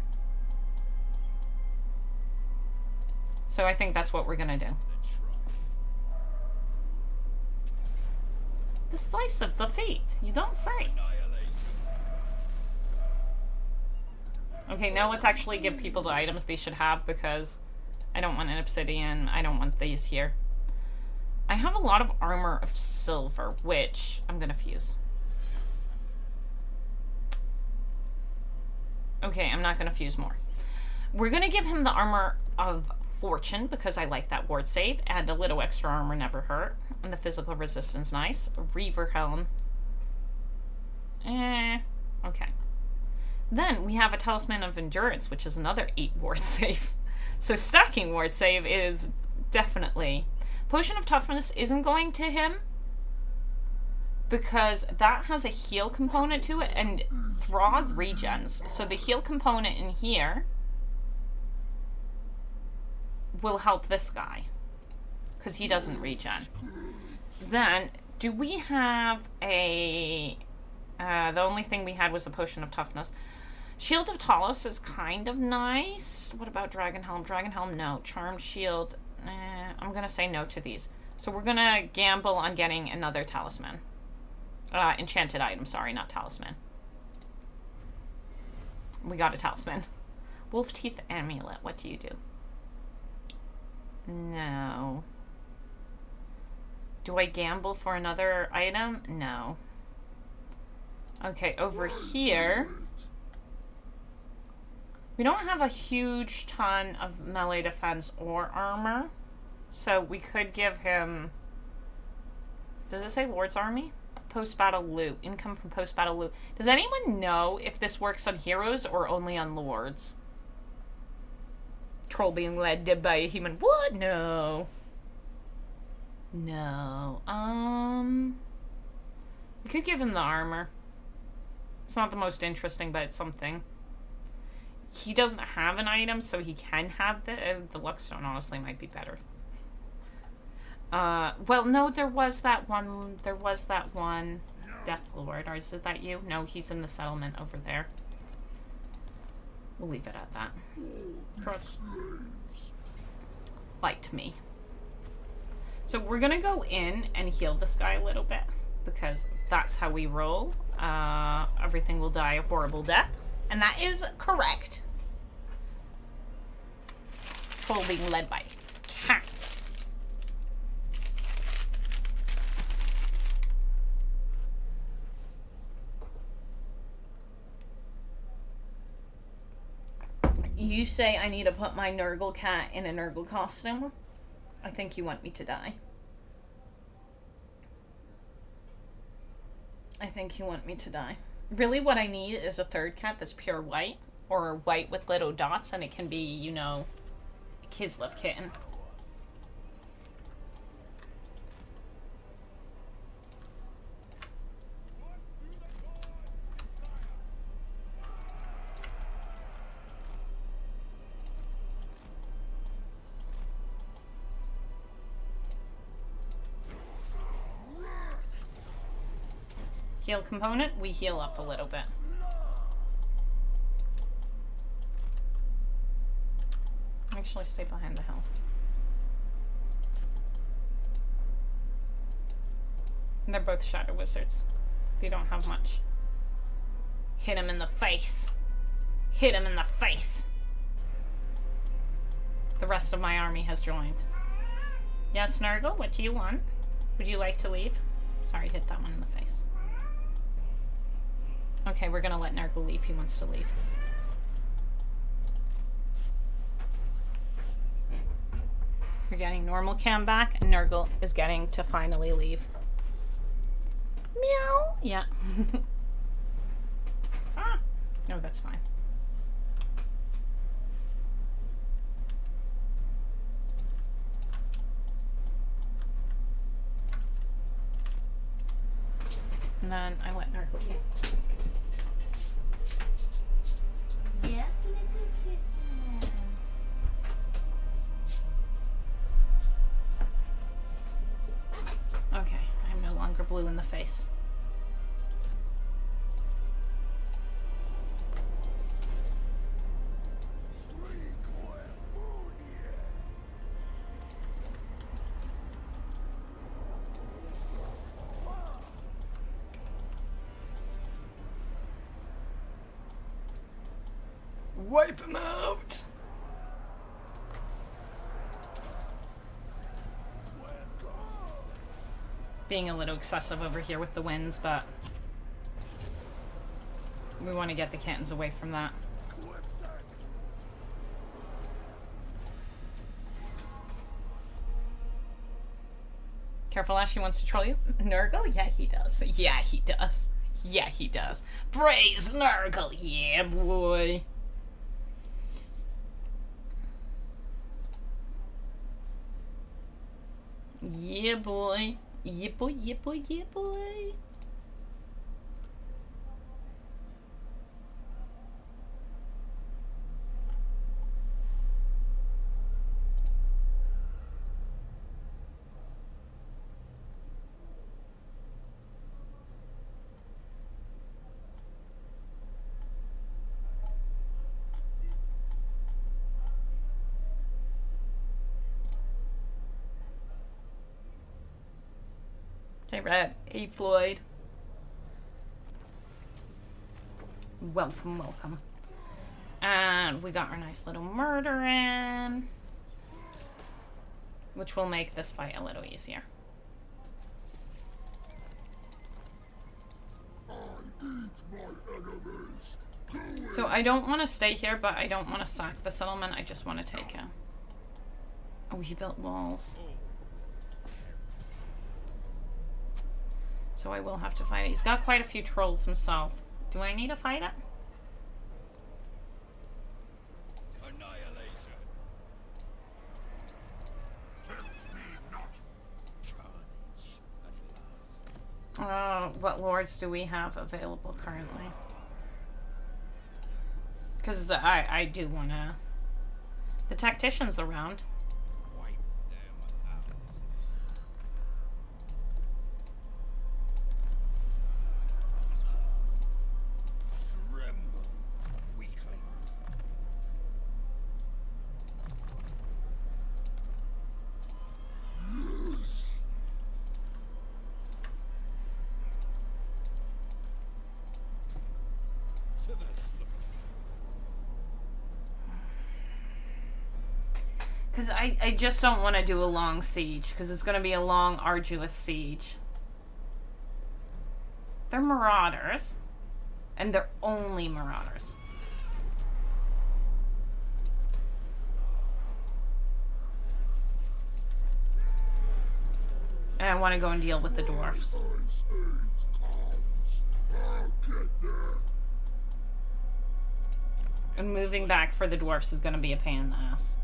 [SPEAKER 1] So I think that's what we're gonna do. Decisive defeat. You don't say. Okay, now let's actually give people the items they should have because I don't want an obsidian. I don't want these here. I have a lot of armor of silver, which I'm gonna fuse. Okay, I'm not gonna fuse more. We're gonna give him the armor of fortune because I like that ward save, and a little extra armor never hurt, and the physical resistance nice. Reaver helm. Okay. Then we have a talisman of endurance, which is another 8 ward save. So stacking ward save is definitely. Potion of toughness isn't going to him because that has a heal component to it, and Throgg regens. So the heal component in here will help this guy because he doesn't regen. Then, do we have a... the only thing we had was a potion of toughness. Shield of Talos is kind of nice. What about Dragon Helm? Dragon Helm, no. Charmed Shield, I'm gonna say no to these. So we're gonna gamble on getting another talisman. Enchanted item, sorry, not talisman. We got a talisman. Wolf Teeth Amulet, what do you do? No. Do I gamble for another item? No. Okay, over here, we don't have a huge ton of melee defense or armor, so we could give him... Does it say Lord's Army? Post-battle loot. Income from post-battle loot. Does anyone know if this works on heroes or only on lords? Troll being led by a human. What? No. No. We could give him the armor. It's not the most interesting, but it's something. He doesn't have an item, so he can have the Luckstone honestly might be better. Well, no, there was that one Death Lord. Or is it that you? No, he's in the settlement over there. We'll leave it at that. Fight me. So we're gonna go in and heal this guy a little bit because that's how we roll. Everything will die a horrible death. And that is correct. Troll being led by cat. You say I need to put my Nurgle cat in a Nurgle costume? I think you want me to die. I think you want me to die. Really what I need is a third cat that's pure white, or white with little dots, and it can be, you know, Kislev kitten. Heal component, we heal up a little bit. Actually, stay behind the hill. And they're both shadow wizards. They don't have much. Hit him in the face. Hit him in the face. The rest of my army has joined. Yes, Nurgle, what do you want? Would you like to leave? Sorry, hit that one in the face. Okay, we're gonna let Nurgle leave. He wants to leave. You're getting normal cam back, and Nurgle is getting to finally leave. Meow. Yeah. Ah. No, that's fine. And then I let Nurgle leave. Yes, little kitten. Okay, I'm no longer blue in the face.
[SPEAKER 2] Wipe him out!
[SPEAKER 1] Being a little excessive over here with the winds, but we want to get the kittens away from that. Careful, Ash, he wants to troll you. Nurgle? Yeah, he does. Yeah, he does. Yeah, he does. Praise Nurgle! Yeah, boy. Yeah, boy. Yeah, boy, yeah, boy, yeah, boy. Hey, Red. Hey, Floyd. Welcome, welcome. And we got our nice little murder in, which will make this fight a little easier. So I don't want to stay here, but I don't want to sack the settlement. I just want to take him. Oh, he built walls. So I will have to fight it. He's got quite a few trolls himself. Do I need to fight it?
[SPEAKER 3] Annihilation. Tempt me not. Carnage at last.
[SPEAKER 1] What lords do we have available currently? Because I do want to... The tactician's around.
[SPEAKER 3] Wipe them out. Tremble, weaklings. Yes. To the slaughter.
[SPEAKER 1] Because I just don't want to do a long siege, because it's going to be a long, arduous siege. They're marauders, and they're only marauders. And I want to go and deal with the dwarfs. And moving back for the dwarfs is going to be a pain in the ass.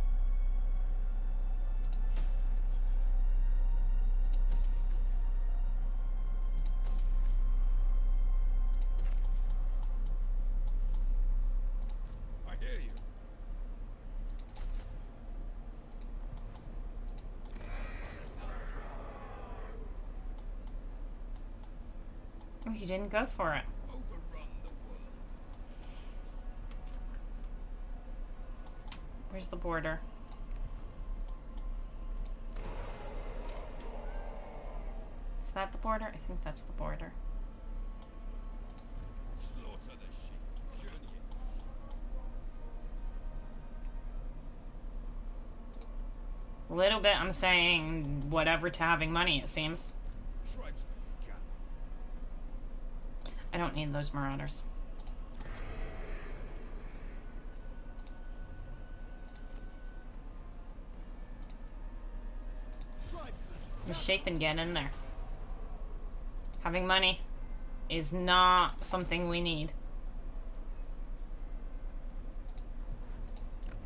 [SPEAKER 1] you didn't go for it. Where's the border? Is that the border? I think that's the border.
[SPEAKER 3] Slaughter the sheep. Journey
[SPEAKER 1] A little bit, I'm saying whatever to having money, it seems.
[SPEAKER 3] tribesmen gather.
[SPEAKER 1] I don't need those marauders. Just shape and get in there. Having money is not something we need.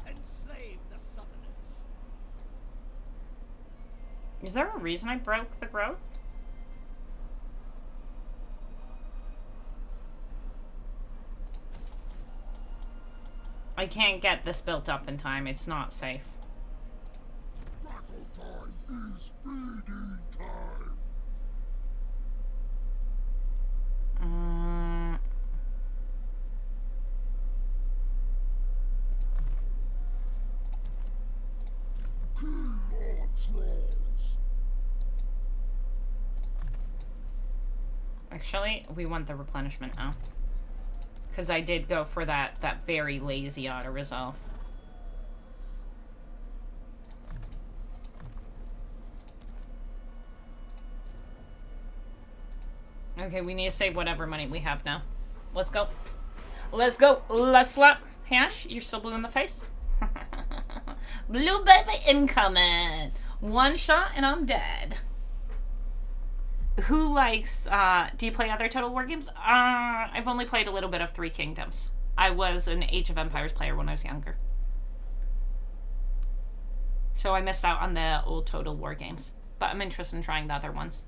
[SPEAKER 4] Enslave the Southerners.
[SPEAKER 1] Is there a reason I broke the growth? I can't get this built up in time. It's not safe.
[SPEAKER 3] Battle time is feeding time. Kill all trolls.
[SPEAKER 1] Actually, we want the replenishment now. Because I did go for that very lazy auto-resolve. Okay, we need to save whatever money we have now. Let's go. Let's go. Let's slap. Hash, you're still blue in the face? Blue baby incoming. One shot and I'm dead. Who likes, do you play other Total War games? I've only played a little bit of Three Kingdoms. I was an Age of Empires player when I was younger. So I missed out on the old Total War games. But I'm interested in trying the other ones.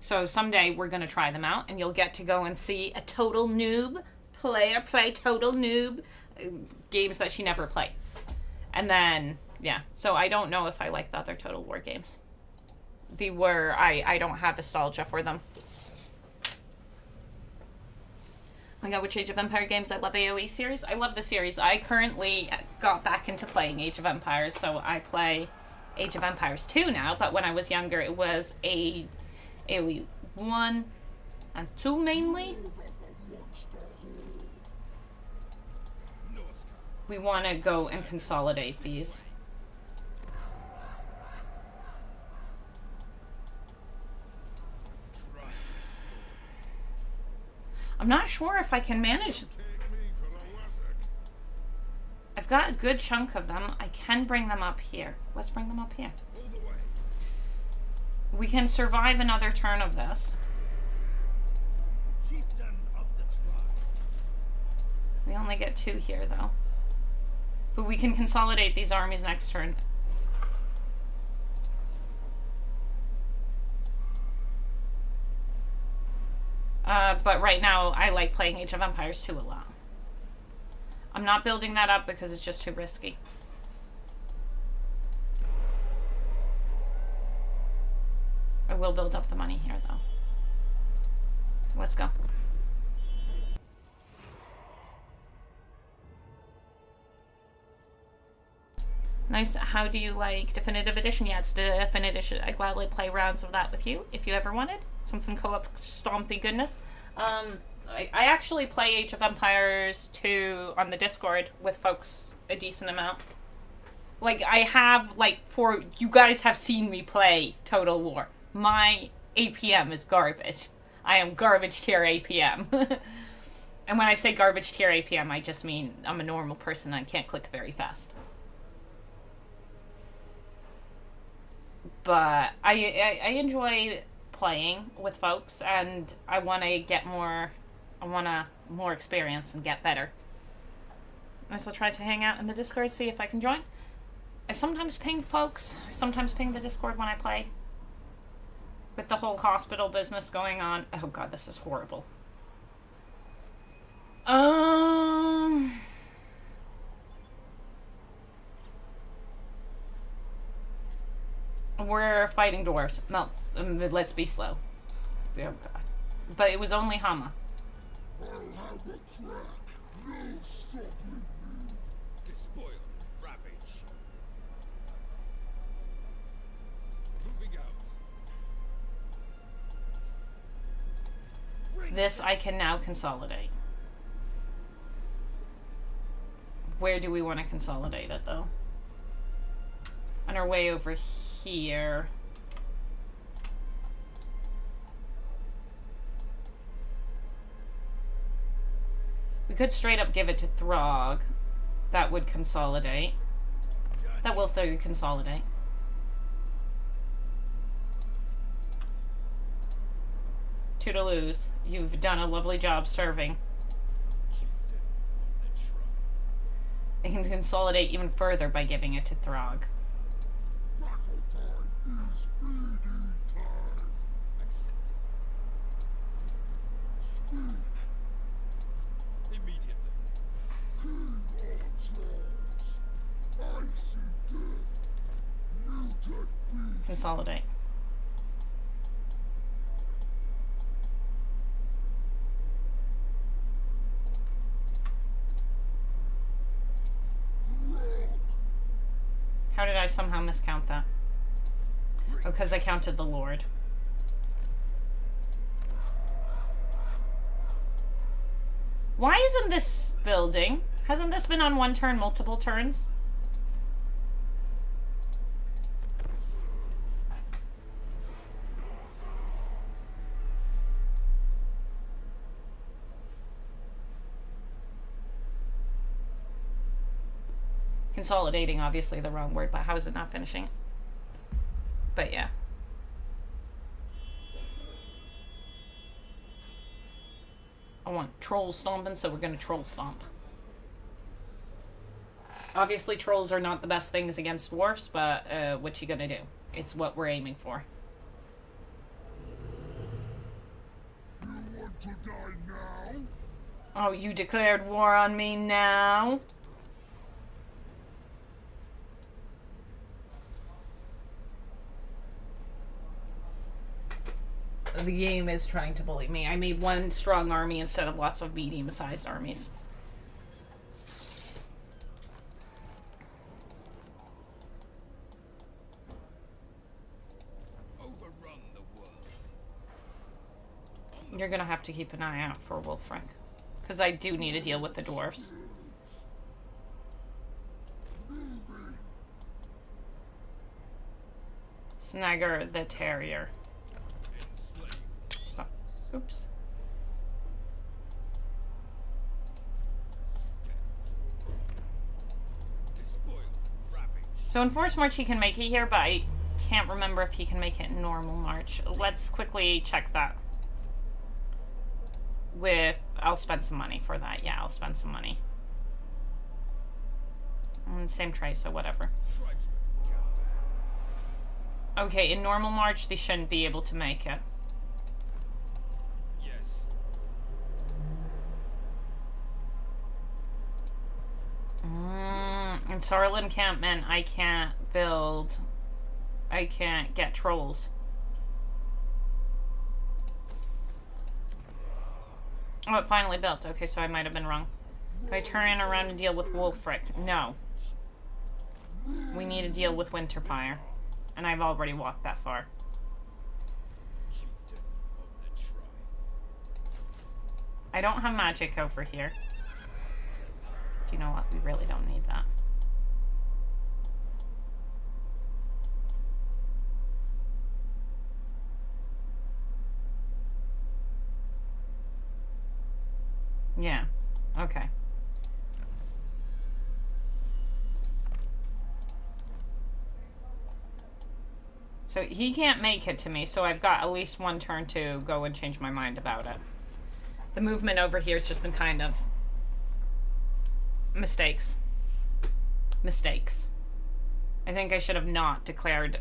[SPEAKER 1] So someday we're going to try them out and you'll get to go and see a total noob player play total noob games that she never played. And then, yeah. So I don't know if I like the other Total War games. I don't have nostalgia for them. Oh my god, which Age of Empire games? I love AoE series. I love the series. I currently got back into playing Age of Empires, so I play Age of Empires 2 now, but when I was younger it was AoE 1 and 2 mainly. We want to go and consolidate these. I'm not sure if I can manage. I've got a good chunk of them. I can bring them up here. Let's bring them up here. We can survive another turn of this.
[SPEAKER 4] Chieftain of the tribe.
[SPEAKER 1] We only get 2 here, though. But we can consolidate these armies next turn. But right now, I like playing Age of Empires 2 a lot. I'm not building that up because it's just too risky. I will build up the money here, though. Let's go. Nice. How do you like Definitive Edition? Yeah, it's Definitive Edition. I'd gladly play rounds of that with you if you ever wanted. Something co-op stompy goodness. I actually play Age of Empires 2 on the Discord with folks a decent amount. Like, I have, like, you guys have seen me play Total War. My APM is garbage. I am garbage tier APM. And when I say garbage tier APM, I just mean I'm a normal person and I can't click very fast. But I enjoy playing with folks, and I want to get more. I want more experience and get better. I still try to hang out in the Discord, see if I can join. I sometimes ping folks. I sometimes ping the Discord when I play. With the whole hospital business going on. Oh god, this is horrible. We're fighting dwarves. No, let's be slow. Oh god. But it was only Hama.
[SPEAKER 3] I'll have a crack. No stopping you. Despoil, ravage. Moving out.
[SPEAKER 1] This I can now consolidate. Where do we want to consolidate it, though? On our way over here. We could straight up give it to Throgg. That would consolidate. That will thoroughly consolidate. Toodaloos. You've done a lovely job serving. It can consolidate even further by giving it to Throgg.
[SPEAKER 3] Battle time is feeding time. Accept. Speak. Immediately. King of Throgs. Icy death. Muted beast.
[SPEAKER 1] Consolidate. How did I somehow miscount that? Oh, because I counted the Lord. Why isn't this building? Hasn't this been on one turn multiple turns? Consolidating, obviously the wrong word, but how is it not finishing? But yeah. I want troll stomping, so we're gonna troll stomp. Obviously trolls are not the best things against dwarfs, but what you gonna do? It's what we're aiming for.
[SPEAKER 3] You want to die now?
[SPEAKER 1] Oh, you declared war on me now? The game is trying to bully me. I made one strong army instead of lots of medium-sized armies.
[SPEAKER 3] Overrun the world.
[SPEAKER 1] You're gonna have to keep an eye out for Wolfric. Because I do need to deal with the dwarves. Snagger the Terrier. Stop. Oops. So in Force March he can make it here, but I can't remember if he can make it in normal March. Let's quickly check that. I'll spend some money for that. Yeah, I'll spend some money. Same tray, so whatever. Okay, in normal March, they shouldn't be able to make it.
[SPEAKER 3] Yes.
[SPEAKER 1] In Sorrel Encampment, I can't get trolls. Oh, it finally built. Okay, so I might have been wrong. If I turn around and deal with Wolfric, no. We need to deal with Winterpire. And I've already walked that far. I don't have magic over here. Do you know what? We really don't need that. Yeah. Okay. So he can't make it to me, so I've got at least one turn to go and change my mind about it. The movement over here has just been kind of mistakes. Mistakes. I think I should have not declared.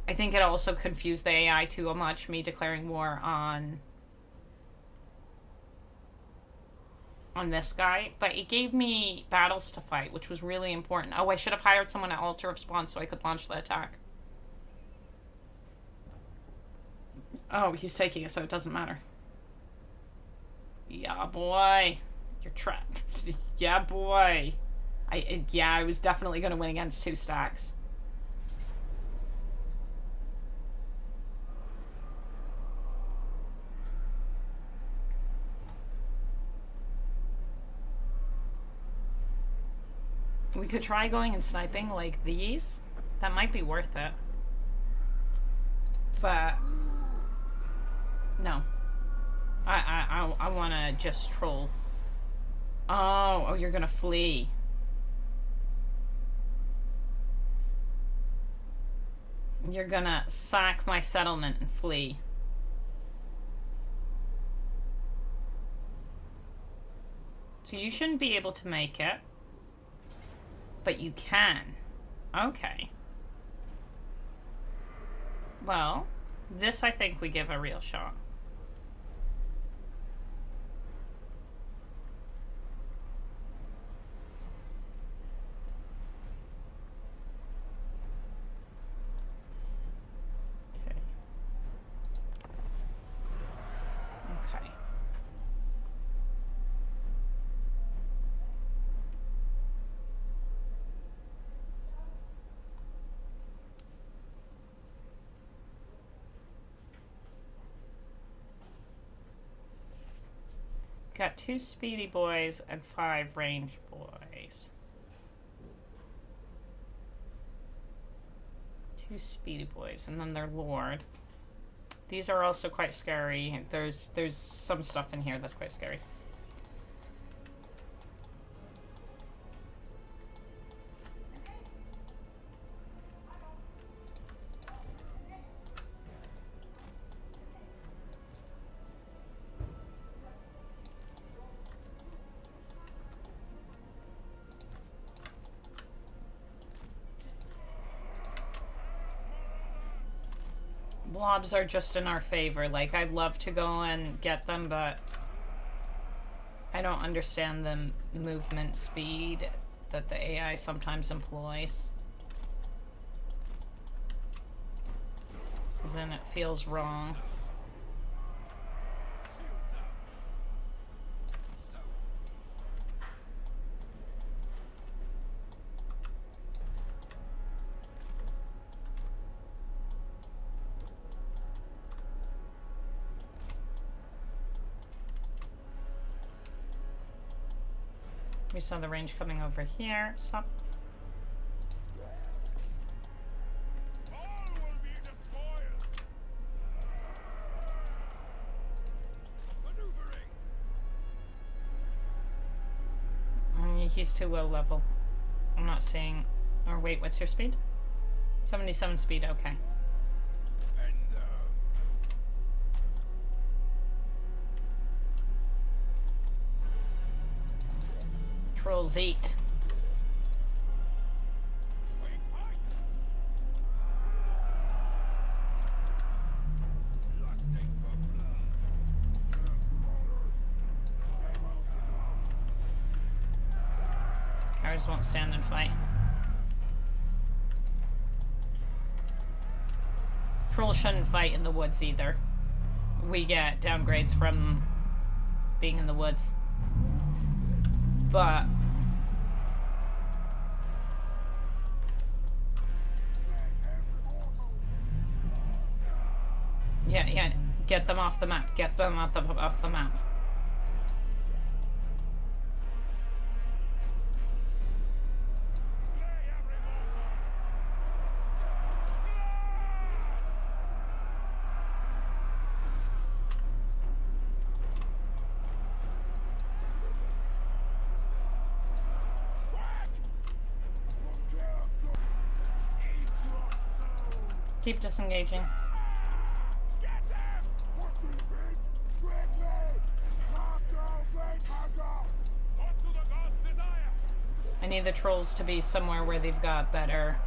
[SPEAKER 1] I think it also confused the AI too much, me declaring war on this guy, but it gave me battles to fight, which was really important. Oh, I should have hired someone at Altar of Spawn so I could launch the attack. Oh, he's taking it, so it doesn't matter. Yeah, boy. You're trapped. Yeah, boy. I was definitely going to win against 2 stacks. We could try going and sniping like these. That might be worth it. But no. I want to just troll. Oh, you're gonna flee. You're gonna sack my settlement and flee. So you shouldn't be able to make it. But you can. Okay. Well, this I think we give a real shot. Okay. Got 2 speedy boys and 5 range boys. 2 speedy boys, and then their lord. These are also quite scary. There's some stuff in here that's quite scary. Blobs are just in our favor. Like, I'd love to go and get them, but I don't understand the movement speed that the AI sometimes employs. Because then it feels wrong. We saw the range coming over here. Stop. He's too low level. I'm not seeing... Or wait, what's your speed? 77 speed, okay. Trolls eat. Cowards won't stand and fight. Trolls shouldn't fight in the woods either. We get downgrades from being in the woods. But yeah, get them off the map. Get them off the map. Keep disengaging. I need the trolls to be somewhere where they've got better.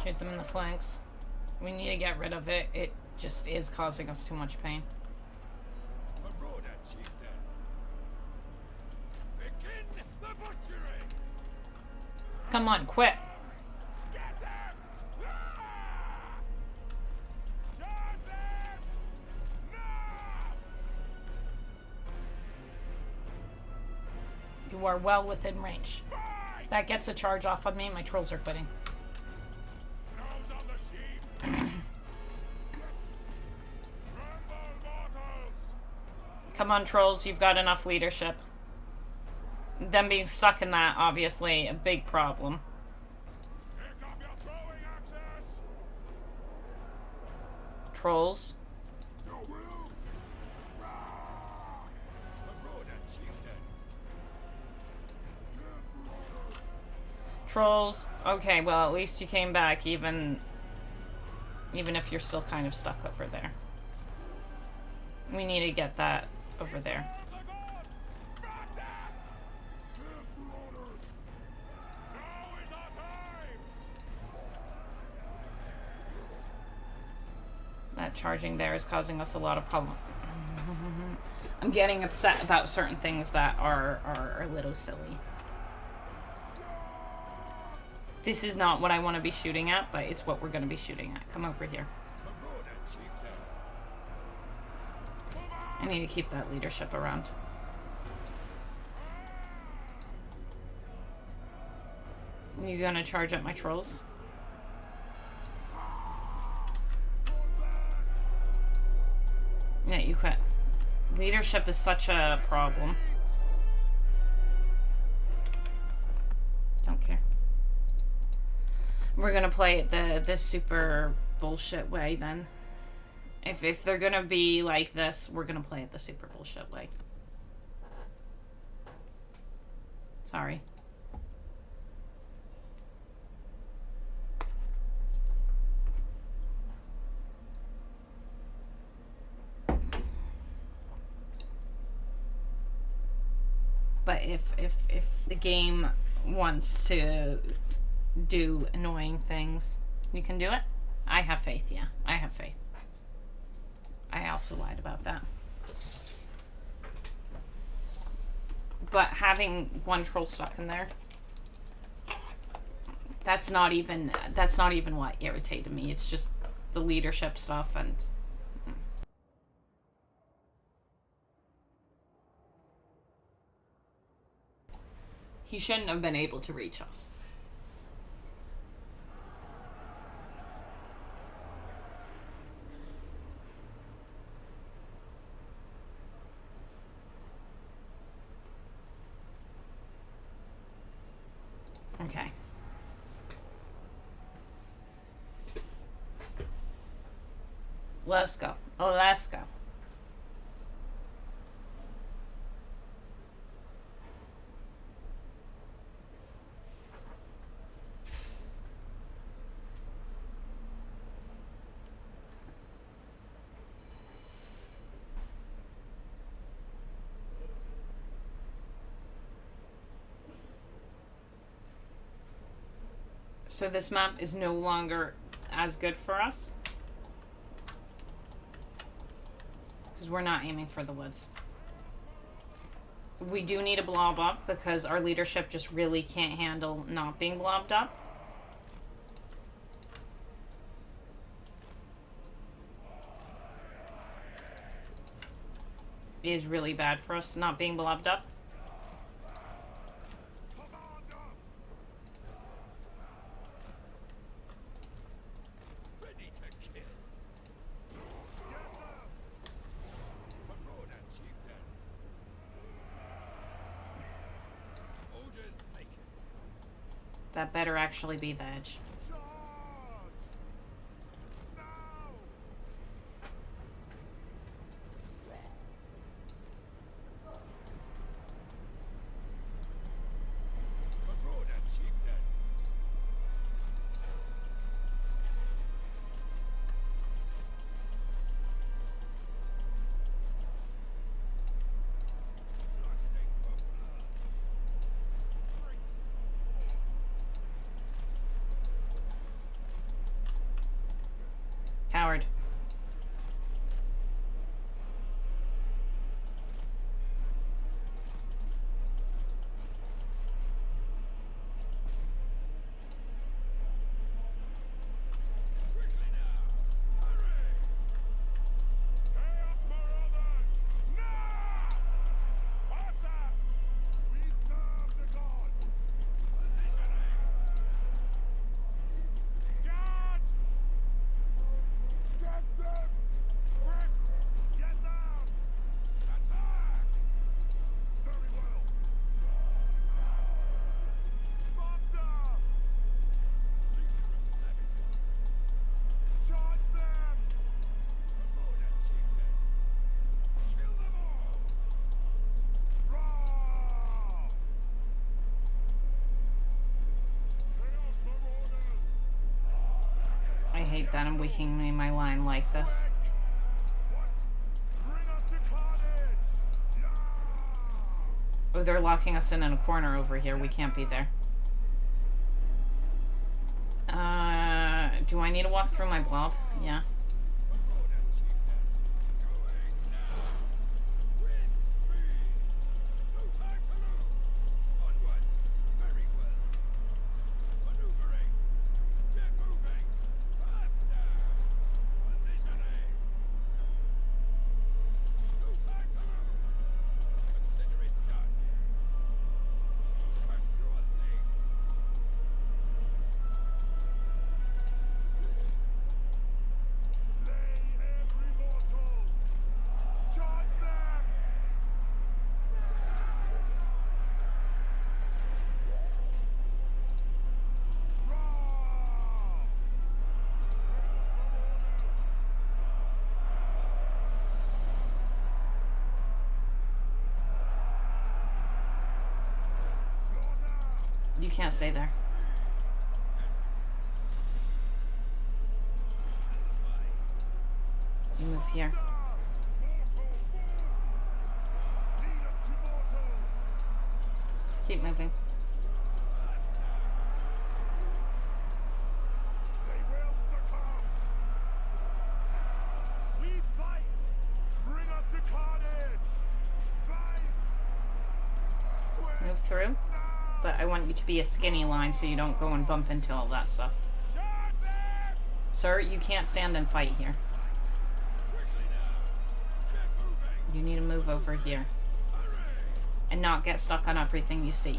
[SPEAKER 1] Shoot them in the flanks. We need to get rid of it. It just is causing us too much pain. Come on, quit. You are well within range. That gets a charge off on me. My trolls are quitting. Come on, trolls. You've got enough leadership. Them being stuck in that, obviously, a big problem. Trolls. Trolls. Okay, well, at least you came back, even if you're still kind of stuck over there. We need to get that over there. That charging there is causing us a lot of problems. I'm getting upset about certain things that are a little silly. This is not what I want to be shooting at, but it's what we're going to be shooting at. Come over here. I need to keep that leadership around. You gonna charge at my trolls? Yeah, you quit. Leadership is such a problem. Don't care. We're gonna play it the super bullshit way then. If they're gonna be like this, we're gonna play it the super bullshit way. Sorry. But if the game wants to do annoying things, you can do it. I have faith, yeah. I have faith. I also lied about that. But having one troll stuck in there, that's not even what irritated me. It's just the leadership stuff and he shouldn't have been able to reach us. Okay. Let's go. Let's go. So this map is no longer as good for us. Because we're not aiming for the woods. We do need a blob up because our leadership just really can't handle not being blobbed up. It is really bad for us not being blobbed up. That better actually be the edge. hate that I'm weakening my line like this. Oh, they're locking us in a corner over here. We can't be there. Do I need to walk through my blob? Yeah. You can't stay there. You move here. Keep moving. Move through. But I want you to be a skinny line so you don't go and bump into all that stuff. Sir, you can't stand and fight here. You need to move over here. And not get stuck on everything you see.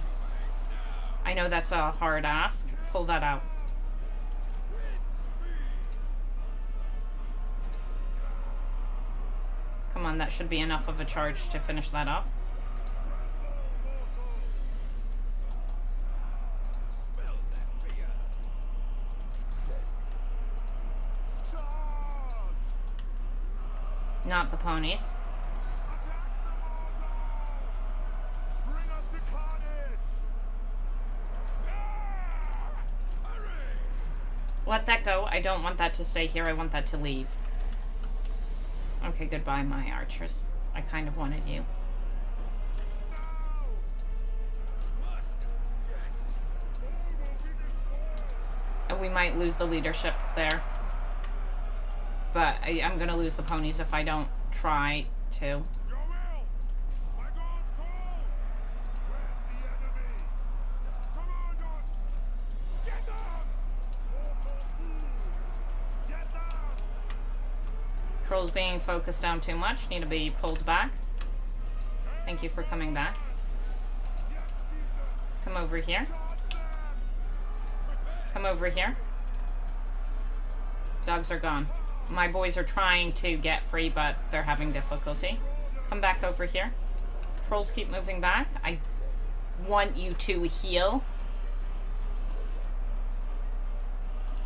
[SPEAKER 1] I know that's a hard ask. Pull that out. Come on, that should be enough of a charge to finish that off. Not the ponies. Let that go. I don't want that to stay here. I want that to leave. Okay, goodbye, my archers. I kind of wanted you. And we might lose the leadership there. But I'm going to lose the ponies if I don't try to. Trolls being focused down too much. Need to be pulled back. Thank you for coming back. Come over here. Come over here. Dogs are gone. My boys are trying to get free, but they're having difficulty. Come back over here. Trolls keep moving back. I want you to heal.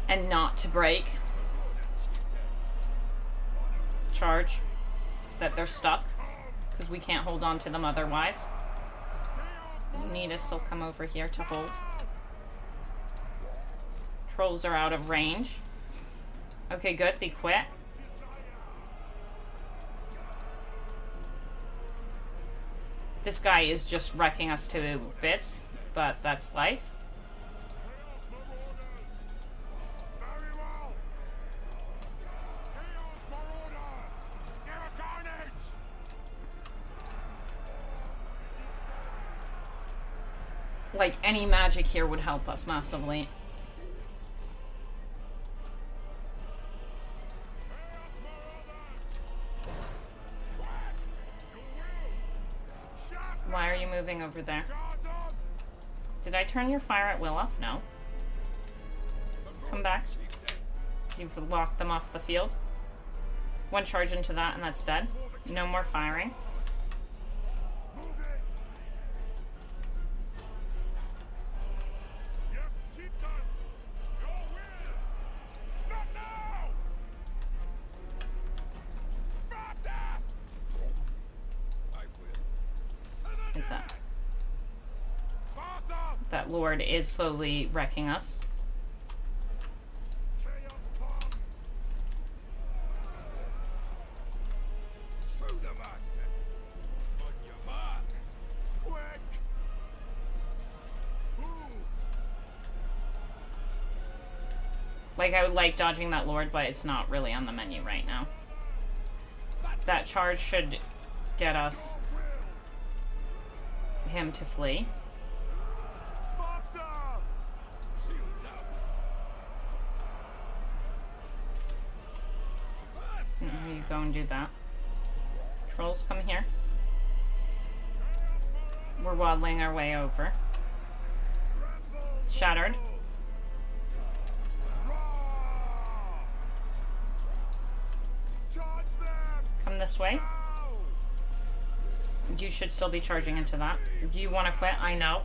[SPEAKER 1] And not to break. Charge. That they're stuck. Because we can't hold on to them otherwise. You need to still come over here to hold. Trolls are out of range. Okay, good. They quit. This guy is just wrecking us to bits, but that's life. Like, any magic here would help us massively. Why are you moving over there? Did I turn your fire at will off? No. Come back. You've locked them off the field. One charge into that and that's dead. No more firing. Like that. Lord is slowly wrecking us. Like, I would like dodging that lord, but it's not really on the menu right now. That charge should get us him to flee. You go and do that. Trolls, come here. We're waddling our way over. Shattered. Come this way. You should still be charging into that. Do you want to quit? I know.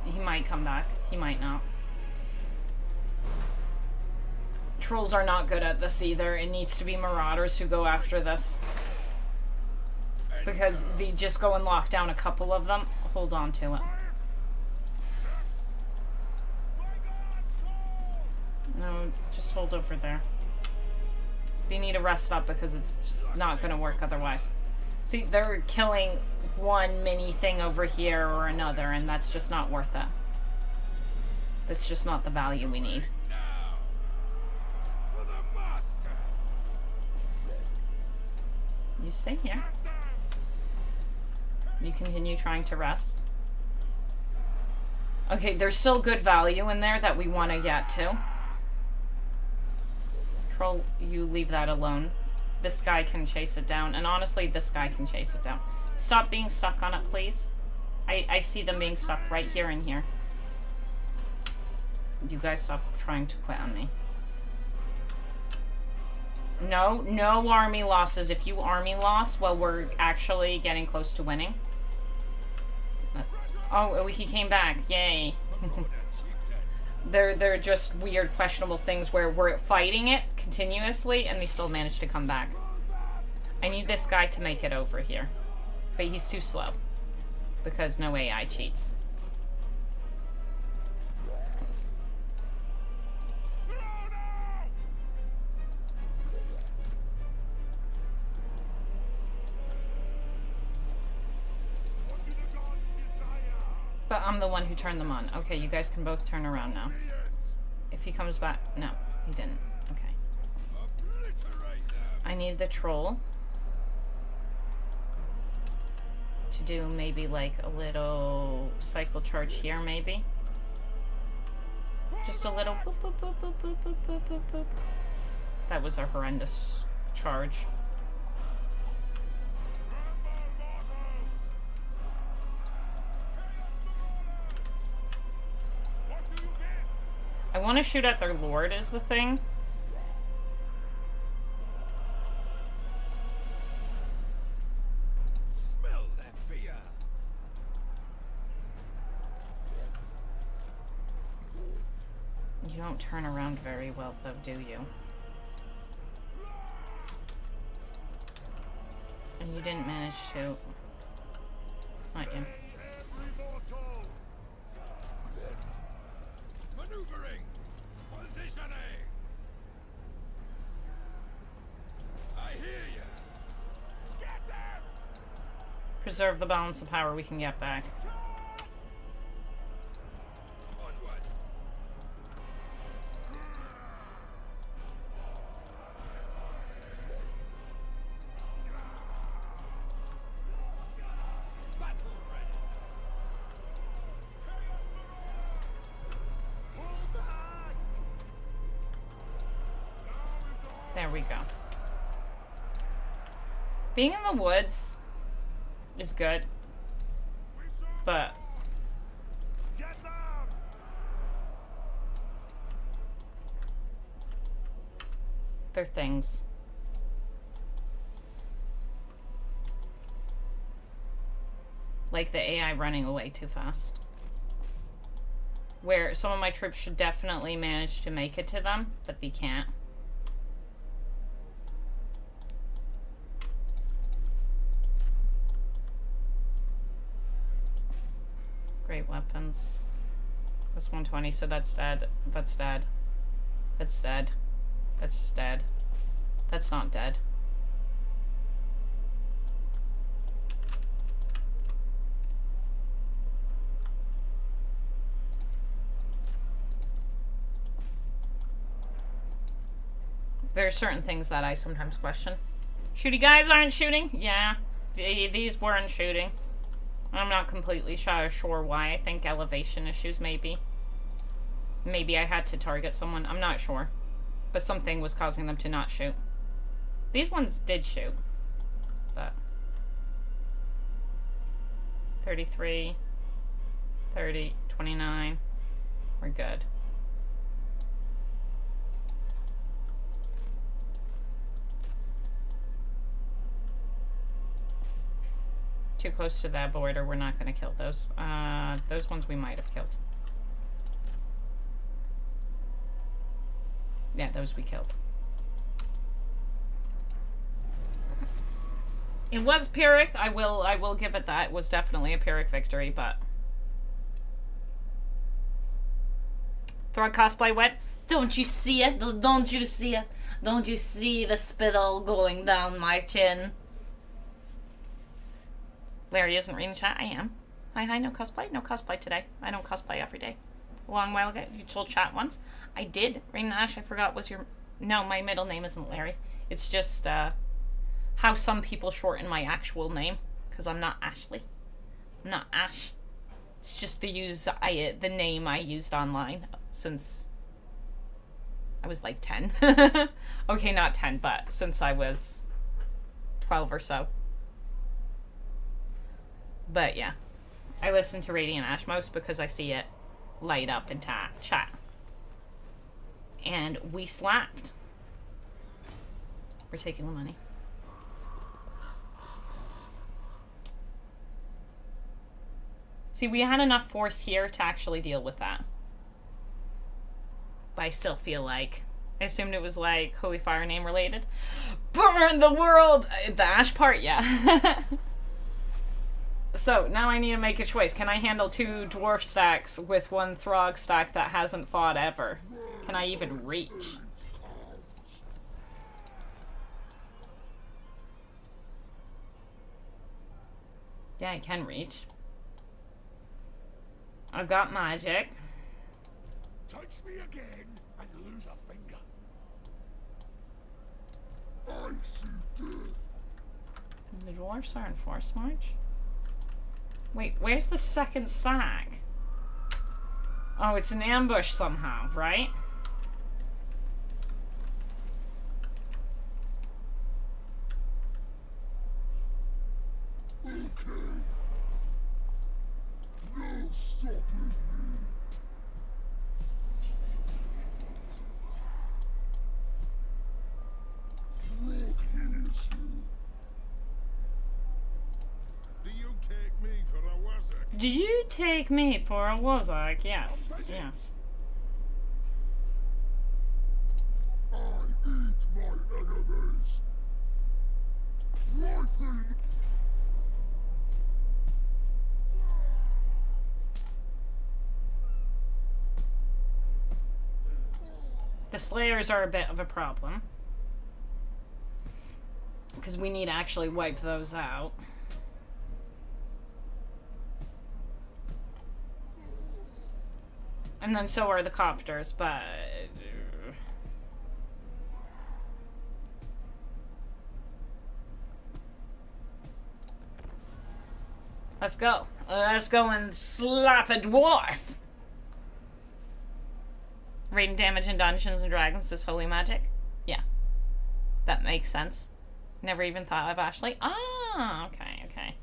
[SPEAKER 1] He might come back. He might not. Trolls are not good at this either. It needs to be marauders who go after this. Because they just go and lock down a couple of them. Hold on to it. No, just hold over there. They need to rest up because it's just not going to work otherwise. See, they're killing one mini thing over here or another, and that's just not worth it. That's just not the value we need. You stay here. You continue trying to rest. Okay, there's still good value in there that we want to get to. Troll, you leave that alone. This guy can chase it down, and honestly, this guy can chase it down. Stop being stuck on it, please. I see them being stuck right here and here. You guys stop trying to quit on me. No, no army losses. If you army loss, well, we're actually getting close to winning. Oh, he came back. Yay. They're just weird, questionable things where we're fighting it continuously and they still manage to come back. I need this guy to make it over here. But he's too slow. Because no AI cheats. But I'm the one who turned them on. Okay, you guys can both turn around now. If he comes back... No, he didn't. Okay. I need the troll to do maybe like a little cycle charge here, maybe. Just a little boop, boop, boop, boop, boop, boop, boop, boop, boop. That was a horrendous charge. I want to shoot at their lord is the thing.
[SPEAKER 4] Smell that fear.
[SPEAKER 1] You don't turn around very well though, do you? And you didn't manage to... Not you.
[SPEAKER 4] Maneuvering. Positioning. I hear you. Get them.
[SPEAKER 1] Preserve the balance of power we can get back.
[SPEAKER 4] Onwards. Battle ready.
[SPEAKER 1] There we go. Being in the woods is good, but they're things. Like the AI running away too fast. Where some of my troops should definitely manage to make it to them, but they can't. Great weapons. That's 120, so that's dead. That's dead. That's dead. That's dead. That's not dead. There's certain things that I sometimes question. Shooty guys aren't shooting? Yeah. These weren't shooting. I'm not completely sure why. I think elevation issues, maybe. Maybe I had to target someone. I'm not sure. But something was causing them to not shoot. These ones did shoot. But 33, 30, 29. We're good. Too close to that border, we're not going to kill those. Those ones we might have killed. Yeah, those we killed. It was Pyrrhic. I will give it that. It was definitely a Pyrrhic victory, but Throgg cosplay wet. Don't you see it? Don't you see it? Don't you see the spittle going down my chin? Larry isn't reading chat. I am. Hi, no cosplay? No cosplay today. I don't cosplay every day. A long while ago. You told chat once. I did. RadiantAsh, I forgot was your... No, my middle name isn't Larry. It's just, how some people shorten my actual name. Because I'm not Ashley. I'm not Ash. It's just the name I used online since I was like 10. Okay, not 10, but since I was 12 or so. But yeah, I listen to RadiantAsh most because I see it light up in chat. And we slapped. We're taking the money. See, we had enough force here to actually deal with that. But I still feel like... I assumed it was like Holy Fire name related. Burn the world! The Ash part, yeah. So, now I need to make a choice. Can I handle 2 dwarf stacks with 1 Throgg stack that hasn't fought ever? Can I even reach? Yeah, I can reach. I've got magic.
[SPEAKER 3] Touch me again and lose a finger. I see death.
[SPEAKER 1] The dwarves are in force march? Wait, where's the second stack? Oh, it's an ambush somehow, right?
[SPEAKER 3] Okay. No stopping me. Throgg hears you. Do you take me for a wizard?
[SPEAKER 1] Do you take me for a wazak? Yes, yes.
[SPEAKER 3] I eat my enemies. Ripen.
[SPEAKER 1] The Slayers are a bit of a problem. Because we need to actually wipe those out. And then so are the copters, but... Let's go. Let's go and slap a dwarf! Radiant damage in Dungeons and Dragons is holy magic? Yeah. That makes sense. Never even thought of Ashley. Ah, okay, okay.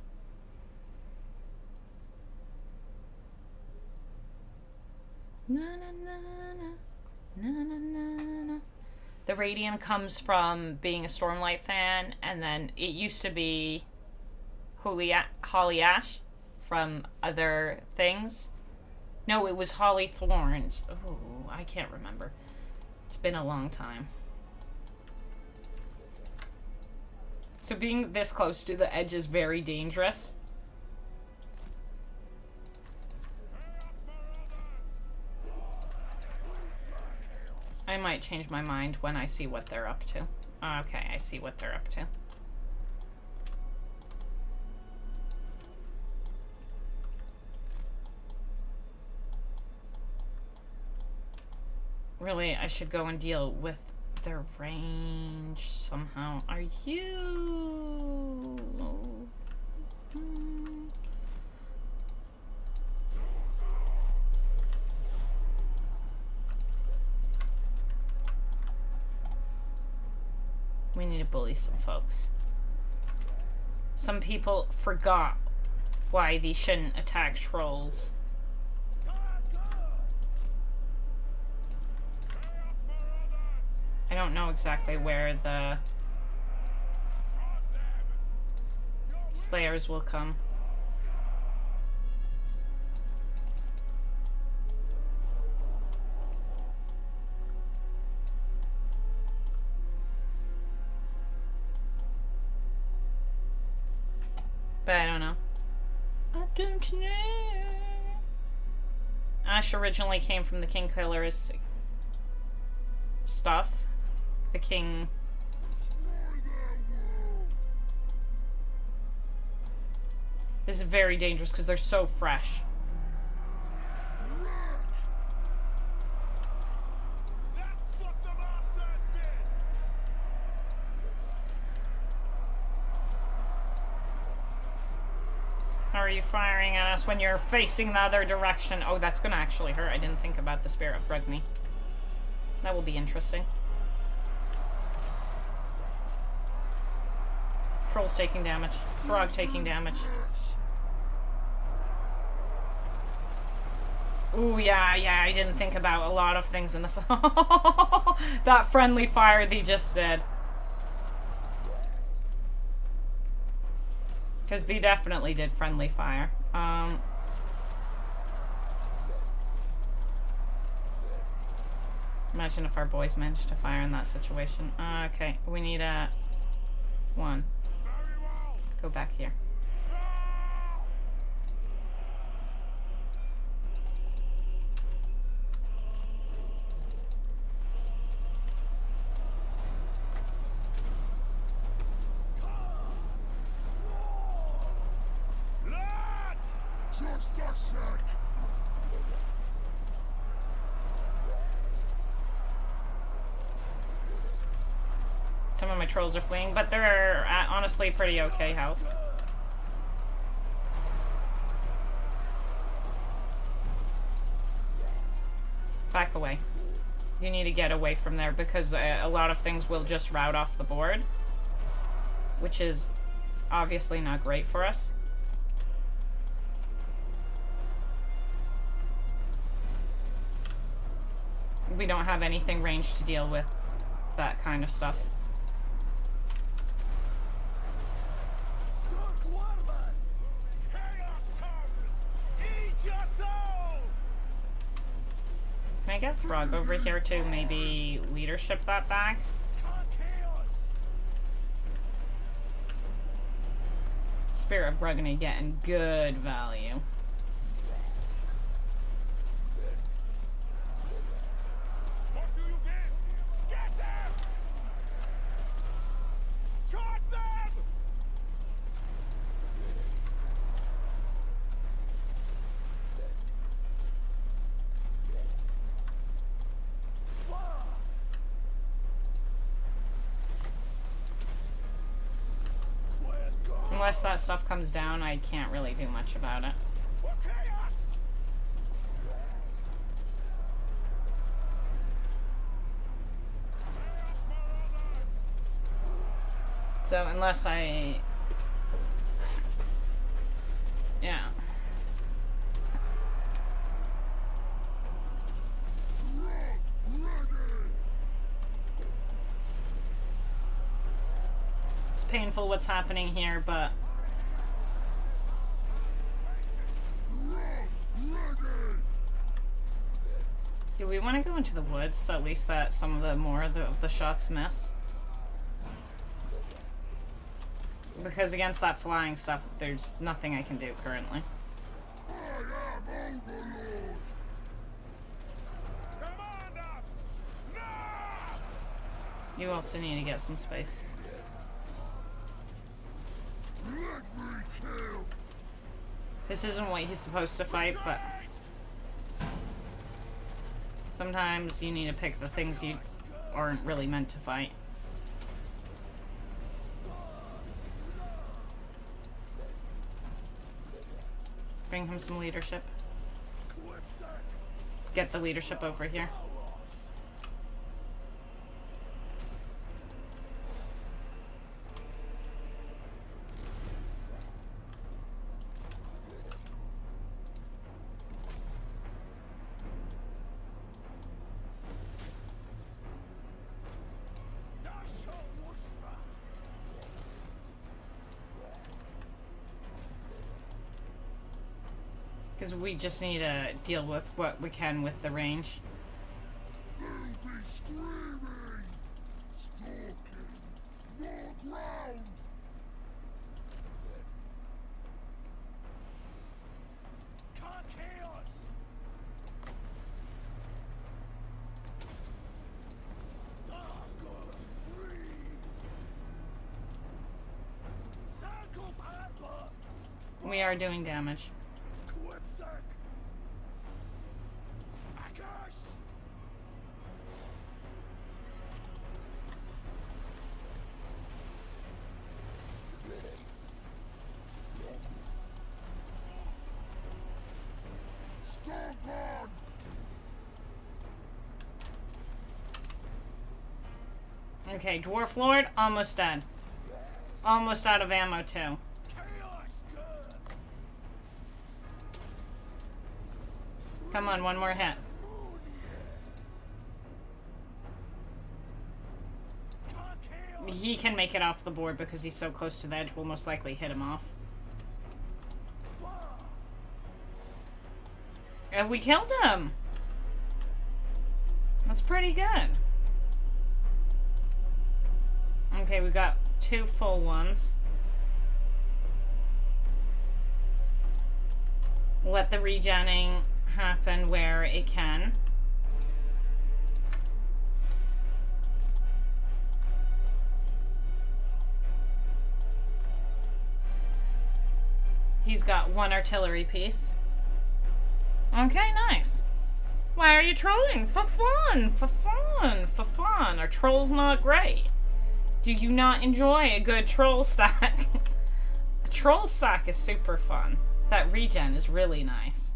[SPEAKER 1] Na, na, na, na, na, na, na, na. The Radiant comes from being a Stormlight fan, and then it used to be Holly Ash from other things. No, it was Holly Thorns. Oh, I can't remember. It's been a long time. So being this close to the edge is very dangerous. I might change my mind when I see what they're up to. Okay, I see what they're up to. Really, I should go and deal with their range somehow. Are you... We need to bully some folks. Some people forgot why they shouldn't attack trolls. I don't know exactly where the slayers will come. But I don't know. I don't know. Ash originally came from the King Killer's stuff. The King... This is very dangerous because they're so fresh. How are you firing at us when you're facing the other direction? Oh, that's gonna actually hurt. I didn't think about the Spirit of Brugni. That will be interesting. Troll's taking damage. Throgg taking damage. Ooh, yeah, I didn't think about a lot of things in this. That friendly fire they just did. Because they definitely did friendly fire. Imagine if our boys managed to fire in that situation. Okay, we need a... one. Go back here. Some of my trolls are fleeing, but they're honestly pretty okay health. Back away. You need to get away from there because a lot of things will just route off the board, which is obviously not great for us. We don't have anything ranged to deal with that kind of stuff. Can I get Throgg over here to maybe leadership that back? Spirit of Brugni getting good value. Unless that stuff comes down, I can't really do much about it. So unless I... yeah. It's painful what's happening here, but... do we want to go into the woods so at least that some of the more of the shots miss? Because against that flying stuff, there's nothing I can do currently. You also need to get some space. This isn't what he's supposed to fight, but sometimes you need to pick the things you aren't really meant to fight. Bring him some leadership. Get the leadership over here. Because we just need to deal with what we can with the range. We are doing damage. Okay, Dwarf Lord, almost dead. Almost out of ammo, too. Come on, one more hit. He can make it off the board because he's so close to the edge. We'll most likely hit him off. And we killed him! That's pretty good. Okay, we got 2 full ones. Let the regenning happen where it can. He's got 1 artillery piece. Okay, nice. Why are you trolling? For fun! For fun! For fun! Are trolls not great? Do you not enjoy a good troll stack? A troll stack is super fun. That regen is really nice.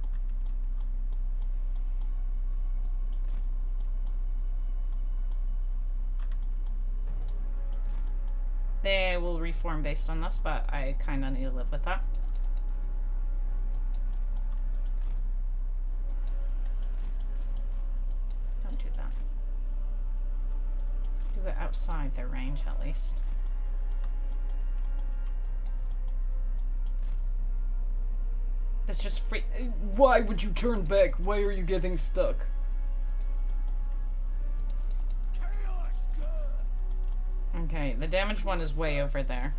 [SPEAKER 1] They will reform based on this, but I kind of need to live with that. Don't do that. Do it outside their range, at least. It's just free.
[SPEAKER 2] Why would you turn back? Why are you getting stuck?
[SPEAKER 1] Okay, the damaged one is way over there.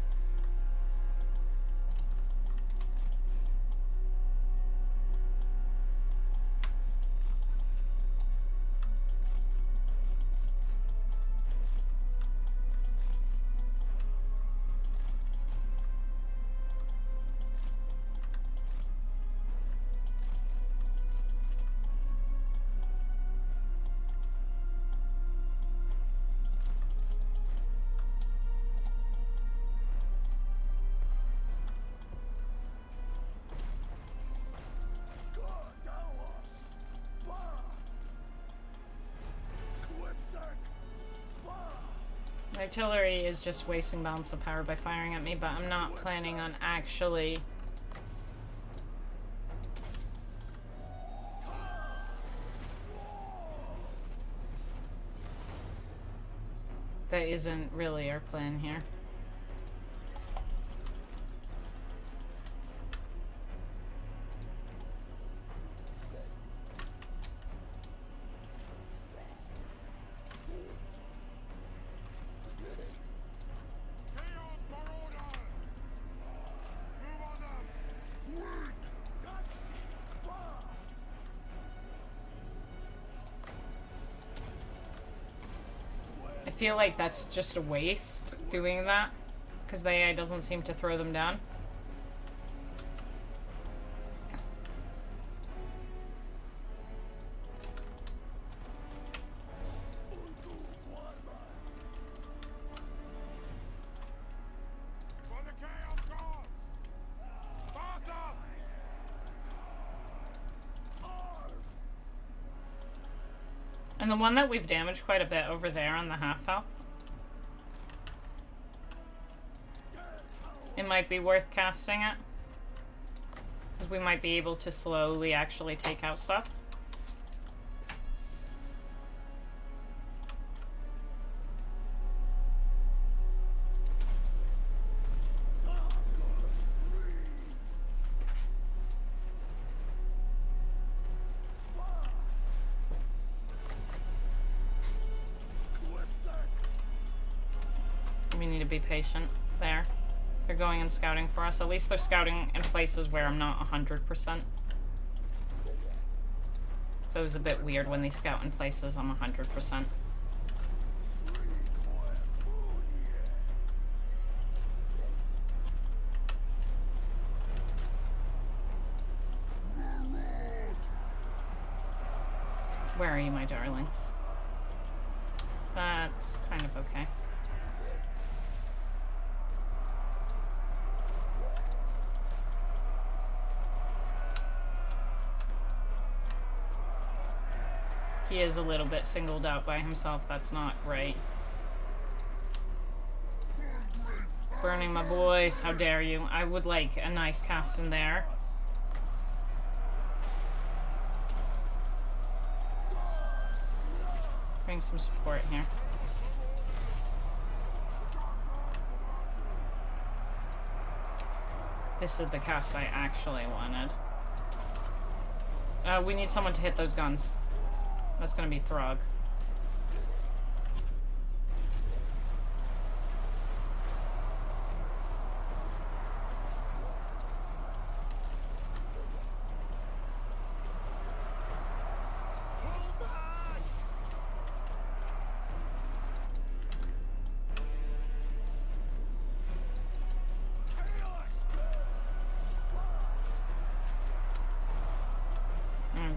[SPEAKER 1] Artillery is just wasting balance of power by firing at me, but I'm not planning on actually... That isn't really our plan here. I feel like that's just a waste doing that, because the AI doesn't seem to throw them down. And the one that we've damaged quite a bit over there on the half health. It might be worth casting it. Because we might be able to slowly actually take out stuff. We need to be patient there. They're going and scouting for us. At least they're scouting in places where I'm not 100%. So it was a bit weird when they scout in places I'm 100%. Where are you, my darling? That's kind of okay. He is a little bit singled out by himself. That's not great. Burning my boys. How dare you? I would like a nice cast in there. Bring some support here. This is the cast I actually wanted. We need someone to hit those guns. That's gonna be Throgg.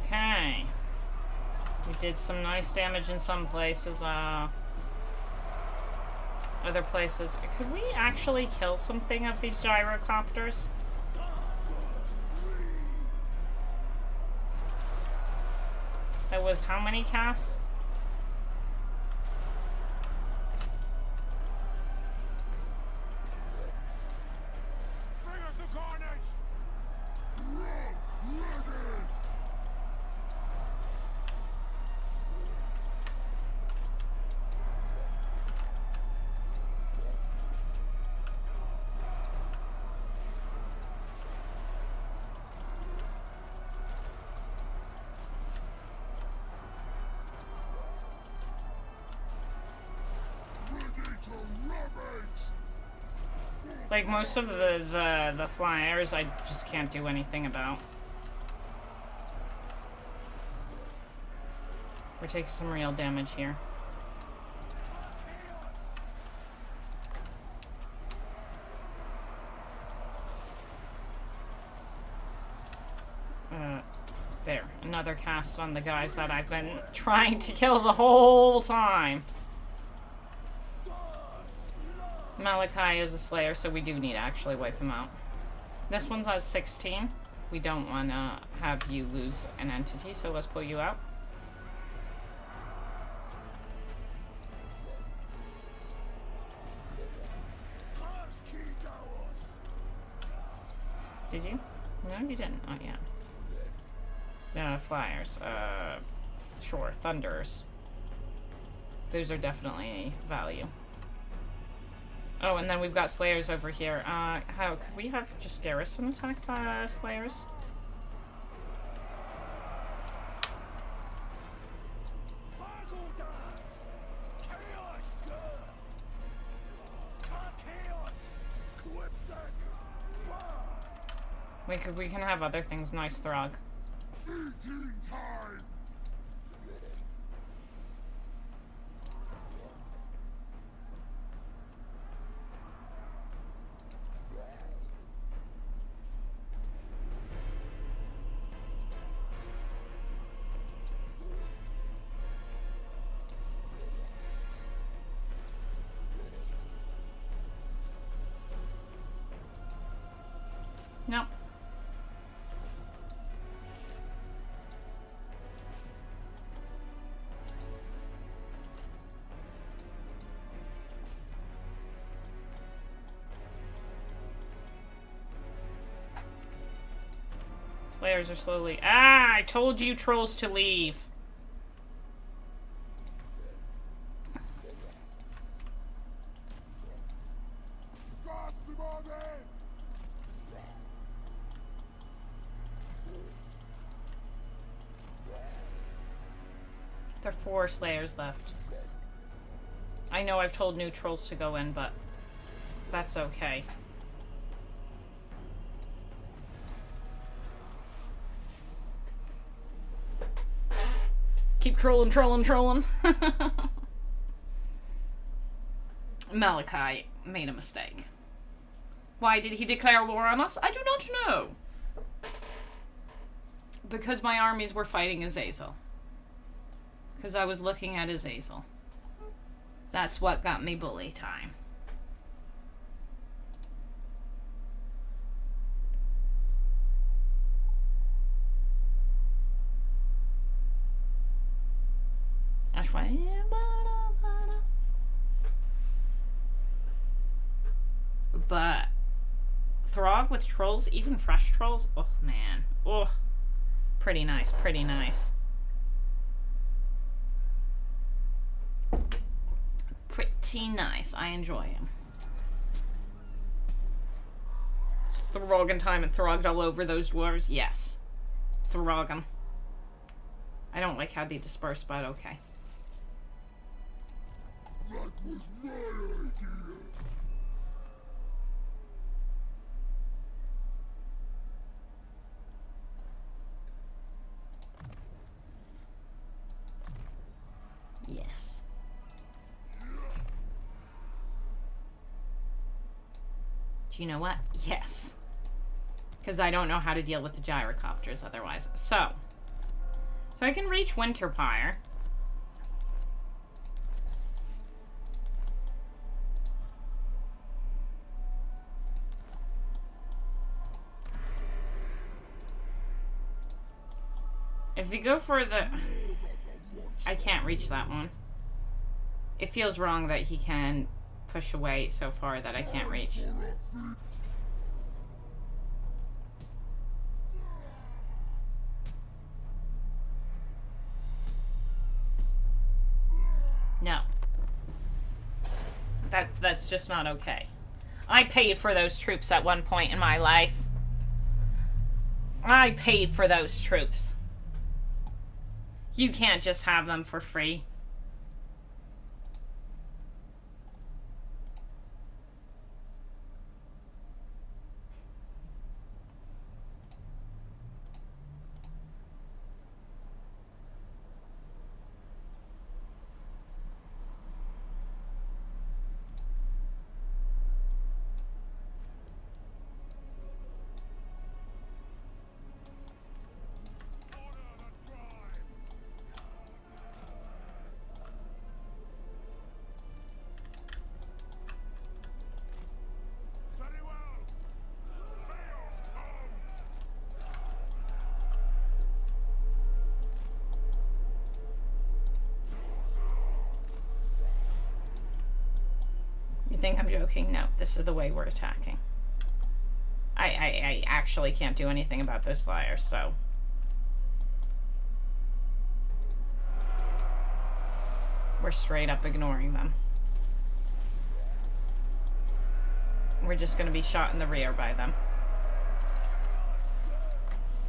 [SPEAKER 1] Okay. We did some nice damage in some places, other places. Could we actually kill something of these gyrocopters? That was how many casts? Like, most of the flyers, I just can't do anything about. We're taking some real damage here. There. Another cast on the guys that I've been trying to kill the whole time. Malachi is a slayer, so we do need to actually wipe him out. This one's at 16. We don't want to have you lose an entity, so let's pull you out. Did you? No, you didn't. Oh, yeah. Flyers. Sure. Thunders. Those are definitely value. Oh, and then we've got Slayers over here. How could we have just Garrison attack the Slayers? We can have other things. Nice, Throgg. No. Slayers are slowly... Ah! I told you trolls to leave. There are 4 Slayers left. I know I've told new trolls to go in, but that's okay. Keep trolling, trolling, trolling. Malachi made a mistake. Why did he declare war on us? I do not know. Because my armies were fighting Azazel. Because I was looking at Azazel. That's what got me bully time. But Throgg with trolls, even fresh trolls, oh man. Oh, pretty nice, pretty nice. Pretty nice. I enjoy him. It's Throggen time and Throgged all over those dwarves. Yes. Throggen. I don't like how they disperse, but okay.
[SPEAKER 3] That was my idea.
[SPEAKER 1] Yes. Do you know what? Yes. Because I don't know how to deal with the gyrocopters otherwise. So I can reach Winterpire. If they go for the... I can't reach that one. It feels wrong that he can push away so far that I can't reach. No. That's just not okay. I paid for those troops at one point in my life. I paid for those troops. You can't just have them for free. Think I'm joking? No, this is the way we're attacking. I actually can't do anything about those flyers, so. We're straight up ignoring them. We're just going to be shot in the rear by them.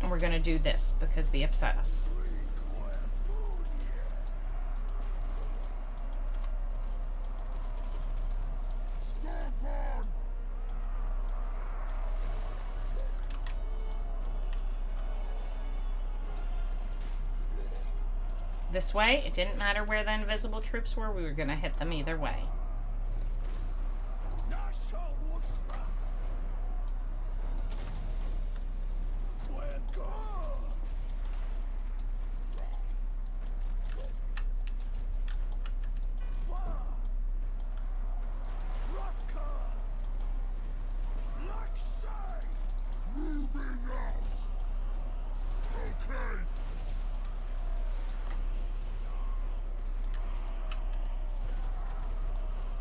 [SPEAKER 1] And we're going to do this because they upset us. This way, it didn't matter where the invisible troops were, we were going to hit them either way.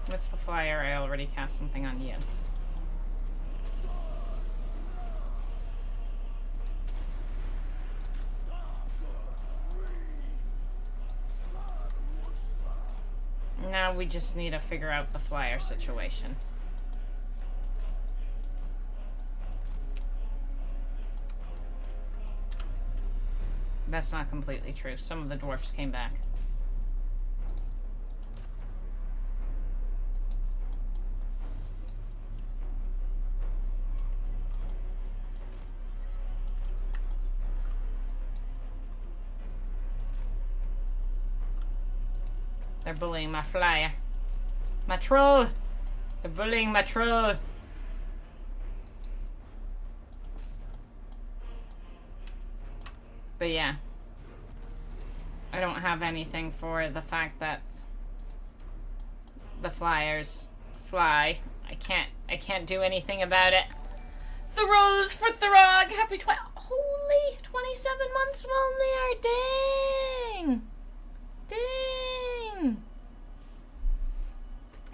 [SPEAKER 1] What's the flyer? I already cast something on you. Now we just need to figure out the flyer situation. That's not completely true. Some of the dwarfs came back. They're bullying my flyer. My troll! They're bullying my troll. But yeah. I don't have anything for the fact that the flyers fly. I can't do anything about it. The rose for Throgg! Happy holy 27 months only are dang! Dang!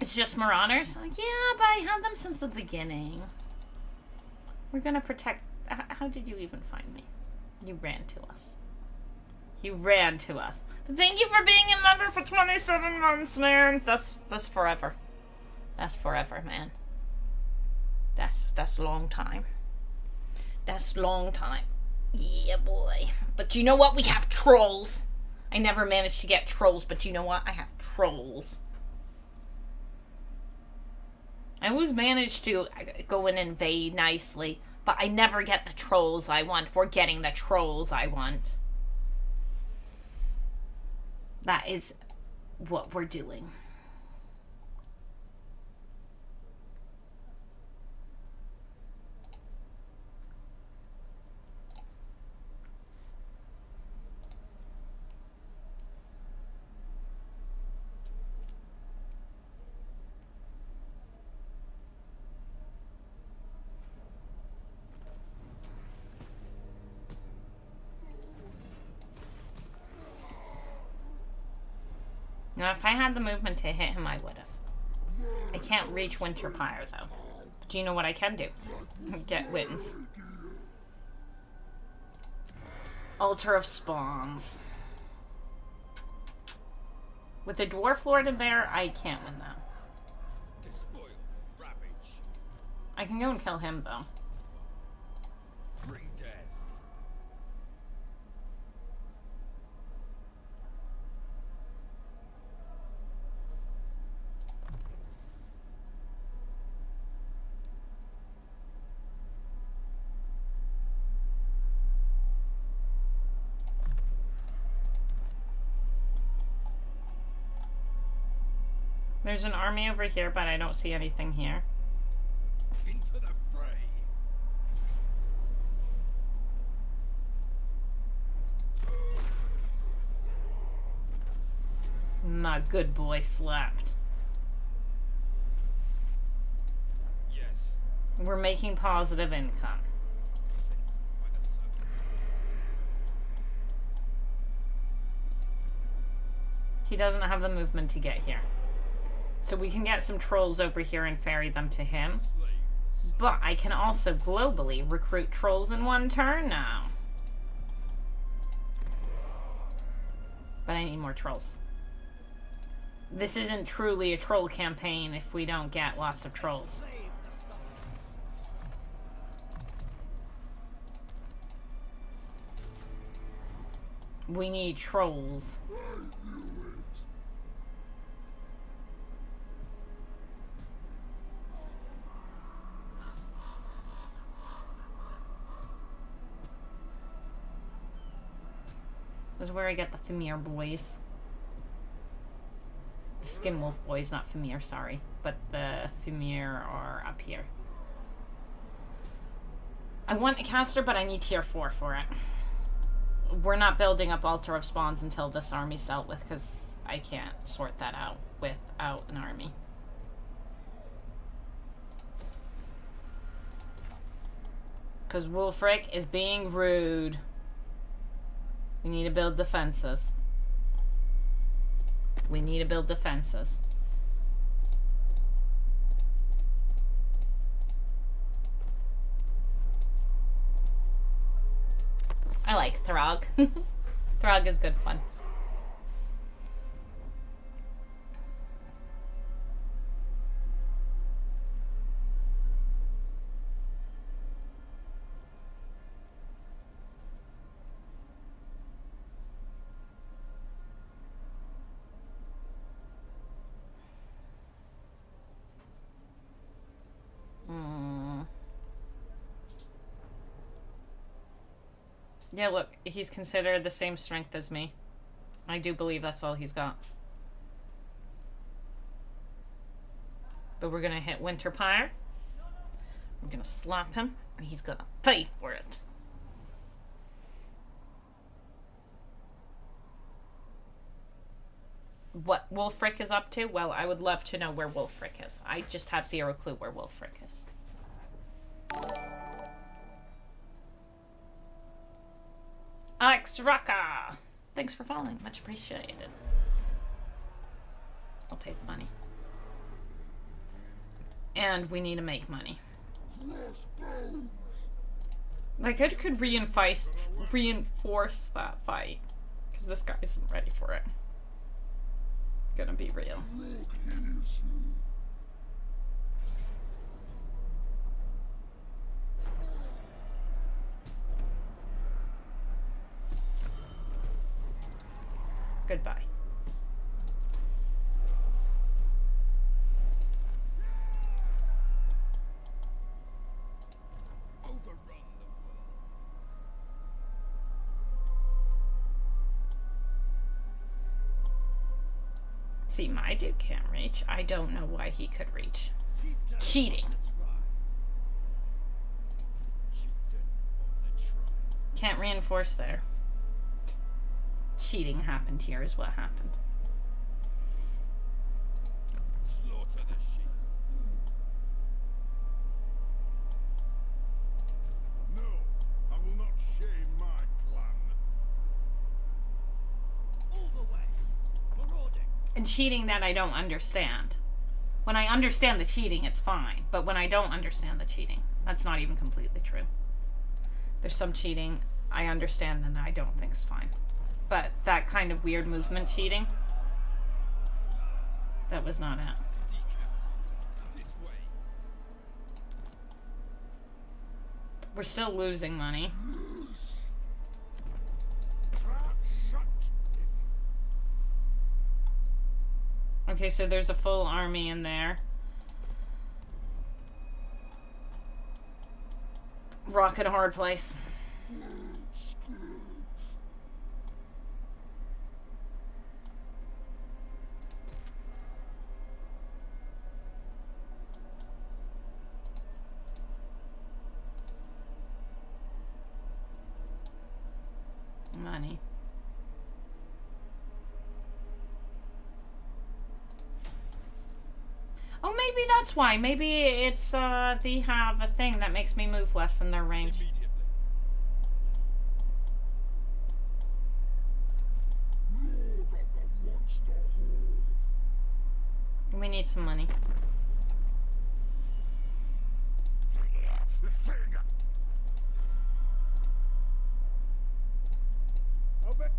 [SPEAKER 1] It's just Marauders? Yeah, but I had them since the beginning. We're gonna protect... How did you even find me? You ran to us. You ran to us. Thank you for being a member for 27 months, man. That's forever. That's forever, man. That's long time. That's long time. Yeah, boy. But you know what? We have trolls. I never managed to get trolls, but you know what? I have trolls. I always manage to go and invade nicely, but I never get the trolls I want. We're getting the trolls I want. That is what we're doing. Now, if I had the movement to hit him, I would have. I can't reach Winterpire, though. But do you know what I can do? Get wins. Altar of Spawns. With the Dwarf Lord in there, I can't win that. I can go and kill him, though. There's an army over here, but I don't see anything here.
[SPEAKER 3] Into the fray.
[SPEAKER 1] My good boy slapped.
[SPEAKER 3] Yes.
[SPEAKER 1] We're making positive income. He doesn't have the movement to get here. So we can get some trolls over here and ferry them to him. But I can also globally recruit trolls in one turn now. But I need more trolls. This isn't truly a troll campaign if we don't get lots of trolls. We need trolls. This is where I get the Famir boys. The Skinwolf boys, not Famir, sorry. But the Famir are up here. I want a caster, but I need tier 4 for it. We're not building up Altar of Spawns until this army's dealt with, because I can't sort that out without an army. Because Wulfric is being rude. We need to build defenses. We need to build defenses. I like Throgg. Throgg is good fun. Yeah, look, he's considered the same strength as me. I do believe that's all he's got. But we're gonna hit Winterpire. We're gonna slap him, and he's gonna pay for it. What Wolfric is up to? Well, I would love to know where Wolfric is. I just have zero clue where Wolfric is. Alex Rocka! Thanks for following. Much appreciated. I'll pay the money. And we need to make money. Like, I could reinforce that fight. Because this guy isn't ready for it. Gonna be real. Goodbye. See, my dude can't reach. I don't know why he could reach. Cheating. Can't reinforce there. Cheating happened here is what happened.
[SPEAKER 3] Slaughter the sheep. No, I will not shame my clan.
[SPEAKER 4] All the way. Marauding.
[SPEAKER 1] And cheating that I don't understand. When I understand the cheating, it's fine. But when I don't understand the cheating, that's not even completely true. There's some cheating I understand and I don't think is fine. But that kind of weird movement cheating, that was not it.
[SPEAKER 3] This way.
[SPEAKER 1] We're still losing money.
[SPEAKER 3] Trap shut.
[SPEAKER 1] Okay, so there's a full army in there. Rock at a hard place. Money. Oh, maybe that's why. Maybe it's, they have a thing that makes me move less in their range.
[SPEAKER 3] Immediately.
[SPEAKER 1] We need some money.
[SPEAKER 3] The thing. I'll bet.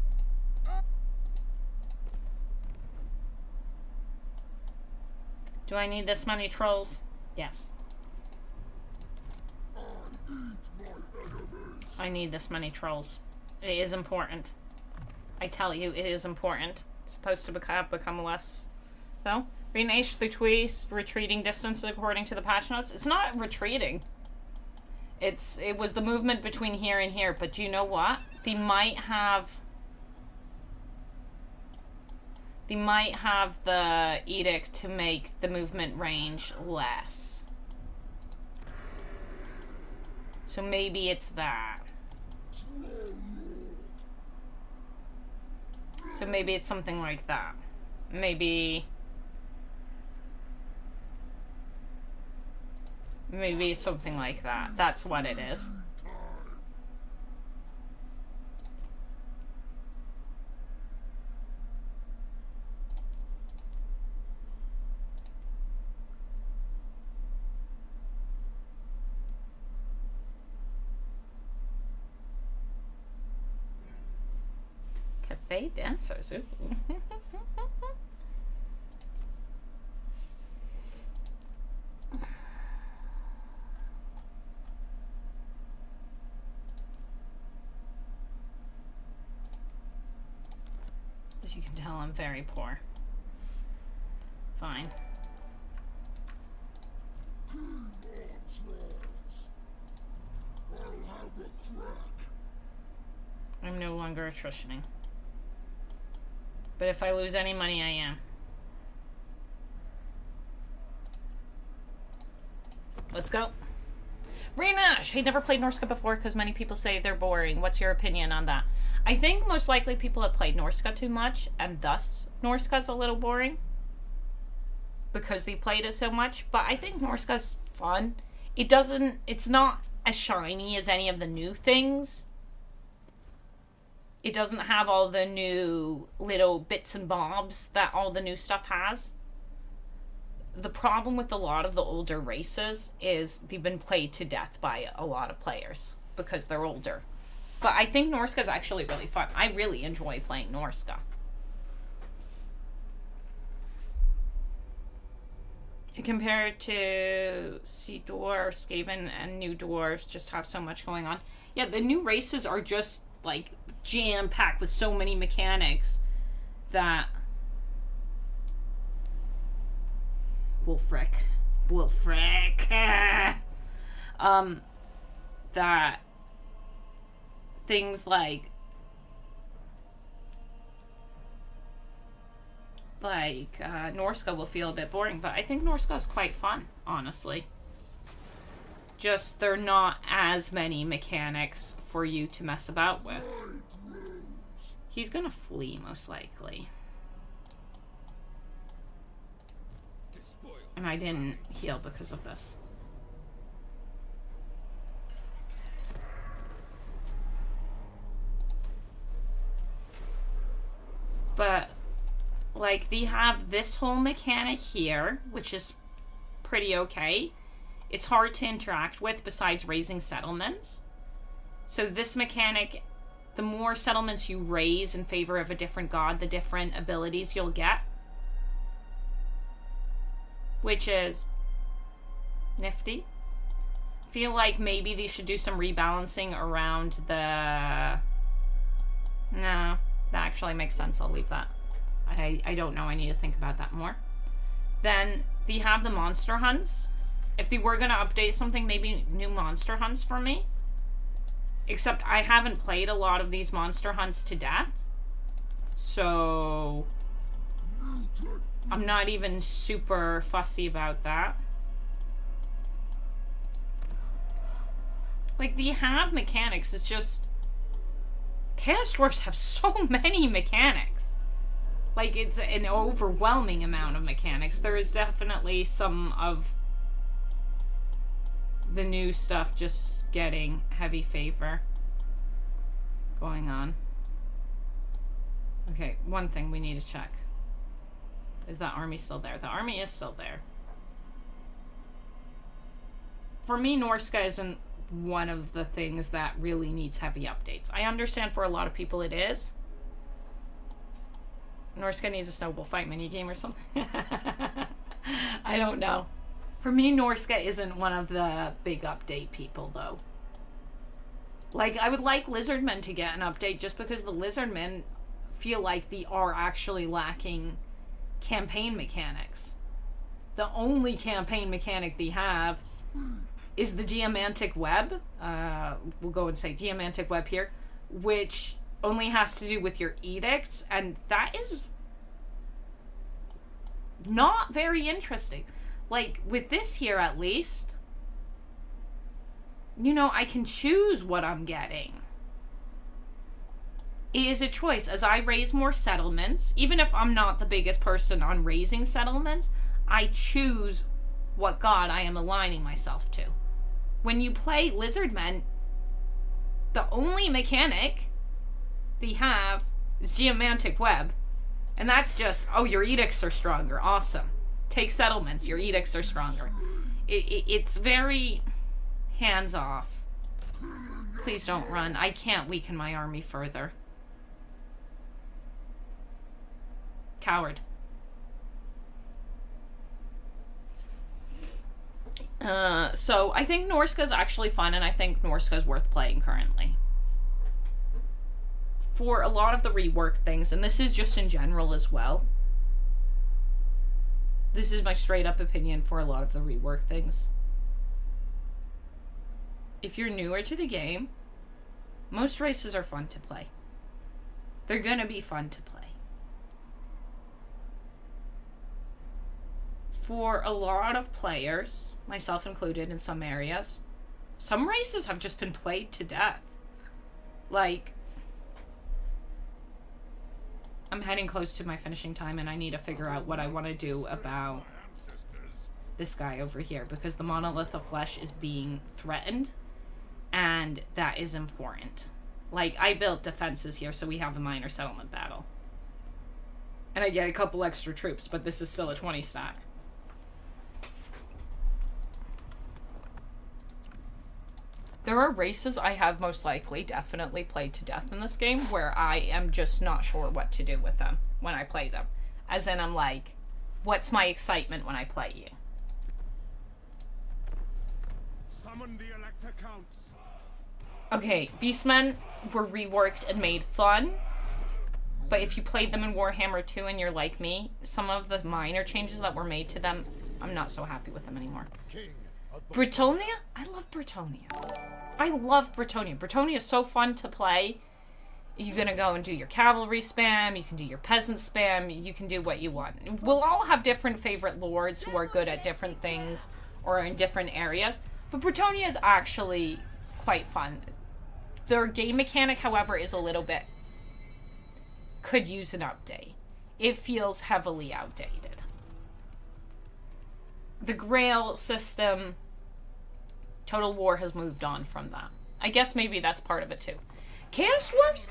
[SPEAKER 1] Do I need this money, trolls? Yes. I need this money, trolls. It is important. I tell you, it is important. It's supposed to become less, though. RadiantAsh the twist retreating distance according to the patch notes. It's not retreating. It was the movement between here and here, but you know what? They might have the edict to make the movement range less. So maybe it's that. So maybe it's something like that. Maybe it's something like that. That's what it is. Cafe dancers. Ooh. As you can tell, I'm very poor. Fine. I'm no longer attritioning. But if I lose any money, I am. Let's go. RadiantAsh! Hey, never played Norska before because many people say they're boring. What's your opinion on that? I think most likely people have played Norska too much, and thus Norska's a little boring. Because they played it so much. But I think Norska's fun. It's not as shiny as any of the new things. It doesn't have all the new little bits and bobs that all the new stuff has. The problem with a lot of the older races is they've been played to death by a lot of players because they're older. But I think Norska is actually really fun. I really enjoy playing Norska. Compared to Sea Dwarves, Skaven, and New Dwarves just have so much going on. Yeah, the new races are just like jam-packed with so many mechanics that Wolfric that things like Norska will feel a bit boring, but I think Norska is quite fun, honestly. Just there are not as many mechanics for you to mess about with. He's gonna flee, most likely. And I didn't heal because of this. But, like, they have this whole mechanic here, which is pretty okay. It's hard to interact with besides raising settlements. So this mechanic, the more settlements you raise in favor of a different god, the different abilities you'll get. Which is nifty. Feel like maybe they should do some rebalancing around the... No, that actually makes sense. I'll leave that. I don't know. I need to think about that more. Then they have the monster hunts. If they were going to update something, maybe new monster hunts for me. Except I haven't played a lot of these monster hunts to death. So I'm not even super fussy about that. Like, they have mechanics. It's just... Chaos Dwarfs have so many mechanics. Like, it's an overwhelming amount of mechanics. There is definitely some of the new stuff just getting heavy favor going on. Okay, one thing we need to check. Is that army still there? The army is still there. For me, Norska isn't one of the things that really needs heavy updates. I understand for a lot of people it is. Norska needs a snowball fight minigame or something. I don't know. For me, Norska isn't one of the big update people, though. Like, I would like Lizardmen to get an update just because the Lizardmen feel like they are actually lacking campaign mechanics. The only campaign mechanic they have is the Geomantic Web. We'll go and say Geomantic Web here, which only has to do with your edicts, and that is not very interesting. Like, with this here, at least, you know, I can choose what I'm getting. It is a choice. As I raise more settlements, even if I'm not the biggest person on raising settlements, I choose what god I am aligning myself to. When you play Lizardmen, the only mechanic they have is Geomantic Web. And that's just, oh, your edicts are stronger. Awesome. Take settlements. Your edicts are stronger. It's very hands-off. Please don't run. I can't weaken my army further. Coward. So I think Norska is actually fun, and I think Norska is worth playing currently. For a lot of the rework things, and this is just in general as well. This is my straight up opinion for a lot of the rework things. If you're newer to the game, Most races are fun to play. They're gonna be fun to play. For a lot of players, myself included in some areas, some races have just been played to death. Like, I'm heading close to my finishing time and I need to figure out what I want to do about this guy over here, because the monolith of flesh is being threatened, and that is important. Like, I built defenses here so we have a minor settlement battle. And I get a couple extra troops, but this is still a 20 stack. There are races I have most likely definitely played to death in this game where I am just not sure what to do with them when I play them. As in, I'm like, what's my excitement when I play you?
[SPEAKER 3] Summon the Elector Counts.
[SPEAKER 1] Okay, Beastmen were reworked and made fun, but if you played them in Warhammer 2 and you're like me, some of the minor changes that were made to them, I'm not so happy with them anymore. Bretonia? I love Bretonia. I love Bretonia. Bretonia is so fun to play. You're gonna go and do your cavalry spam, you can do your peasant spam, you can do what you want. We'll all have different favorite lords who are good at different things or in different areas, but Bretonia is actually quite fun. Their game mechanic, however, is a little bit... could use an update. It feels heavily outdated. The Grail system, TotalWar has moved on from that. I guess maybe that's part of it too. Chaos Dwarves,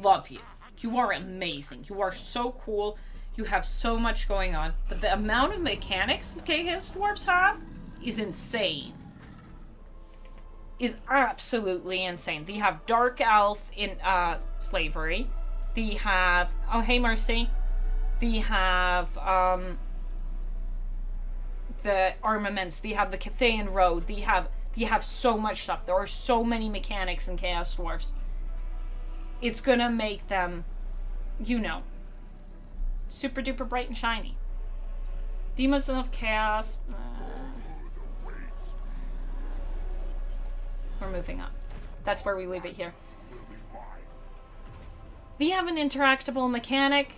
[SPEAKER 1] love you. You are amazing. You are so cool. You have so much going on. But the amount of mechanics Chaos Dwarves have is insane. Is absolutely insane. They have Dark Elf in slavery. They have, oh hey Mercy. They have the armaments. They have the Cathayan Road. They have so much stuff. There are so many mechanics in Chaos Dwarfs. It's gonna make them, you know, super duper bright and shiny. Demons of Chaos. We're moving up. That's where we leave it here. They have an interactable mechanic.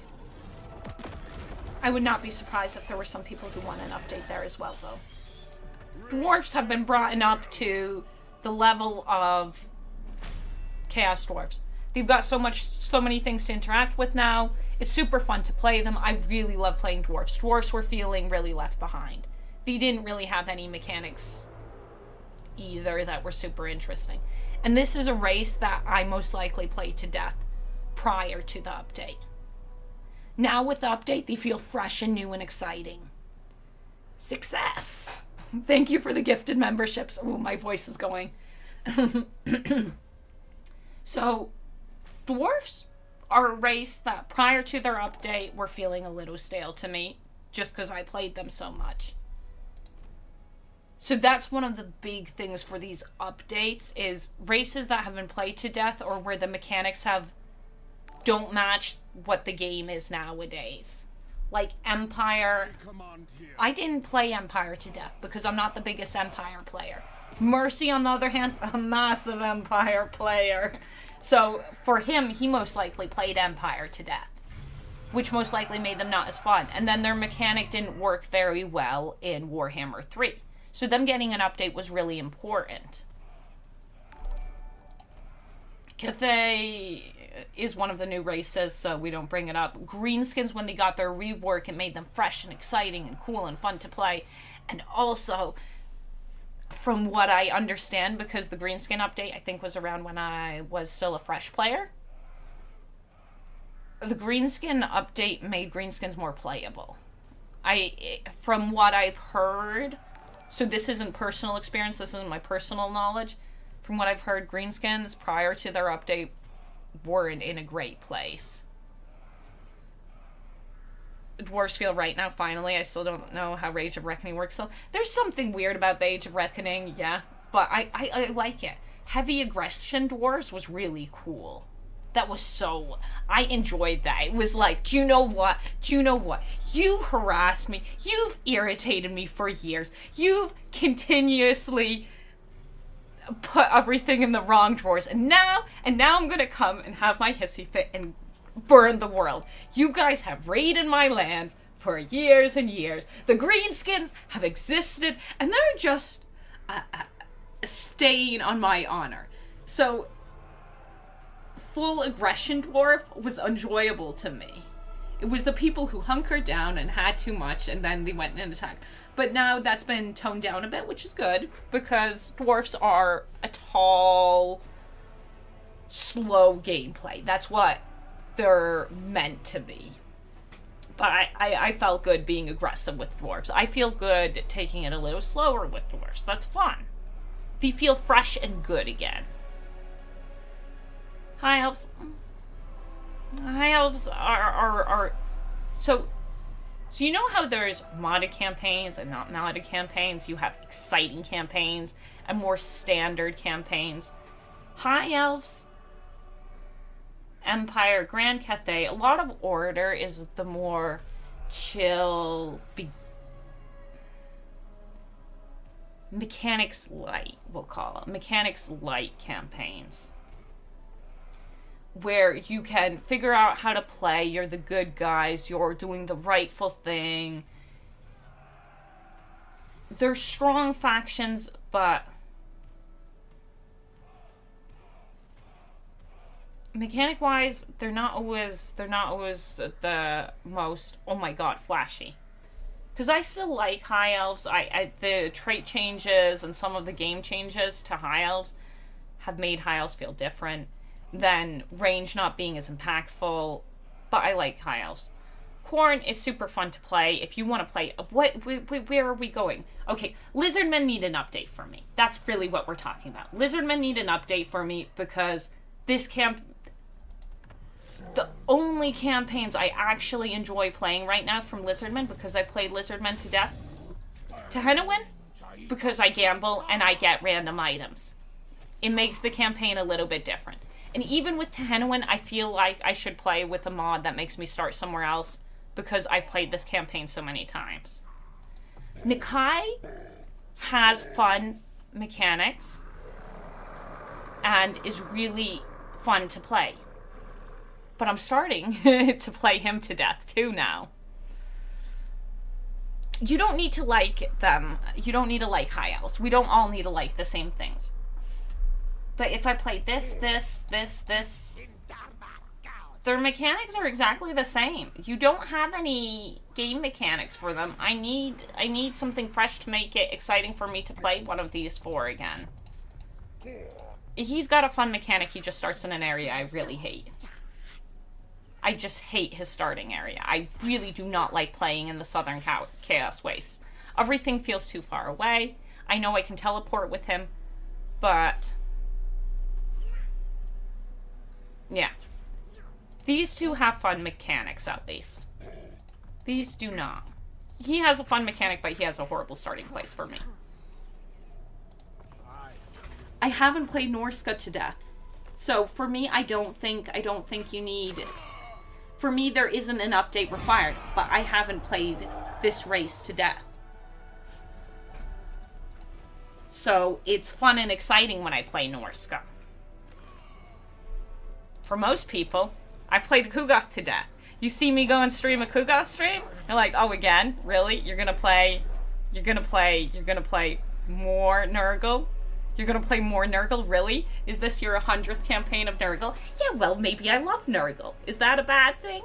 [SPEAKER 1] I would not be surprised if there were some people who want an update there as well, though. Dwarfs have been brought up to the level of Chaos Dwarfs. They've got so many things to interact with now. It's super fun to play them. I really love playing Dwarfs. Dwarfs were feeling really left behind. They didn't really have any mechanics either that were super interesting. And this is a race that I most likely played to death prior to the update. Now with the update, they feel fresh and new and exciting. Success! Thank you for the gifted memberships. Oh, my voice is going. So, dwarfs are a race that prior to their update were feeling a little stale to me, just because I played them so much. So that's one of the big things for these updates, is races that have been played to death or where the mechanics don't match what the game is nowadays. Like Empire. I didn't play Empire to death because I'm not the biggest Empire player. Mercy, on the other hand, a massive Empire player. So for him, he most likely played Empire to death, which most likely made them not as fun. And then their mechanic didn't work very well in Warhammer 3. So them getting an update was really important. Cathay is one of the new races, so we don't bring it up. Greenskins, when they got their rework, it made them fresh and exciting and cool and fun to play. And also, from what I understand, because the Greenskin update, I think, was around when I was still a fresh player, the Greenskin update made Greenskins more playable. From what I've heard, so this isn't personal experience, this isn't my personal knowledge. From what I've heard, Greenskins, prior to their update, weren't in a great place. Dwarves feel right now, finally. I still don't know how Age of Reckoning works, though. There's something weird about the Age of Reckoning, yeah, but I like it. Heavy aggression dwarves was really cool. That was so... I enjoyed that. It was like, do you know what? Do you know what? You harassed me. You've irritated me for years. You've continuously put everything in the wrong drawers. And now I'm gonna come and have my hissy fit and burn the world. You guys have raided my lands for years and years. The greenskins have existed, and they're just a stain on my honor. So, full aggression dwarf was enjoyable to me. It was the people who hunkered down and had too much, and then they went and attacked. But now that's been toned down a bit, which is good, because dwarfs are a tall, slow gameplay. That's what they're meant to be. But I felt good being aggressive with dwarves. I feel good taking it a little slower with dwarves. That's fun. They feel fresh and good again. High elves. High elves are so you know how there's modded campaigns and not modded campaigns? You have exciting campaigns and more standard campaigns. High elves, Empire, Grand Cathay, a lot of Order is the more chill, mechanics light, we'll call it. Mechanics light campaigns. Where you can figure out how to play, you're the good guys, you're doing the rightful thing. They're strong factions, but mechanic-wise, they're not always the most, oh my god, flashy. Because I still like High Elves. The trait changes and some of the game changes to High Elves have made High Elves feel different. Then range not being as impactful, but I like High Elves. Khorne is super fun to play if you want to play. Where are we going? Okay, Lizardmen need an update for me. That's really what we're talking about. Lizardmen need an update for me because this the only campaigns I actually enjoy playing right now from Lizardmen, because I've played Lizardmen to death, Tehennowin, because I gamble and I get random items. It makes the campaign a little bit different. And even with Tehennowin, I feel like I should play with a mod that makes me start somewhere else because I've played this campaign so many times. Nikai has fun mechanics and is really fun to play. But I'm starting to play him to death too now. You don't need to like them. You don't need to like High Elves. We don't all need to like the same things. But if I play this, their mechanics are exactly the same. You don't have any game mechanics for them. I need something fresh to make it exciting for me to play one of these four again. He's got a fun mechanic. He just starts in an area I really hate. I just hate his starting area. I really do not like playing in the Southern Chaos Wastes. Everything feels too far away. I know I can teleport with him, but yeah. These two have fun mechanics, at least. These do not. He has a fun mechanic, but he has a horrible starting place for me. I haven't played Norska to death. So for me, I don't think you need... For me, there isn't an update required, but I haven't played this race to death. So it's fun and exciting when I play Norska. For most people, I've played Kugoth to death. You see me go and stream a Kugoth stream, you're like, oh, again? Really? You're gonna play more Nurgle? You're gonna play more Nurgle? Really? Is this your 100th campaign of Nurgle? Yeah, well, maybe I love Nurgle. Is that a bad thing?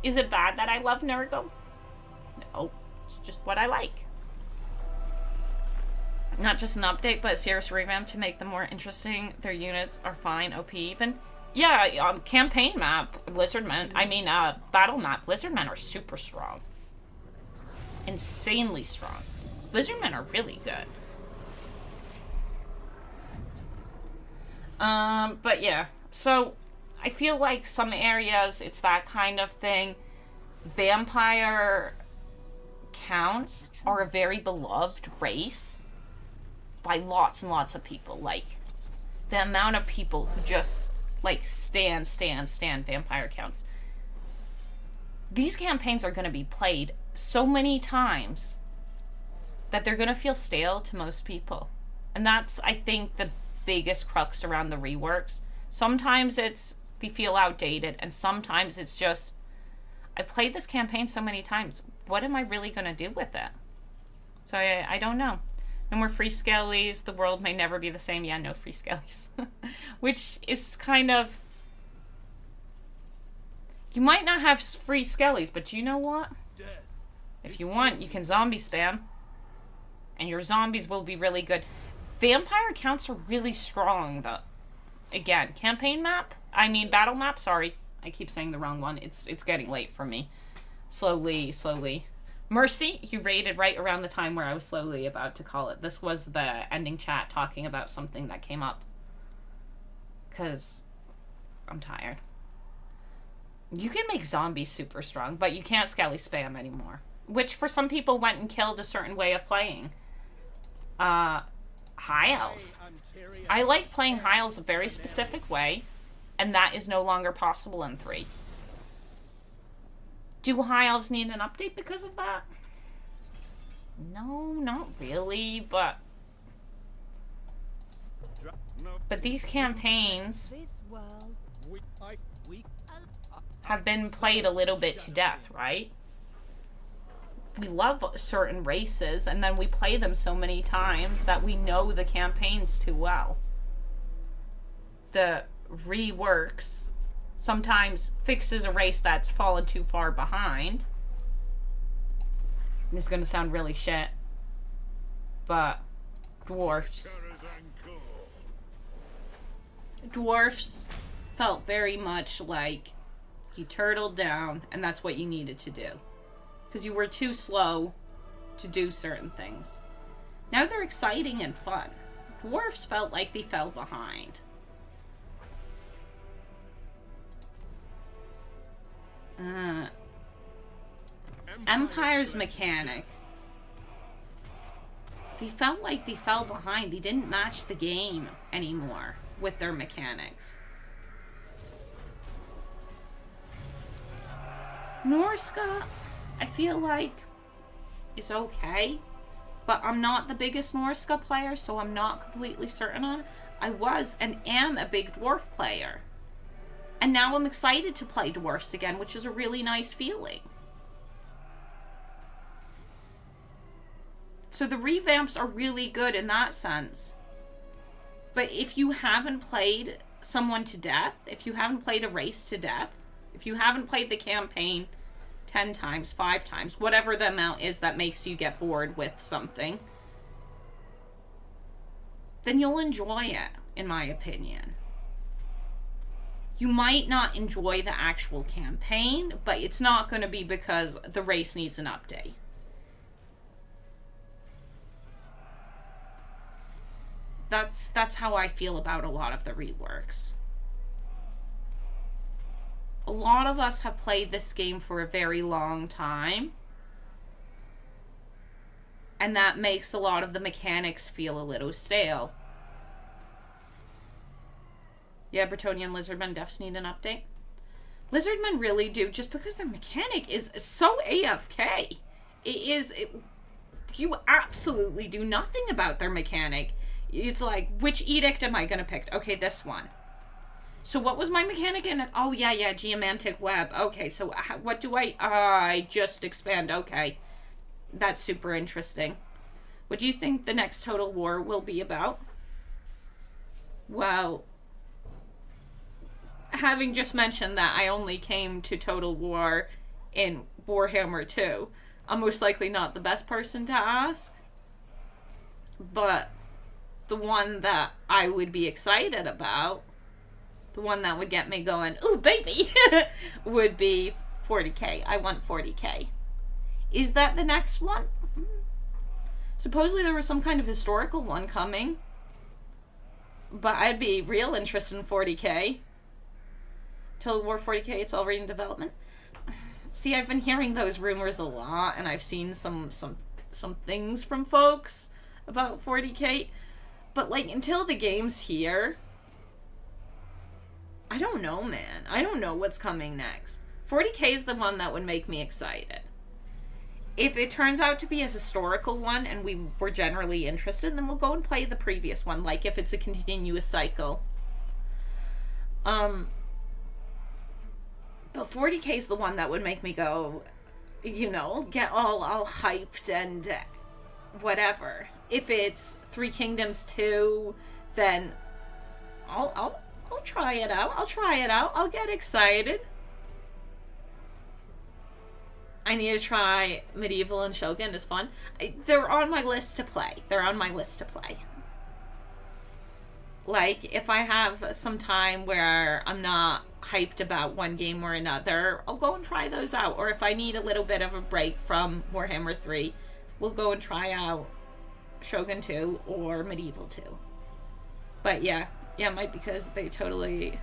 [SPEAKER 1] Is it bad that I love Nurgle? No, it's just what I like. Not just an update, but a serious revamp to make them more interesting. Their units are fine, OP even. Yeah, campaign map, Lizardmen, battle map, Lizardmen are super strong. Insanely strong. Lizardmen are really good. But yeah, so I feel like some areas it's that kind of thing. Vampire counts are a very beloved race by lots and lots of people. Like, the amount of people who just, like, stand vampire counts. These campaigns are going to be played so many times that they're going to feel stale to most people. And that's, I think, the biggest crux around the reworks. Sometimes they feel outdated, and sometimes it's just, I've played this campaign so many times. What am I really going to do with it? So I don't know. No more free skellies. The world may never be the same. Yeah, no free skellies. Which is kind of... You might not have free skellies, but you know what? If you want, you can zombie spam. And your zombies will be really good. Vampire counts are really strong, though. Again, campaign map? I mean, battle map? Sorry. I keep saying the wrong one. It's getting late for me. Slowly. Mercy, you raided right around the time where I was slowly about to call it. This was the ending chat talking about something that came up. Because I'm tired. You can make zombies super strong, but you can't skelly spam anymore. Which, for some people, went and killed a certain way of playing. High elves. I like playing high elves a very specific way, and that is no longer possible in 3. Do high elves need an update because of that? No, not really, but these campaigns have been played a little bit to death, right? We love certain races, and then we play them so many times that we know the campaigns too well. The reworks sometimes fixes a race that's fallen too far behind. This is going to sound really shit, but dwarves. Dwarfs felt very much like you turtled down, and that's what you needed to do. Because you were too slow to do certain things. Now they're exciting and fun. Dwarfs felt like they fell behind. Empire's mechanic. They felt like they fell behind. They didn't match the game anymore with their mechanics. Norska, I feel like, is okay. But I'm not the biggest Norska player, so I'm not completely certain on it. I was and am a big dwarf player. And now I'm excited to play dwarfs again, which is a really nice feeling. So the revamps are really good in that sense. But if you haven't played someone to death, if you haven't played a race to death, if you haven't played the campaign 10 times, 5 times, whatever the amount is that makes you get bored with something, then you'll enjoy it, in my opinion. You might not enjoy the actual campaign, but it's not going to be because the race needs an update. That's how I feel about a lot of the reworks. A lot of us have played this game for a very long time, and that makes a lot of the mechanics feel a little stale. Yeah, Bretonian Lizardmen defs need an update. Lizardmen really do, just because their mechanic is so AFK. You absolutely do nothing about their mechanic. It's like, which edict am I going to pick? Okay, this one. So what was my mechanic in it? Oh, yeah, geomantic web. Okay, so what do I just expand. Okay. That's super interesting. What do you think the next Total War will be about? Well, having just mentioned that I only came to Total War in Warhammer 2, I'm most likely not the best person to ask. But the one that I would be excited about, the one that would get me going, ooh, baby, would be 40k. I want 40k. Is that the next one? Supposedly there was some kind of historical one coming. But I'd be real interested in 40k. Total War 40k, it's already in development. See, I've been hearing those rumors a lot, and I've seen some things from folks about 40k. But, like, until the game's here, I don't know, man. I don't know what's coming next. 40k is the one that would make me excited. if it turns out to be a historical one and we were generally interested, then we'll go and play the previous one, like if it's a continuous cycle. But 40k is the one that would make me go, you know, get all hyped and whatever. If it's Three Kingdoms 2, then I'll try it out. I'll get excited. I need to try Medieval and Shogun. It's fun. They're on my list to play. Like, if I have some time where I'm not hyped about one game or another, I'll go and try those out. Or if I need a little bit of a break from Warhammer 3, we'll go and try out Shogun 2 or Medieval 2. But yeah, might because they totally...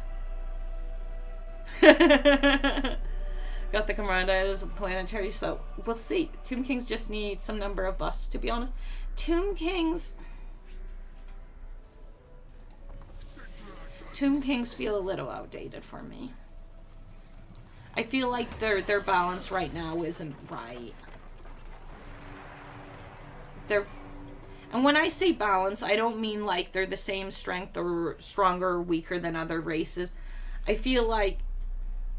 [SPEAKER 1] got the commandos planetary, so we'll see. Tomb Kings just need some number of buffs, to be honest. Tomb Kings feel a little outdated for me. I feel like their balance right now isn't right. And when I say balance, I don't mean like they're the same strength or stronger or weaker than other races. I feel like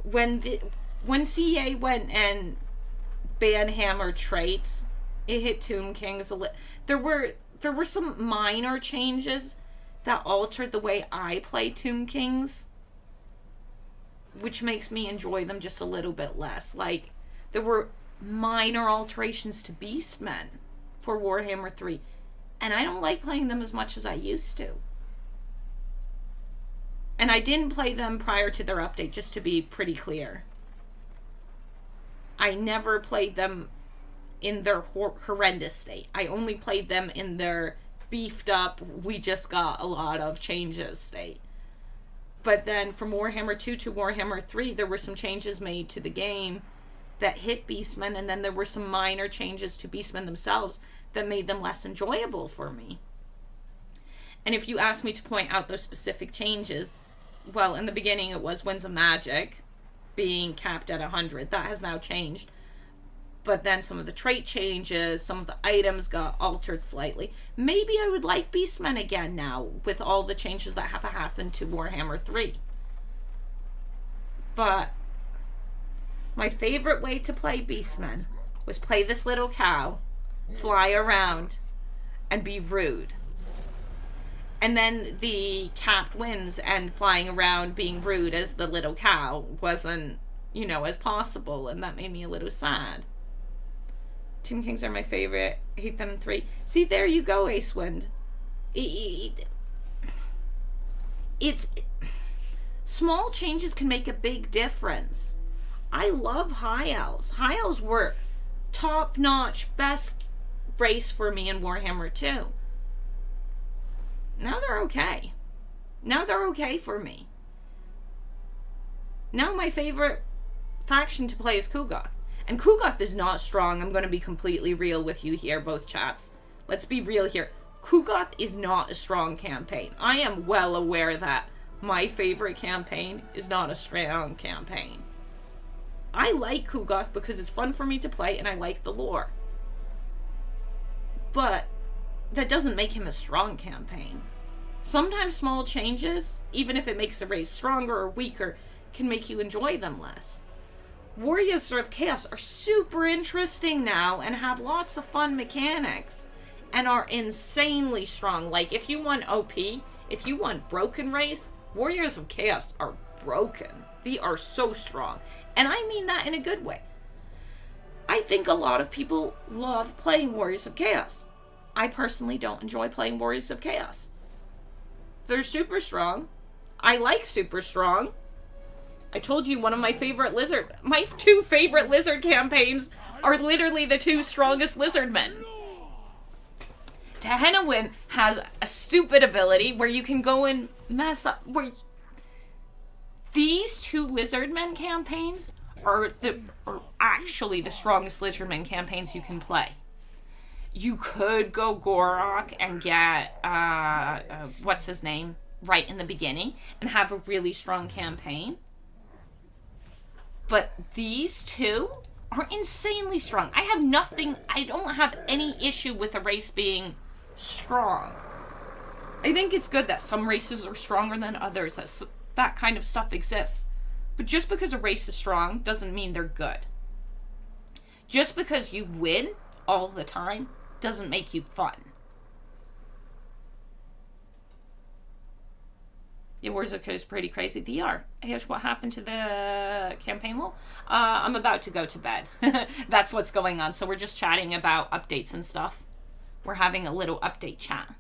[SPEAKER 1] when CA went and banned hammer traits, it hit Tomb Kings a little. There were some minor changes that altered the way I play Tomb Kings, which makes me enjoy them just a little bit less. Like, there were minor alterations to Beastmen for Warhammer 3, and I don't like playing them as much as I used to. And I didn't play them prior to their update, just to be pretty clear. I never played them in their horrendous state. I only played them in their beefed up, we just got a lot of changes state. But then from Warhammer 2 to Warhammer 3, there were some changes made to the game that hit Beastmen, and then there were some minor changes to Beastmen themselves that made them less enjoyable for me. And if you ask me to point out those specific changes, well, in the beginning it was Winds of Magic being capped at 100. That has now changed. But then some of the trait changes, some of the items got altered slightly. Maybe I would like Beastmen again now with all the changes that have happened to Warhammer 3. But my favorite way to play Beastmen was play this little cow, fly around, and be rude. And then the capped winds and flying around being rude as the little cow wasn't, as possible, and that made me a little sad. Tomb Kings are my favorite. I hate them in 3. See, there you go, Acewind. It's small changes can make a big difference. I love High Elves. High Elves were top-notch, best race for me in Warhammer 2. Now they're okay. Now they're okay for me. Now my favorite faction to play is Kugoth. And Kugoth is not strong. I'm going to be completely real with you here, both chats. Let's be real here. Kugoth is not a strong campaign. I am well aware that my favorite campaign is not a strong campaign. I like Kugoth because it's fun for me to play and I like the lore. But that doesn't make him a strong campaign. Sometimes small changes, even if it makes a race stronger or weaker, can make you enjoy them less. Warriors of Chaos are super interesting now and have lots of fun mechanics and are insanely strong. Like, if you want OP, if you want broken race, Warriors of Chaos are broken. They are so strong. And I mean that in a good way. I think a lot of people love playing Warriors of Chaos. I personally don't enjoy playing Warriors of Chaos. They're super strong. I like super strong. I told you my 2 favorite lizard campaigns are literally the 2 strongest lizardmen. Tehenowin has a stupid ability where you can go and mess up. These 2 lizardmen campaigns are actually the strongest lizardmen campaigns you can play. You could go Gorok and get, what's his name, right in the beginning, and have a really strong campaign. But these 2 are insanely strong. I have nothing, I don't have any issue with a race being strong. I think it's good that some races are stronger than others, that kind of stuff exists. But just because a race is strong doesn't mean they're good. Just because you win all the time doesn't make you fun. Yeah, Warzone is pretty crazy. They are. Here's what happened to the campaign lol. I'm about to go to bed. That's what's going on. So we're just chatting about updates and stuff. We're having a little update chat.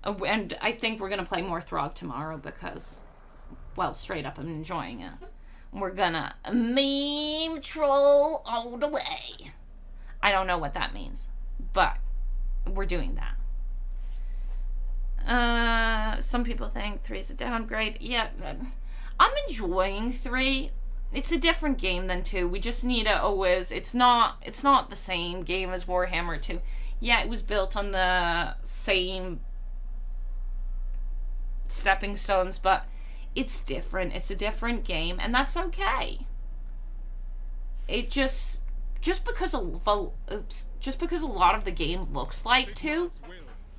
[SPEAKER 1] And I think we're going to play more Throgg tomorrow because, well, straight up, I'm enjoying it. We're gonna meme troll all the way. I don't know what that means, but we're doing that. Some people think 3's a downgrade. Yeah, I'm enjoying 3. It's a different game than 2. We just need to always, it's not the same game as Warhammer 2. Yeah, it was built on the same stepping stones, but it's different. It's a different game, and that's okay. It just because a lot of the game looks like 2,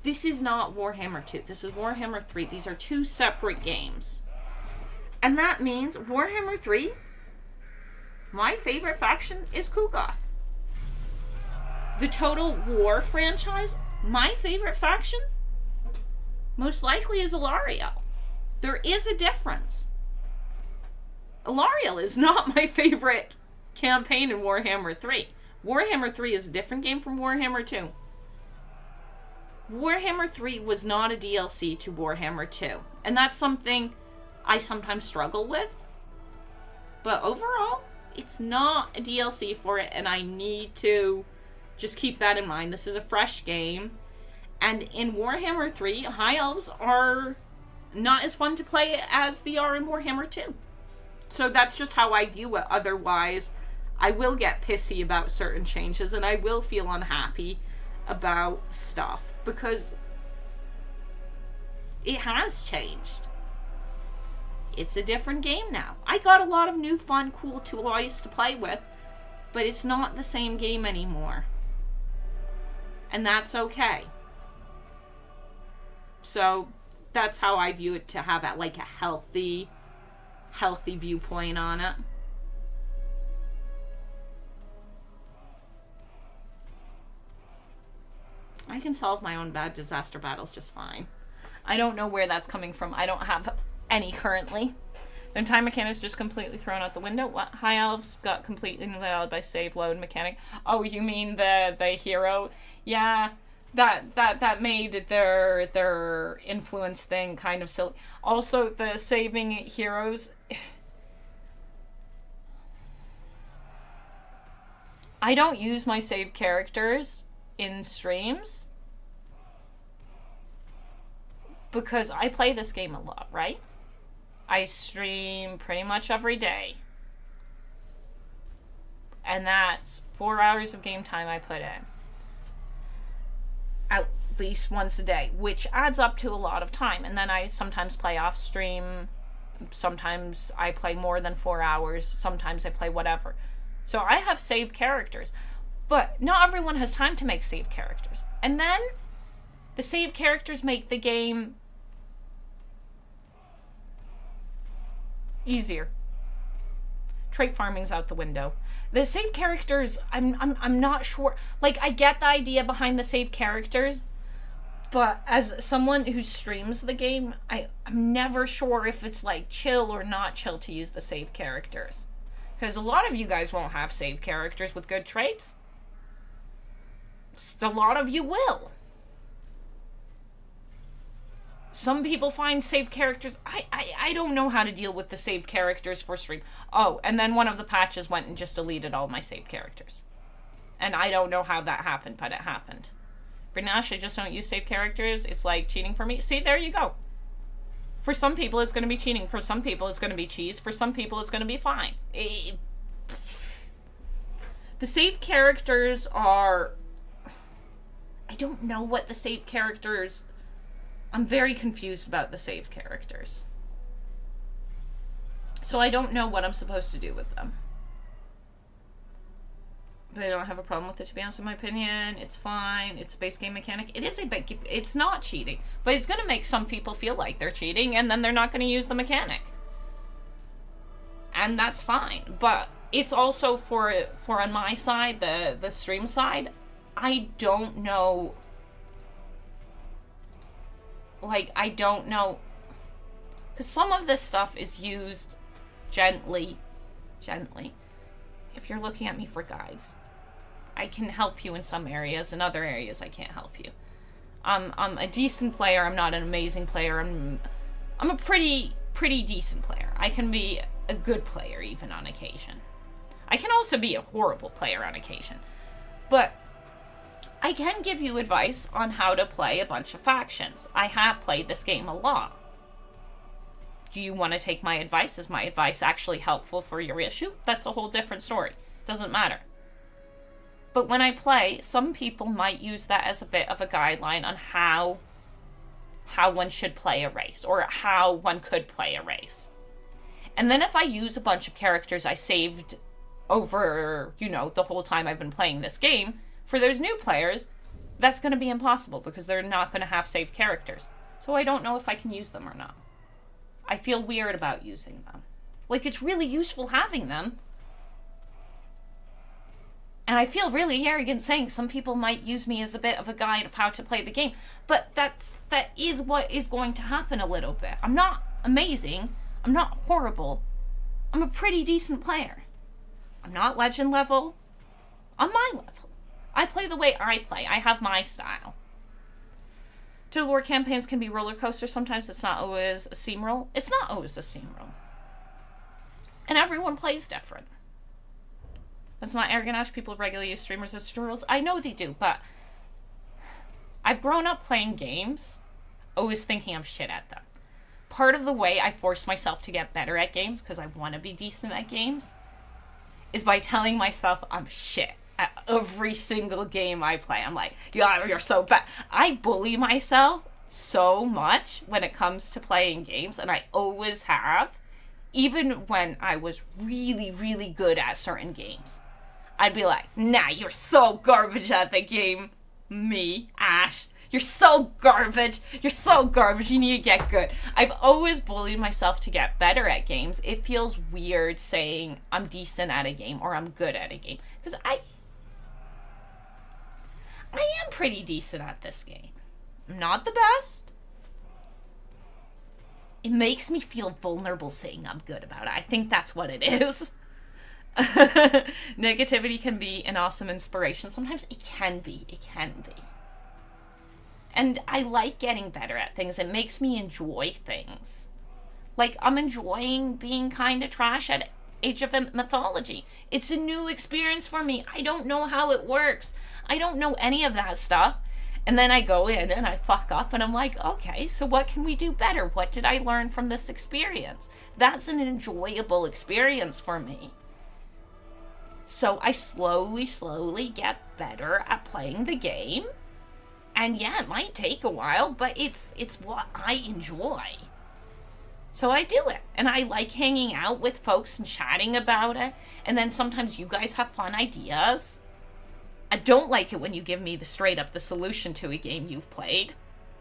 [SPEAKER 1] this is not Warhammer 2. This is Warhammer 3. These are 2 separate games. And that means Warhammer 3, my favorite faction is Kuga. The Total War franchise, my favorite faction, most likely is Alariel. There is a difference. Alariel is not my favorite campaign in Warhammer 3. Warhammer 3 is a different game from Warhammer 2. Warhammer 3 was not a DLC to Warhammer 2. And that's something I sometimes struggle with. But overall, it's not a DLC for it, and I need to just keep that in mind. This is a fresh game. And in Warhammer 3, High Elves are not as fun to play as they are in Warhammer 2. So that's just how I view it. Otherwise, I will get pissy about certain changes, and I will feel unhappy about stuff, because it has changed. It's a different game now. I got a lot of new, fun, cool toys to play with, but it's not the same game anymore. And that's okay. So that's how I view it, to have like a healthy viewpoint on it. I can solve my own bad disaster battles just fine. I don't know where that's coming from. I don't have any currently. The time mechanic is just completely thrown out the window. What? High Elves got completely invalid by save load mechanic. Oh, you mean the hero? Yeah, that made their influence thing kind of silly. Also, the saving heroes. I don't use my save characters in streams because I play this game a lot, right? I stream pretty much every day. And that's 4 hours of game time I put in. At least once a day, which adds up to a lot of time. And then I sometimes play off stream. Sometimes I play more than 4 hours. Sometimes I play whatever. So I have saved characters. But not everyone has time to make save characters. And then the save characters make the game easier. Trait farming's out the window. The save characters, I'm not sure. Like, I get the idea behind the save characters, but as someone who streams the game, I'm never sure if it's like chill or not chill to use the save characters. Because a lot of you guys won't have save characters with good traits. A lot of you will. Some people find save characters. I don't know how to deal with the save characters for stream. Oh, and then one of the patches went and just deleted all my save characters. And I don't know how that happened, but it happened. RadiantAsh, I just don't use save characters. It's like cheating for me. See, there you go. For some people, it's going to be cheating. For some people, it's going to be cheese. For some people, it's going to be fine. The save characters are... I don't know what the save characters... I'm very confused about the save characters. So I don't know what I'm supposed to do with them. But I don't have a problem with it, to be honest, in my opinion. It's fine. It's a base game mechanic. It is a bit... It's not cheating. But it's going to make some people feel like they're cheating, and then they're not going to use the mechanic. And that's fine. But it's also for on my side, the stream side, I don't know... Like, I don't know... Because some of this stuff is used gently. If you're looking at me for guides, I can help you in some areas. In other areas, I can't help you. I'm a decent player. I'm not an amazing player. I'm a pretty decent player. I can be a good player even on occasion. I can also be a horrible player on occasion. But I can give you advice on how to play a bunch of factions. I have played this game a lot. Do you want to take my advice? Is my advice actually helpful for your issue? That's a whole different story. Doesn't matter. But when I play, some people might use that as a bit of a guideline on how one should play a race, or how one could play a race. And then if I use a bunch of characters I saved over, you know, the whole time I've been playing this game, for those new players, that's going to be impossible because they're not going to have saved characters. So I don't know if I can use them or not. I feel weird about using them. Like, it's really useful having them. And I feel really arrogant saying some people might use me as a bit of a guide of how to play the game. But that is what is going to happen a little bit. I'm not amazing. I'm not horrible. I'm a pretty decent player. I'm not legend level. I'm my level. I play the way I play. I have my style. TotalWar campaigns can be roller coaster. Sometimes it's not always a steamroll. It's not always a steamroll. And everyone plays different. That's not RadiantAsh. People regularly use streamers as tutorials. I know they do, but I've grown up playing games, always thinking I'm shit at them. Part of the way I force myself to get better at games, because I want to be decent at games, is by telling myself I'm shit at every single game I play. I'm like, yeah, you're so bad. I bully myself so much when it comes to playing games, and I always have, even when I was really, really good at certain games. I'd be like, nah, you're so garbage at the game. Me, Ash, you're so garbage. You're so garbage. You need to get good. I've always bullied myself to get better at games. It feels weird saying I'm decent at a game or I'm good at a game. Because I am pretty decent at this game. I'm not the best. It makes me feel vulnerable saying I'm good about it. I think that's what it is. Negativity can be an awesome inspiration. Sometimes it can be. And I like getting better at things. It makes me enjoy things. Like, I'm enjoying being kind of trash at Age of Mythology. It's a new experience for me. I don't know how it works. I don't know any of that stuff. And then I go in and I fuck up and I'm like, okay, so what can we do better? What did I learn from this experience? That's an enjoyable experience for me. So I slowly get better at playing the game. And yeah, it might take a while, but it's what I enjoy. So I do it. And I like hanging out with folks and chatting about it. And then sometimes you guys have fun ideas. I don't like it when you give me the straight up the solution to a game you've played.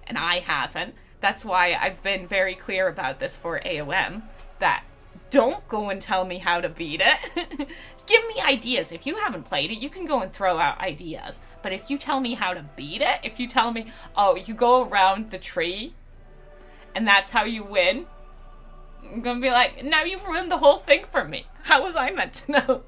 [SPEAKER 1] And I haven't. That's why I've been very clear about this for AOM. That don't go and tell me how to beat it. Give me ideas. If you haven't played it, you can go and throw out ideas. But if you tell me how to beat it, if you tell me, oh, you go around the tree and that's how you win, I'm gonna be like, now you've ruined the whole thing for me. How was I meant to know?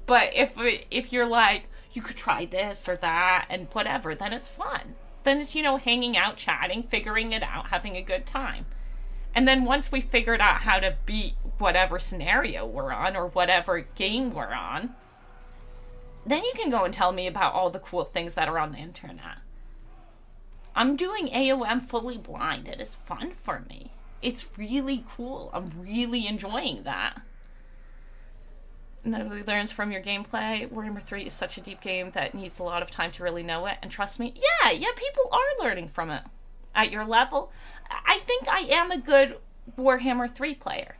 [SPEAKER 1] But if you're like, you could try this or that and whatever, then it's fun. Then it's, you know, hanging out, chatting, figuring it out, having a good time. And then once we figured out how to beat whatever scenario we're on or whatever game we're on, then you can go and tell me about all the cool things that are on the internet. I'm doing AOM fully blind. It is fun for me. It's really cool. I'm really enjoying that. Nobody learns from your gameplay. Warhammer 3 is such a deep game that needs a lot of time to really know it. And trust me, yeah, people are learning from it. At your level, I think I am a good Warhammer 3 player.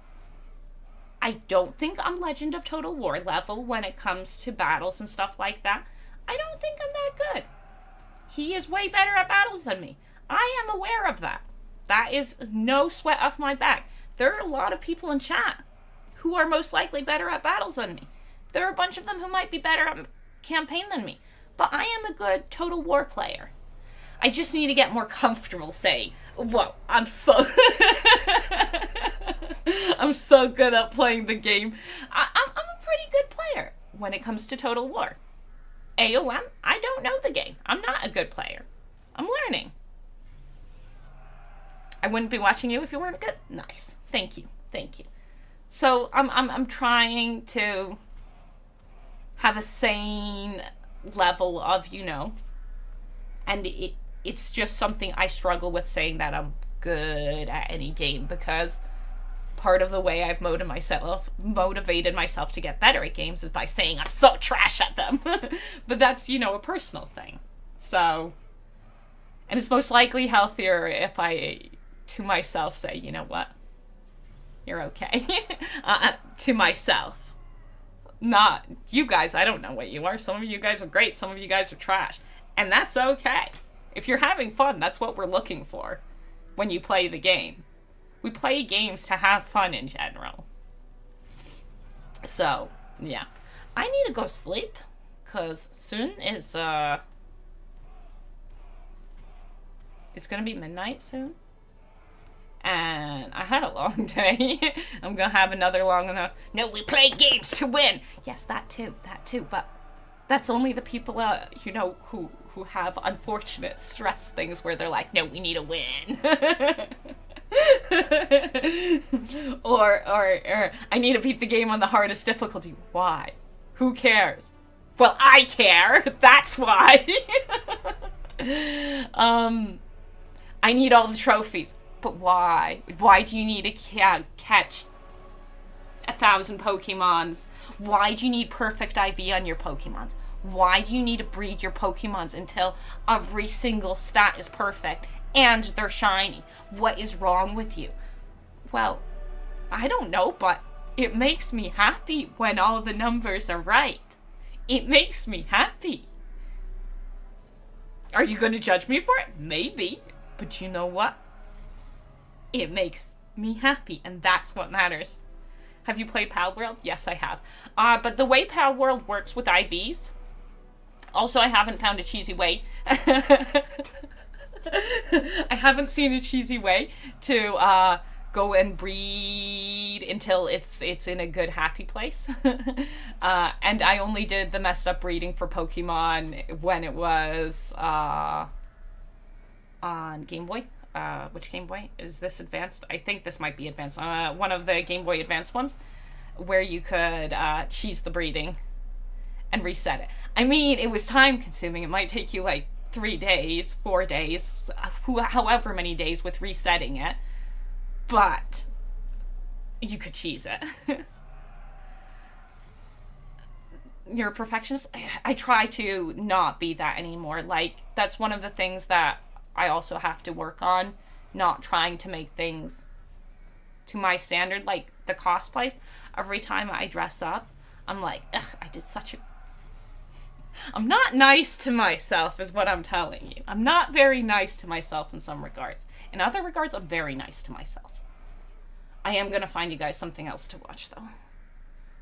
[SPEAKER 1] I don't think I'm Legend of Total War level when it comes to battles and stuff like that. I don't think I'm that good. He is way better at battles than me. I am aware of that. That is no sweat off my back. There are a lot of people in chat who are most likely better at battles than me. There are a bunch of them who might be better at campaign than me. But I am a good Total War player. I just need to get more comfortable saying, whoa, I'm so... I'm so good at playing the game. I'm a pretty good player when it comes to Total War. AOM, I don't know the game. I'm not a good player. I'm learning. I wouldn't be watching you if you weren't good. Nice. Thank you. Thank you. So I'm trying to have a sane level of, you know, and it's just something I struggle with saying that I'm good at any game, because part of the way I've motivated myself to get better at games is by saying I'm so trash at them. But that's, you know, a personal thing. So, and it's most likely healthier if I, to myself, say, you know what? You're okay. To myself. Not you guys, I don't know what you are. Some of you guys are great, some of you guys are trash. And that's okay. If you're having fun, that's what we're looking for when you play the game. We play games to have fun in general. So, yeah. I need to go sleep, because soon is, it's gonna be midnight soon. And I had a long day. I'm gonna have another long enough. No, we play games to win! Yes, that too, but that's only the people, you know, who have unfortunate stress things where they're like, no, we need to win. or I need to beat the game on the hardest difficulty. Why? Who cares? Well, I care. That's why. I need all the trophies. But why? Why do you need to catch 1,000 Pokemons? Why do you need perfect IV on your Pokemons? Why do you need to breed your Pokemons until every single stat is perfect and they're shiny? What is wrong with you? Well, I don't know, but it makes me happy when all the numbers are right. It makes me happy. Are you going to judge me for it? Maybe. But you know what? It makes me happy, and that's what matters. Have you played Pal World? Yes, I have. But the way Pal World works with IVs... Also, I haven't found a cheesy way. I haven't seen a cheesy way to go and breed until it's in a good, happy place. And I only did the messed up breeding for Pokemon when it was on Game Boy. Which Game Boy? Is this Advanced? I think this might be Advanced. One of the Game Boy Advanced ones, where you could cheese the breeding and reset it. I mean, it was time consuming. It might take you like 3 days, 4 days, however many days with resetting it. But you could cheese it. You're a perfectionist? I try to not be that anymore. Like, that's one of the things that I also have to work on. Not trying to make things to my standard. Like, the cosplays. Every time I dress up, I'm like, ugh, I did such a... I'm not nice to myself, is what I'm telling you. I'm not very nice to myself in some regards. In other regards, I'm very nice to myself. I am gonna find you guys something else to watch, though.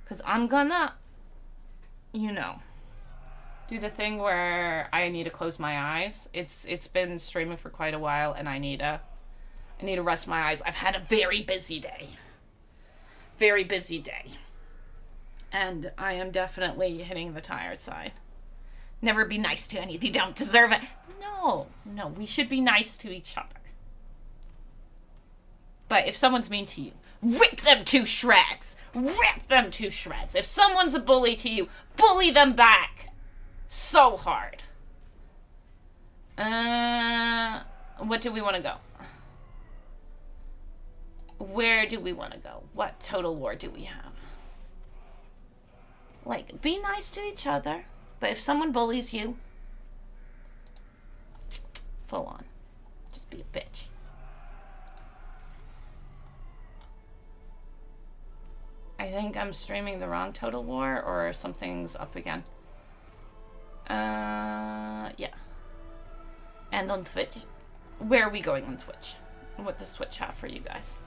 [SPEAKER 1] Because I'm gonna, you know, do the thing where I need to close my eyes. It's been streaming for quite a while, and I need to rest my eyes. I've had a very busy day. Very busy day. And I am definitely hitting the tired side. Never be nice to anything. You don't deserve it. No, we should be nice to each other. But if someone's mean to you, rip them to shreds. Rip them to shreds. If someone's a bully to you, bully them back. So hard. What do we want to go? Where do we want to go? What Total War do we have? Like, be nice to each other. But if someone bullies you, full on. Just be a bitch. I I think I'm streaming the wrong Total War, or something's up again. Yeah. And on Twitch. Where are we going on Twitch? What does Twitch have for you guys?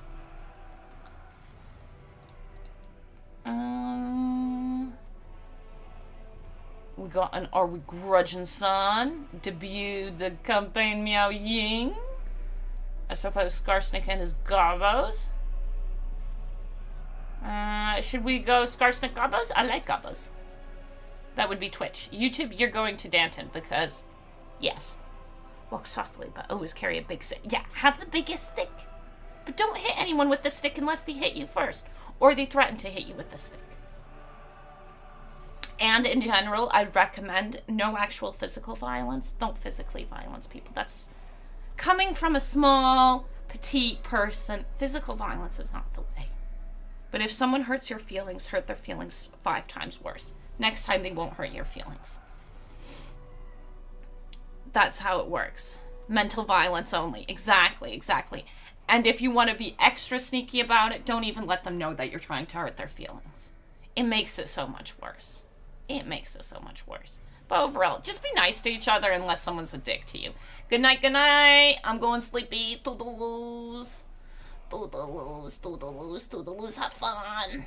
[SPEAKER 1] We got an Are We Grudging Son? Debut the campaign Meow Ying. I suppose Skarsnik and his gobos. Should we go Skarsnik gobos? I like gobos. That would be Twitch. YouTube, you're going to Danton because, yes. Walk softly, but always carry a big stick. Yeah, have the biggest stick. But don't hit anyone with the stick unless they hit you first. Or they threaten to hit you with the stick. And in general, I'd recommend no actual physical violence. Don't physically violence people. That's coming from a small, petite person. Physical violence is not the way. But if someone hurts your feelings, hurt their feelings 5 times worse. Next time they won't hurt your feelings. That's how it works. Mental violence only. Exactly, exactly. And if you want to be extra sneaky about it, don't even let them know that you're trying to hurt their feelings. It makes it so much worse. It makes it so much worse. But overall, just be nice to each other unless someone's a dick to you. Good night, good night. I'm going sleepy. Toodaloos. Toodaloos, toodaloos, toodaloos. Have fun.